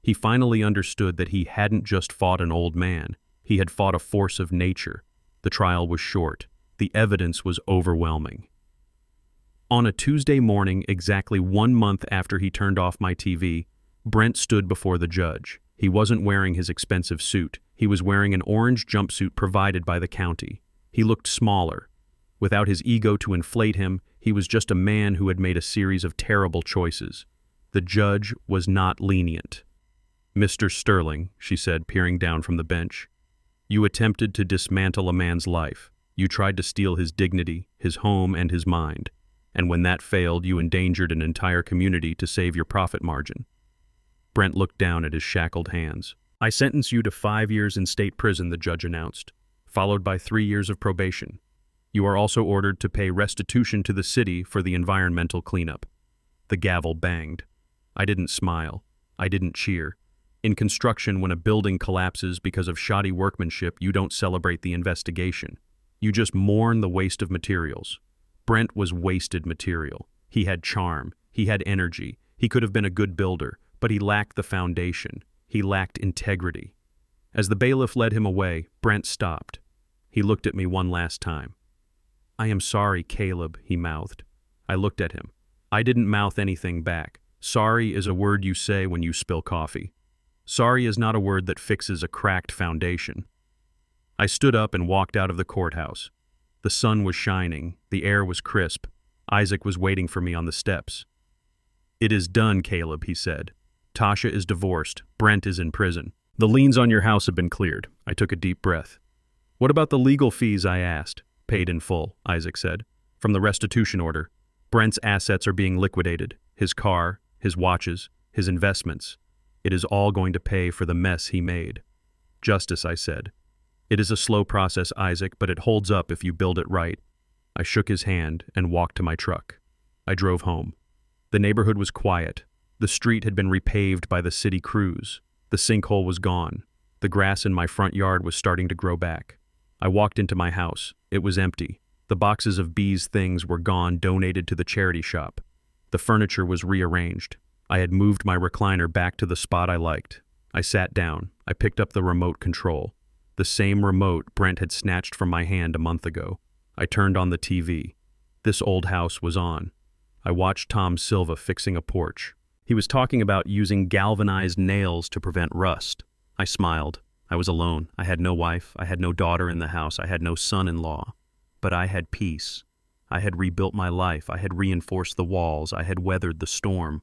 He finally understood that he hadn't just fought an old man. He had fought a force of nature. The trial was short. The evidence was overwhelming. On a Tuesday morning, exactly 1 month after he turned off my TV, Brent stood before the judge. He wasn't wearing his expensive suit. He was wearing an orange jumpsuit provided by the county. He looked smaller. Without his ego to inflate him, he was just a man who had made a series of terrible choices. The judge was not lenient. "Mr. Sterling," she said, peering down from the bench, "you attempted to dismantle a man's life. You tried to steal his dignity, his home, and his mind. And when that failed, you endangered an entire community to save your profit margin." Brent looked down at his shackled hands. "I sentence you to 5 years in state prison," the judge announced, followed by 3 years of probation. "You are also ordered to pay restitution to the city for the environmental cleanup." The gavel banged. I didn't smile. I didn't cheer. In construction, when a building collapses because of shoddy workmanship, you don't celebrate the investigation. You just mourn the waste of materials. Brent was wasted material. He had charm. He had energy. He could have been a good builder, but he lacked the foundation. He lacked integrity. As the bailiff led him away, Brent stopped. He looked at me one last time. "I am sorry, Caleb," he mouthed. I looked at him. I didn't mouth anything back. Sorry is a word you say when you spill coffee. Sorry is not a word that fixes a cracked foundation. I stood up and walked out of the courthouse. The sun was shining. The air was crisp. Isaac was waiting for me on the steps. "It is done, Caleb," he said. "Tasha is divorced. Brent is in prison. The liens on your house have been cleared." I took a deep breath. "What about the legal fees?" I asked. "Paid in full," Isaac said. "From the restitution order. Brent's assets are being liquidated. His car, his watches, his investments. It is all going to pay for the mess he made." "Justice," I said. "It is a slow process, Isaac, but it holds up if you build it right." I shook his hand and walked to my truck. I drove home. The neighborhood was quiet. The street had been repaved by the city crews. The sinkhole was gone. The grass in my front yard was starting to grow back. I walked into my house. It was empty. The boxes of B's things were gone, donated to the charity shop. The furniture was rearranged. I had moved my recliner back to the spot I liked. I sat down. I picked up the remote control. The same remote Brent had snatched from my hand a month ago. I turned on the TV. This Old House was on. I watched Tom Silva fixing a porch. He was talking about using galvanized nails to prevent rust. I smiled. I was alone. I had no wife. I had no daughter in the house. I had no son-in-law. But I had peace. I had rebuilt my life. I had reinforced the walls. I had weathered the storm.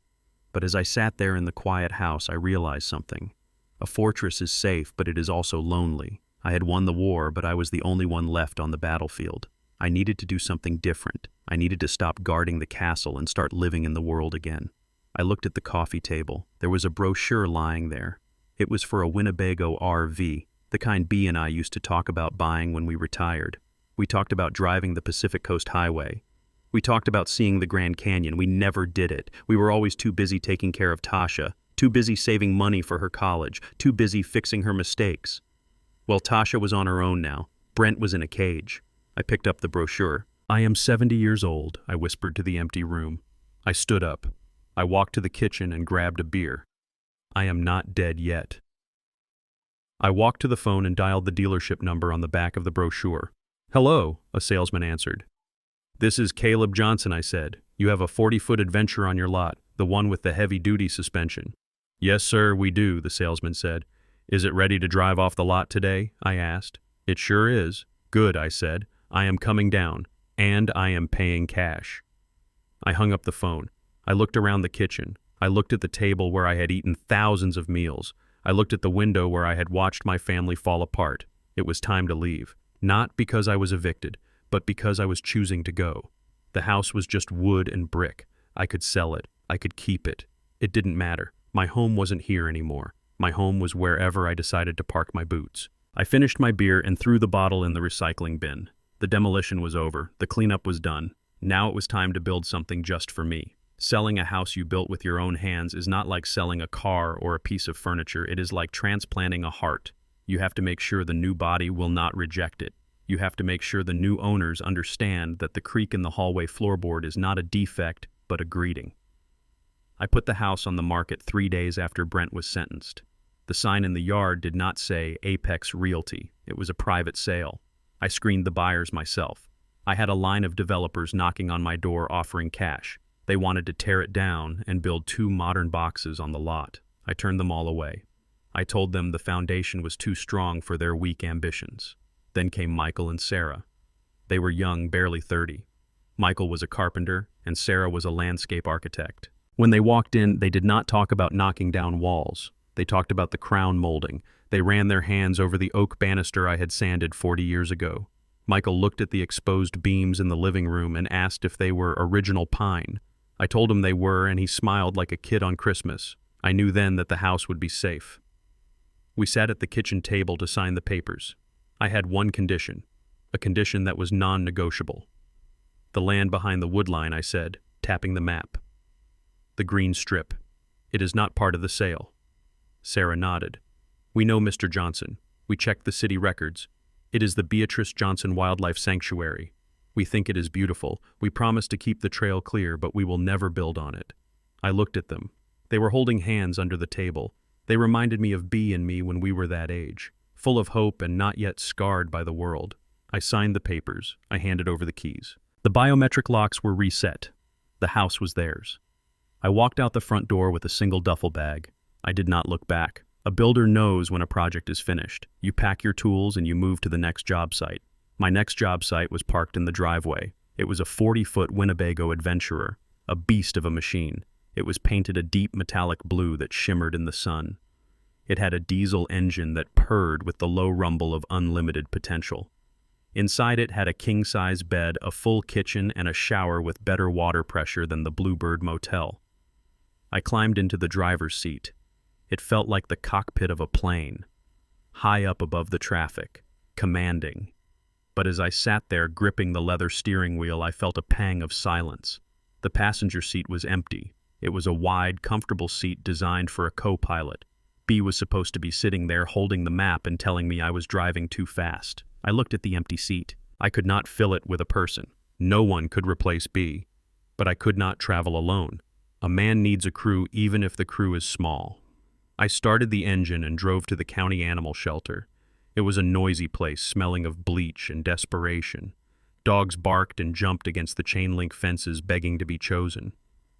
But as I sat there in the quiet house, I realized something. A fortress is safe, but it is also lonely. I had won the war, but I was the only one left on the battlefield. I needed to do something different. I needed to stop guarding the castle and start living in the world again. I looked at the coffee table. There was a brochure lying there. It was for a Winnebago RV, the kind B and I used to talk about buying when we retired. We talked about driving the Pacific Coast Highway. We talked about seeing the Grand Canyon. We never did it. We were always too busy taking care of Tasha, too busy saving money for her college, too busy fixing her mistakes. Well, Tasha was on her own now. Brent was in a cage. I picked up the brochure. "I am 70 years old," I whispered to the empty room. I stood up. I walked to the kitchen and grabbed a beer. "I am not dead yet." I walked to the phone and dialed the dealership number on the back of the brochure. "Hello," a salesman answered. "This is Caleb Johnson," I said. "You have a 40-foot adventure on your lot, the one with the heavy-duty suspension." "Yes, sir, we do," the salesman said. "Is it ready to drive off the lot today?" I asked. "It sure is." "Good," I said. "I am coming down, and I am paying cash." I hung up the phone. I looked around the kitchen. I looked at the table where I had eaten thousands of meals. I looked at the window where I had watched my family fall apart. It was time to leave. Not because I was evicted, but because I was choosing to go. The house was just wood and brick. I could sell it. I could keep it. It didn't matter. My home wasn't here anymore. My home was wherever I decided to park my boots. I finished my beer and threw the bottle in the recycling bin. The demolition was over. The cleanup was done. Now it was time to build something just for me. Selling a house you built with your own hands is not like selling a car or a piece of furniture. It is like transplanting a heart. You have to make sure the new body will not reject it. You have to make sure the new owners understand that the creak in the hallway floorboard is not a defect, but a greeting. I put the house on the market 3 days after Brent was sentenced. The sign in the yard did not say Apex Realty. It was a private sale. I screened the buyers myself. I had a line of developers knocking on my door offering cash. They wanted to tear it down and build 2 modern boxes on the lot. I turned them all away. I told them the foundation was too strong for their weak ambitions. Then came Michael and Sarah. They were young, barely 30. Michael was a carpenter, and Sarah was a landscape architect. When they walked in, they did not talk about knocking down walls. They talked about the crown molding. They ran their hands over the oak banister I had sanded 40 years ago. Michael looked at the exposed beams in the living room and asked if they were original pine. I told him they were, and he smiled like a kid on Christmas. I knew then that the house would be safe. We sat at the kitchen table to sign the papers. I had one condition, a condition that was non-negotiable. "The land behind the wood line," I said, tapping the map. "The green strip. It is not part of the sale." Sarah nodded. We know Mr. Johnson. We checked the city records. It is the Beatrice Johnson Wildlife Sanctuary. We think it is beautiful. We promise to keep the trail clear, but we will never build on it. I looked at them. They were holding hands under the table. They reminded me of Bea and me when we were that age, full of hope and not yet scarred by the world. I signed the papers. I handed over the keys. The biometric locks were reset. The house was theirs. I walked out the front door with a single duffel bag. I did not look back. A builder knows when a project is finished. You pack your tools and you move to the next job site. My next job site was parked in the driveway. It was a 40-foot Winnebago Adventurer, a beast of a machine. It was painted a deep metallic blue that shimmered in the sun. It had a diesel engine that purred with the low rumble of unlimited potential. Inside it had a king-size bed, a full kitchen, and a shower with better water pressure than the Bluebird Motel. I climbed into the driver's seat. It felt like the cockpit of a plane, high up above the traffic, commanding. But as I sat there gripping the leather steering wheel, I felt a pang of silence. The passenger seat was empty. It was a wide, comfortable seat designed for a co-pilot. Bea was supposed to be sitting there holding the map and telling me I was driving too fast. I looked at the empty seat. I could not fill it with a person. No one could replace Bea. But I could not travel alone. A man needs a crew even if the crew is small. I started the engine and drove to the county animal shelter. It was a noisy place, smelling of bleach and desperation. Dogs barked and jumped against the chain-link fences, begging to be chosen.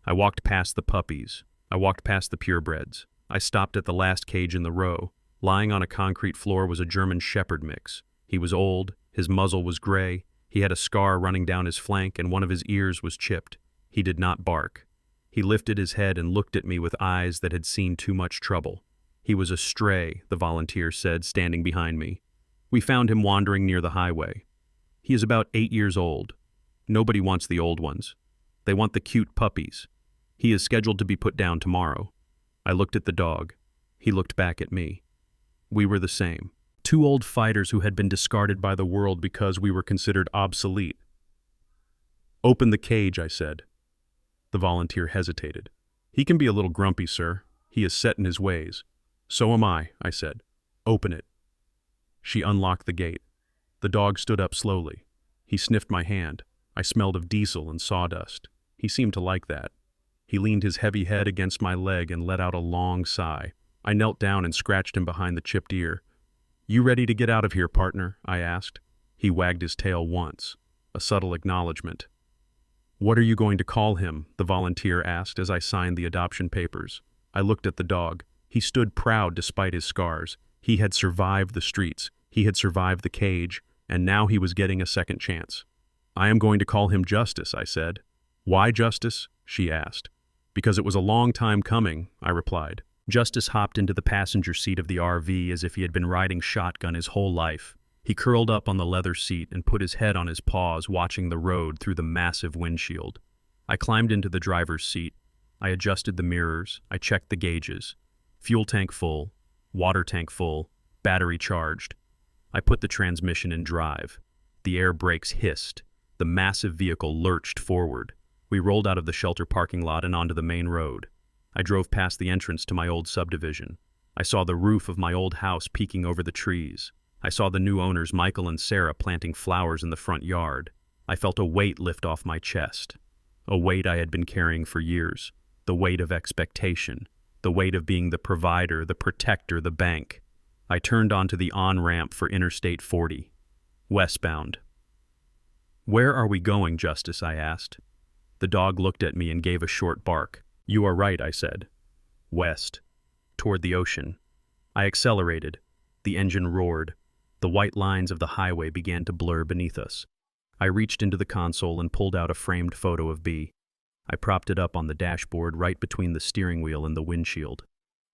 I walked past the puppies. I walked past the purebreds. I stopped at the last cage in the row. Lying on a concrete floor was a German Shepherd mix. He was old, his muzzle was gray, he had a scar running down his flank, and one of his ears was chipped. He did not bark. He lifted his head and looked at me with eyes that had seen too much trouble. He was a stray, the volunteer said, standing behind me. We found him wandering near the highway. He is about 8 years old. Nobody wants the old ones. They want the cute puppies. He is scheduled to be put down tomorrow. I looked at the dog. He looked back at me. We were the same. Two old fighters who had been discarded by the world because we were considered obsolete. Open the cage, I said. The volunteer hesitated. He can be a little grumpy, sir. He is set in his ways. So am I said. Open it. She unlocked the gate. The dog stood up slowly. He sniffed my hand. I smelled of diesel and sawdust. He seemed to like that. He leaned his heavy head against my leg and let out a long sigh. I knelt down and scratched him behind the chipped ear. You ready to get out of here, partner? I asked. He wagged his tail once, a subtle acknowledgement. What are you going to call him? The volunteer asked as I signed the adoption papers. I looked at the dog. He stood proud despite his scars. He had survived the streets. He had survived the cage, and now he was getting a second chance. I am going to call him Justice, I said. Why Justice? She asked. Because it was a long time coming, I replied. Justice hopped into the passenger seat of the RV as if he had been riding shotgun his whole life. He curled up on the leather seat and put his head on his paws, watching the road through the massive windshield. I climbed into the driver's seat. I adjusted the mirrors. I checked the gauges. Fuel tank full, water tank full, battery charged. I put the transmission in drive. The air brakes hissed. The massive vehicle lurched forward. We rolled out of the shelter parking lot and onto the main road. I drove past the entrance to my old subdivision. I saw the roof of my old house peeking over the trees. I saw the new owners, Michael and Sarah, planting flowers in the front yard. I felt a weight lift off my chest. A weight I had been carrying for years. The weight of expectation. The weight of being the provider, the protector, the bank. I turned onto the on-ramp for Interstate 40. Westbound. Where are we going, Justice? I asked. The dog looked at me and gave a short bark. You are right, I said. West. Toward the ocean. I accelerated. The engine roared. The white lines of the highway began to blur beneath us. I reached into the console and pulled out a framed photo of Bea. I propped it up on the dashboard right between the steering wheel and the windshield.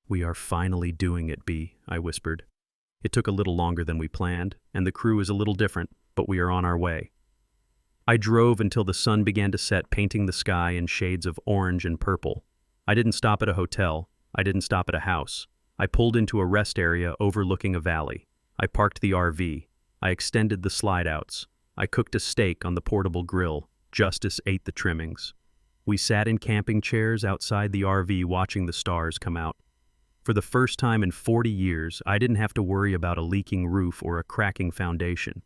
We are finally doing it, Bea, I whispered. It took a little longer than we planned, and the crew is a little different, but we are on our way. I drove until the sun began to set, painting the sky in shades of orange and purple. I didn't stop at a hotel. I didn't stop at a house. I pulled into a rest area overlooking a valley. I parked the RV. I extended the slide-outs. I cooked a steak on the portable grill. Justice ate the trimmings. We sat in camping chairs outside the RV watching the stars come out. For the first time in 40 years, I didn't have to worry about a leaking roof or a cracking foundation.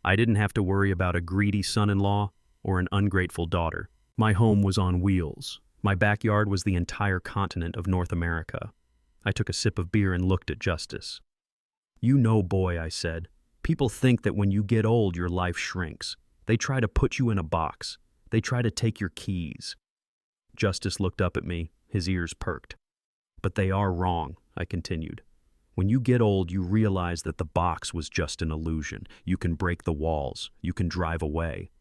I didn't have to worry about a greedy son-in-law or an ungrateful daughter. My home was on wheels. My backyard was the entire continent of North America. I took a sip of beer and looked at Justice. "You know, boy," I said, "people think that when you get old, your life shrinks. They try to put you in a box. They try to take your keys." Justice looked up at me, his ears perked. "But they are wrong," I continued. "When you get old, you realize that the box was just an illusion. You can break the walls. You can drive away."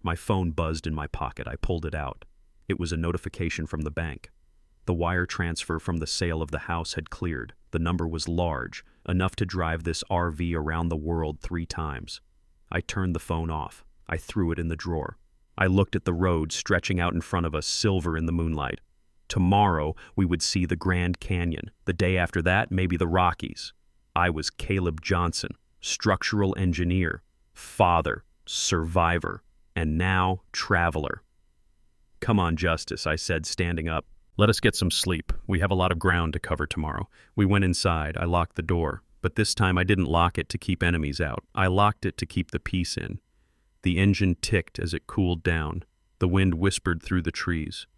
My phone buzzed in my pocket. I pulled it out. It was a notification from the bank. The wire transfer from the sale of the house had cleared. The number was large, enough to drive this RV around the world 3 times. I turned the phone off. I threw it in the drawer. I looked at the road stretching out in front of us, silver in the moonlight. Tomorrow, we would see the Grand Canyon. The day after that, maybe the Rockies. I was Caleb Johnson, structural engineer, father, survivor, and now traveler. "Come on, Justice," I said, standing up. "Let us get some sleep. We have a lot of ground to cover tomorrow." We went inside. I locked the door. But this time I didn't lock it to keep enemies out. I locked it to keep the peace in. The engine ticked as it cooled down. The wind whispered through the trees.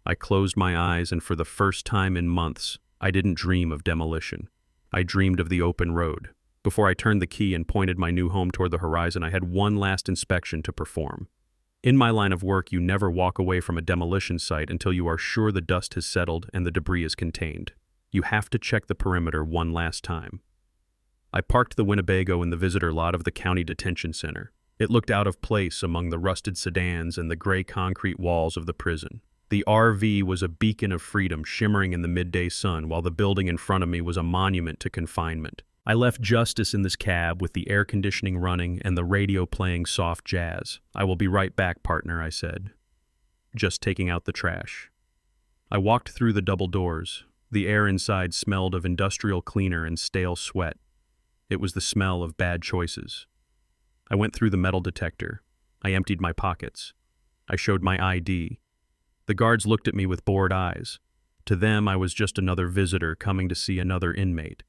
I closed my eyes, and for the first time in months, I didn't dream of demolition. I dreamed of the open road. Before I turned the key and pointed my new home toward the horizon, I had one last inspection to perform. In my line of work, you never walk away from a demolition site until you are sure the dust has settled and the debris is contained. You have to check the perimeter one last time. I parked the Winnebago in the visitor lot of the county detention center. It looked out of place among the rusted sedans and the gray concrete walls of the prison. The RV was a beacon of freedom shimmering in the midday sun, while the building in front of me was a monument to confinement. I left Justice in this cab with the air conditioning running and the radio playing soft jazz. "I will be right back, partner," I said. "Just taking out the trash." I walked through the double doors. The air inside smelled of industrial cleaner and stale sweat. It was the smell of bad choices. I went through the metal detector. I emptied my pockets. I showed my ID. The guards looked at me with bored eyes. To them, I was just another visitor coming to see another inmate.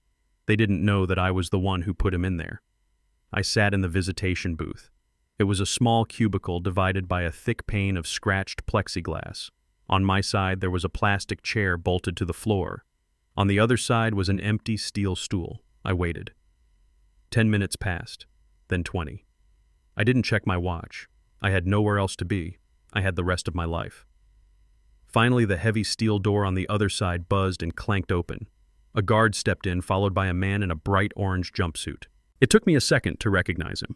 They didn't know that I was the one who put him in there. I sat in the visitation booth. It was a small cubicle divided by a thick pane of scratched plexiglass. On my side, there was a plastic chair bolted to the floor. On the other side was an empty steel stool. I waited. 10 minutes passed, then 20. I didn't check my watch. I had nowhere else to be. I had the rest of my life. Finally, the heavy steel door on the other side buzzed and clanked open. A guard stepped in, followed by a man in a bright orange jumpsuit. It took me a second to recognize him.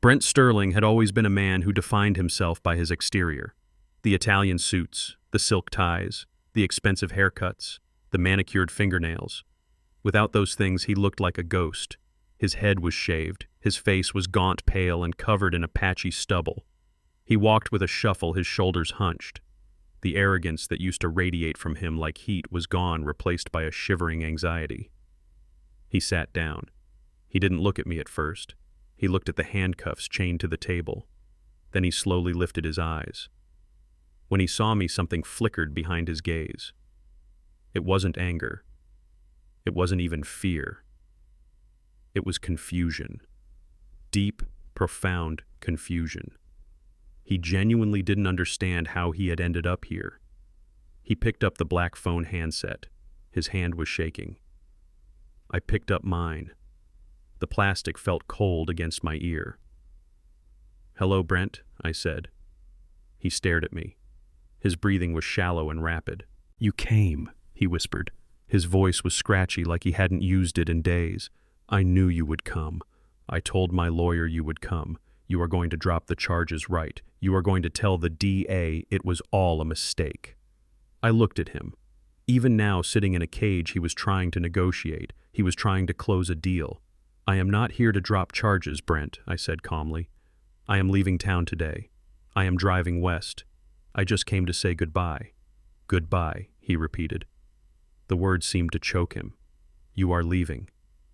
Brent Sterling had always been a man who defined himself by his exterior. The Italian suits, the silk ties, the expensive haircuts, the manicured fingernails. Without those things, he looked like a ghost. His head was shaved, his face was gaunt pale and covered in a patchy stubble. He walked with a shuffle, his shoulders hunched. The arrogance that used to radiate from him like heat was gone, replaced by a shivering anxiety. He sat down. He didn't look at me at first. He looked at the handcuffs chained to the table. Then he slowly lifted his eyes. When he saw me, something flickered behind his gaze. It wasn't anger. It wasn't even fear. It was confusion. Deep, profound confusion. He genuinely didn't understand how he had ended up here. He picked up the black phone handset. His hand was shaking. I picked up mine. The plastic felt cold against my ear. "Hello, Brent," I said. He stared at me. His breathing was shallow and rapid. "You came," he whispered. His voice was scratchy, like he hadn't used it in days. "I knew you would come. I told my lawyer you would come. You are going to drop the charges, right? You are going to tell the DA it was all a mistake." I looked at him. Even now, sitting in a cage, he was trying to negotiate. He was trying to close a deal. "I am not here to drop charges, Brent," I said calmly. "I am leaving town today. I am driving west. I just came to say goodbye." "Goodbye," he repeated. The words seemed to choke him. "You are leaving.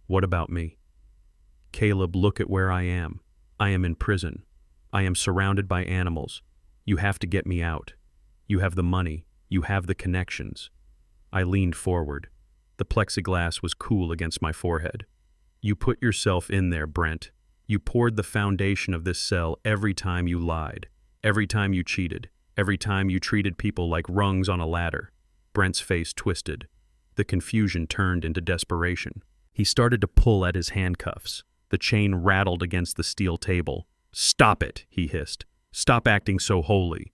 What about me?" "Caleb, look at where I am. I am in prison. I am surrounded by animals. You have to get me out. You have the money. You have the connections." I leaned forward. The plexiglass was cool against my forehead. You put yourself in there, Brent. You poured the foundation of this cell every time you lied, every time you cheated, every time you treated people like rungs on a ladder. Brent's face twisted. The confusion turned into desperation. He started to pull at his handcuffs. The chain rattled against the steel table. "Stop it," he hissed. "Stop acting so holy."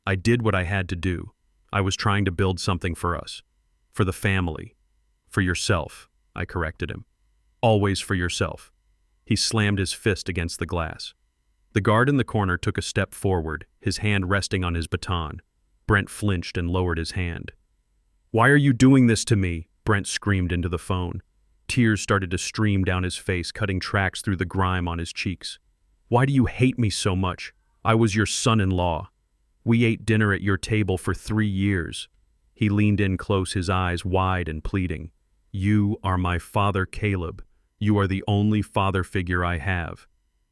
I did what I had to do. I was trying to build something for us. For the family. For yourself, I corrected him. Always for yourself. He slammed his fist against the glass. The guard in the corner took a step forward, his hand resting on his baton. Brent flinched and lowered his hand. "Why are you doing this to me?" Brent screamed into the phone. Tears started to stream down his face, cutting tracks through the grime on his cheeks. "Why do you hate me so much? I was your son-in-law. We ate dinner at your table for 3 years. He leaned in close, his eyes wide and pleading. "You are my father, Caleb. You are the only father figure I have.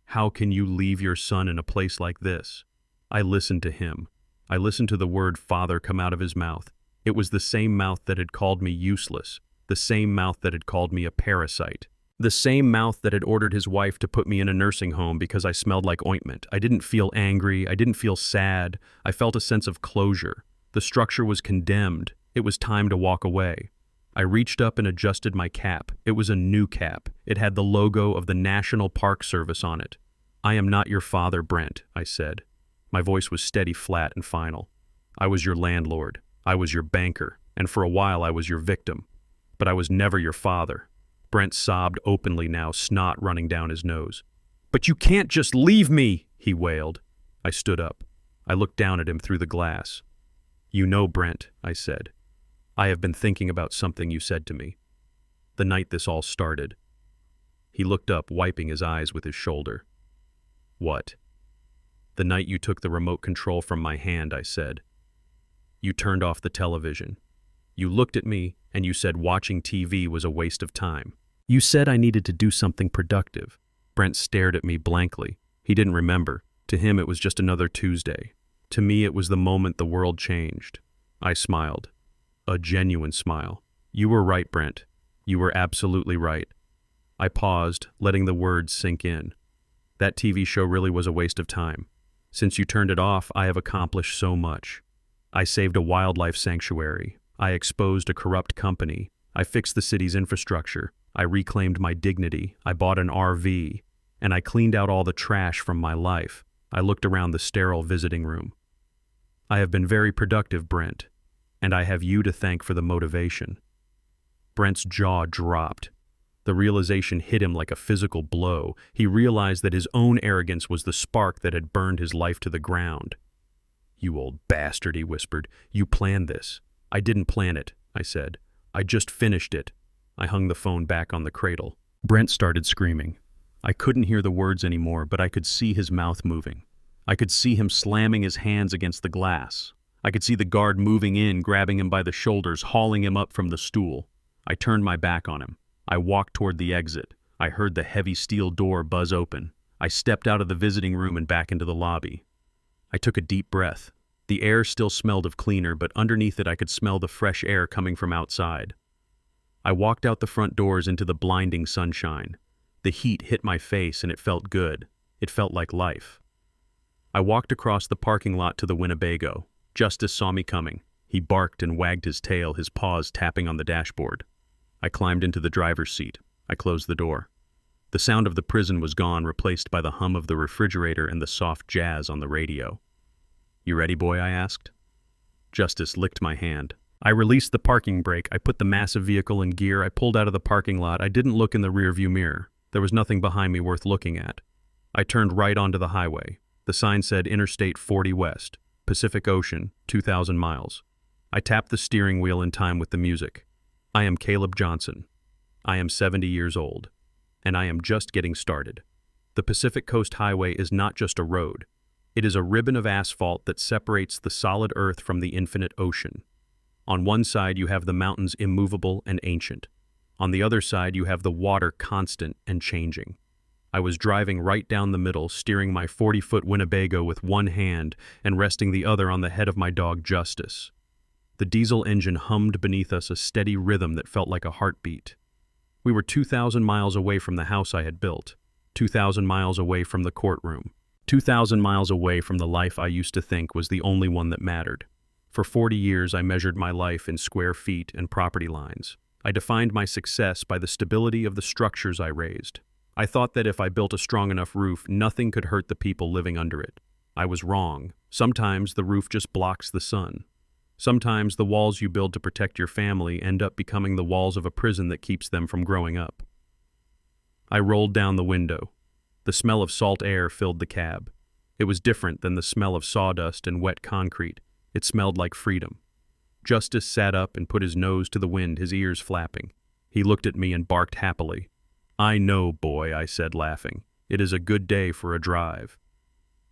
How can you leave your son in a place like this?" I listened to him. I listened to the word father come out of his mouth. It was the same mouth that had called me useless, the same mouth that had called me a parasite, the same mouth that had ordered his wife to put me in a nursing home because I smelled like ointment. I didn't feel angry. I didn't feel sad. I felt a sense of closure. The structure was condemned. It was time to walk away. I reached up and adjusted my cap. It was a new cap. It had the logo of the National Park Service on it. "I am not your father, Brent," I said. My voice was steady, flat, and final. "I was your landlord. I was your banker. And for a while I was your victim. But I was never your father." Brent sobbed openly now, snot running down his nose. "But you can't just leave me," he wailed. I stood up. I looked down at him through the glass. "You know, Brent," I said, "I have been thinking about something you said to me. The night this all started." He looked up, wiping his eyes with his shoulder. "What?" "The night you took the remote control from my hand," I said. "You turned off the television. You looked at me, and you said watching TV was a waste of time. You said I needed to do something productive." Brent stared at me blankly. He didn't remember. To him it was just another Tuesday. To me it was the moment the world changed. I smiled. A genuine smile. "You were right, Brent. You were absolutely right." I paused, letting the words sink in. That TV show really was a waste of time. Since you turned it off, I have accomplished so much. I saved a wildlife sanctuary. I exposed a corrupt company. I fixed the city's infrastructure. I reclaimed my dignity. I bought an RV. And I cleaned out all the trash from my life. I looked around the sterile visiting room. I have been very productive, Brent. And I have you to thank for the motivation. Brent's jaw dropped. The realization hit him like a physical blow. He realized that his own arrogance was the spark that had burned his life to the ground. "You old bastard," he whispered. "You planned this." "I didn't plan it," I said. "I just finished it." I hung the phone back on the cradle. Brent started screaming. I couldn't hear the words anymore, but I could see his mouth moving. I could see him slamming his hands against the glass. I could see the guard moving in, grabbing him by the shoulders, hauling him up from the stool. I turned my back on him. I walked toward the exit. I heard the heavy steel door buzz open. I stepped out of the visiting room and back into the lobby. I took a deep breath. The air still smelled of cleaner, but underneath it I could smell the fresh air coming from outside. I walked out the front doors into the blinding sunshine. The heat hit my face and it felt good. It felt like life. I walked across the parking lot to the Winnebago. Justice saw me coming. He barked and wagged his tail, his paws tapping on the dashboard. I climbed into the driver's seat. I closed the door. The sound of the prison was gone, replaced by the hum of the refrigerator and the soft jazz on the radio. "You ready, boy?" I asked. Justice licked my hand. I released the parking brake. I put the massive vehicle in gear. I pulled out of the parking lot. I didn't look in the rearview mirror. There was nothing behind me worth looking at. I turned right onto the highway. The sign said Interstate 40 West, Pacific Ocean, 2,000 miles. I tapped the steering wheel in time with the music. I am Caleb Johnson. I am 70 years old. And I am just getting started. The Pacific Coast Highway is not just a road. It is a ribbon of asphalt that separates the solid earth from the infinite ocean. On one side you have the mountains immovable and ancient. On the other side you have the water constant and changing. I was driving right down the middle, steering my 40-foot Winnebago with one hand and resting the other on the head of my dog Justice. The diesel engine hummed beneath us, a steady rhythm that felt like a heartbeat. We were 2,000 miles away from the house I had built, 2,000 miles away from the courtroom, 2,000 miles away from the life I used to think was the only one that mattered. For 40 years, I measured my life in square feet and property lines. I defined my success by the stability of the structures I raised. I thought that if I built a strong enough roof, nothing could hurt the people living under it. I was wrong. Sometimes the roof just blocks the sun. Sometimes the walls you build to protect your family end up becoming the walls of a prison that keeps them from growing up. I rolled down the window. The smell of salt air filled the cab. It was different than the smell of sawdust and wet concrete. It smelled like freedom. Justice sat up and put his nose to the wind, his ears flapping. He looked at me and barked happily. "I know, boy," I said, laughing. "It is a good day for a drive."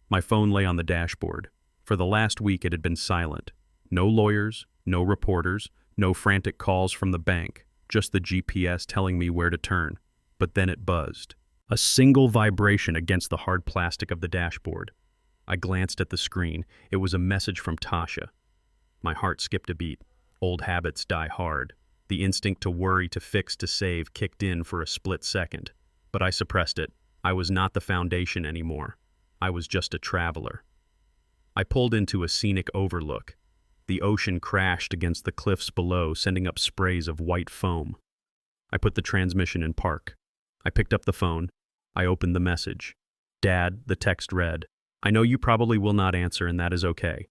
My phone lay on the dashboard. For the last week it had been silent. No lawyers, no reporters, no frantic calls from the bank, just the GPS telling me where to turn. But then it buzzed. A single vibration against the hard plastic of the dashboard. I glanced at the screen. It was a message from Tasha. My heart skipped a beat. Old habits die hard. The instinct to worry, to fix, to save kicked in for a split second. But I suppressed it. I was not the foundation anymore. I was just a traveler. I pulled into a scenic overlook. The ocean crashed against the cliffs below, sending up sprays of white foam. I put the transmission in park. I picked up the phone. I opened the message. "Dad," the text read, "I know you probably will not answer, and that is okay.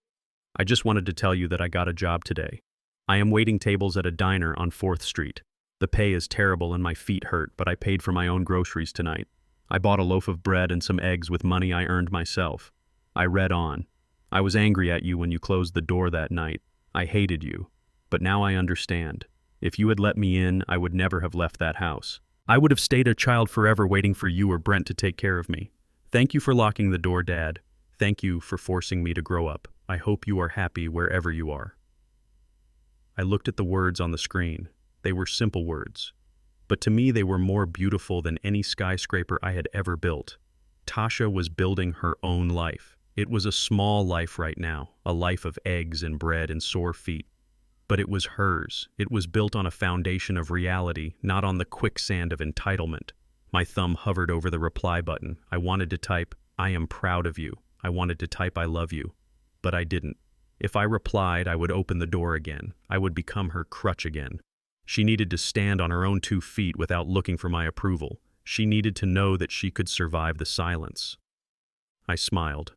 I just wanted to tell you that I got a job today. I am waiting tables at a diner on 4th Street. The pay is terrible and my feet hurt, but I paid for my own groceries tonight. I bought a loaf of bread and some eggs with money I earned myself." I read on. "I was angry at you when you closed the door that night. I hated you. But now I understand. If you had let me in, I would never have left that house. I would have stayed a child forever waiting for you or Brent to take care of me. Thank you for locking the door, Dad. Thank you for forcing me to grow up. I hope you are happy wherever you are." I looked at the words on the screen. They were simple words. But to me they were more beautiful than any skyscraper I had ever built. Tasha was building her own life. It was a small life right now, a life of eggs and bread and sore feet. But it was hers. It was built on a foundation of reality, not on the quicksand of entitlement. My thumb hovered over the reply button. I wanted to type, "I am proud of you." I wanted to type, "I love you." But I didn't. If I replied, I would open the door again. I would become her crutch again. She needed to stand on her own 2 feet without looking for my approval. She needed to know that she could survive the silence. I smiled.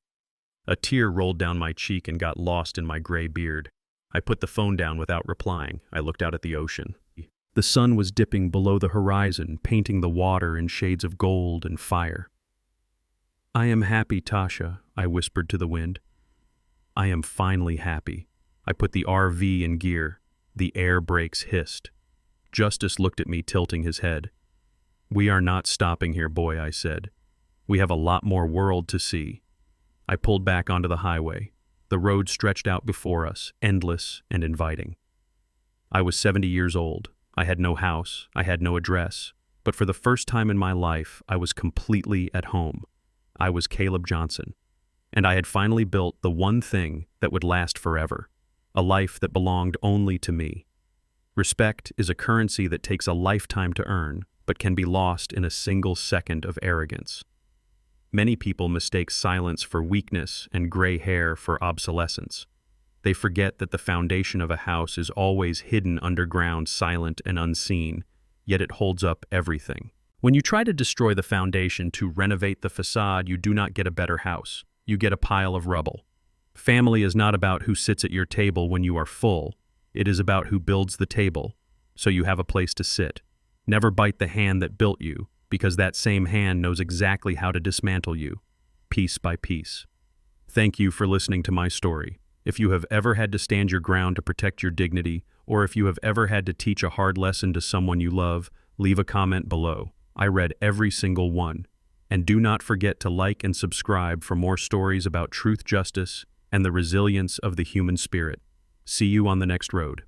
A tear rolled down my cheek and got lost in my gray beard. I put the phone down without replying. I looked out at the ocean. The sun was dipping below the horizon, painting the water in shades of gold and fire. "I am happy, Tasha," I whispered to the wind. "I am finally happy." I put the RV in gear. The air brakes hissed. Justice looked at me, tilting his head. "We are not stopping here, boy," I said. "We have a lot more world to see." I pulled back onto the highway. The road stretched out before us, endless and inviting. I was 70 years old. I had no house. I had no address. But for the first time in my life, I was completely at home. I was Caleb Johnson. And I had finally built the one thing that would last forever. A life that belonged only to me. Respect is a currency that takes a lifetime to earn, but can be lost in a single second of arrogance. Many people mistake silence for weakness and gray hair for obsolescence. They forget that the foundation of a house is always hidden underground, silent and unseen, yet it holds up everything. When you try to destroy the foundation to renovate the facade, you do not get a better house. You get a pile of rubble. Family is not about who sits at your table when you are full. It is about who builds the table, so you have a place to sit. Never bite the hand that built you, because that same hand knows exactly how to dismantle you, piece by piece. Thank you for listening to my story. If you have ever had to stand your ground to protect your dignity, or if you have ever had to teach a hard lesson to someone you love, leave a comment below. I read every single one. And do not forget to like and subscribe for more stories about truth, justice, and the resilience of the human spirit. See you on the next road.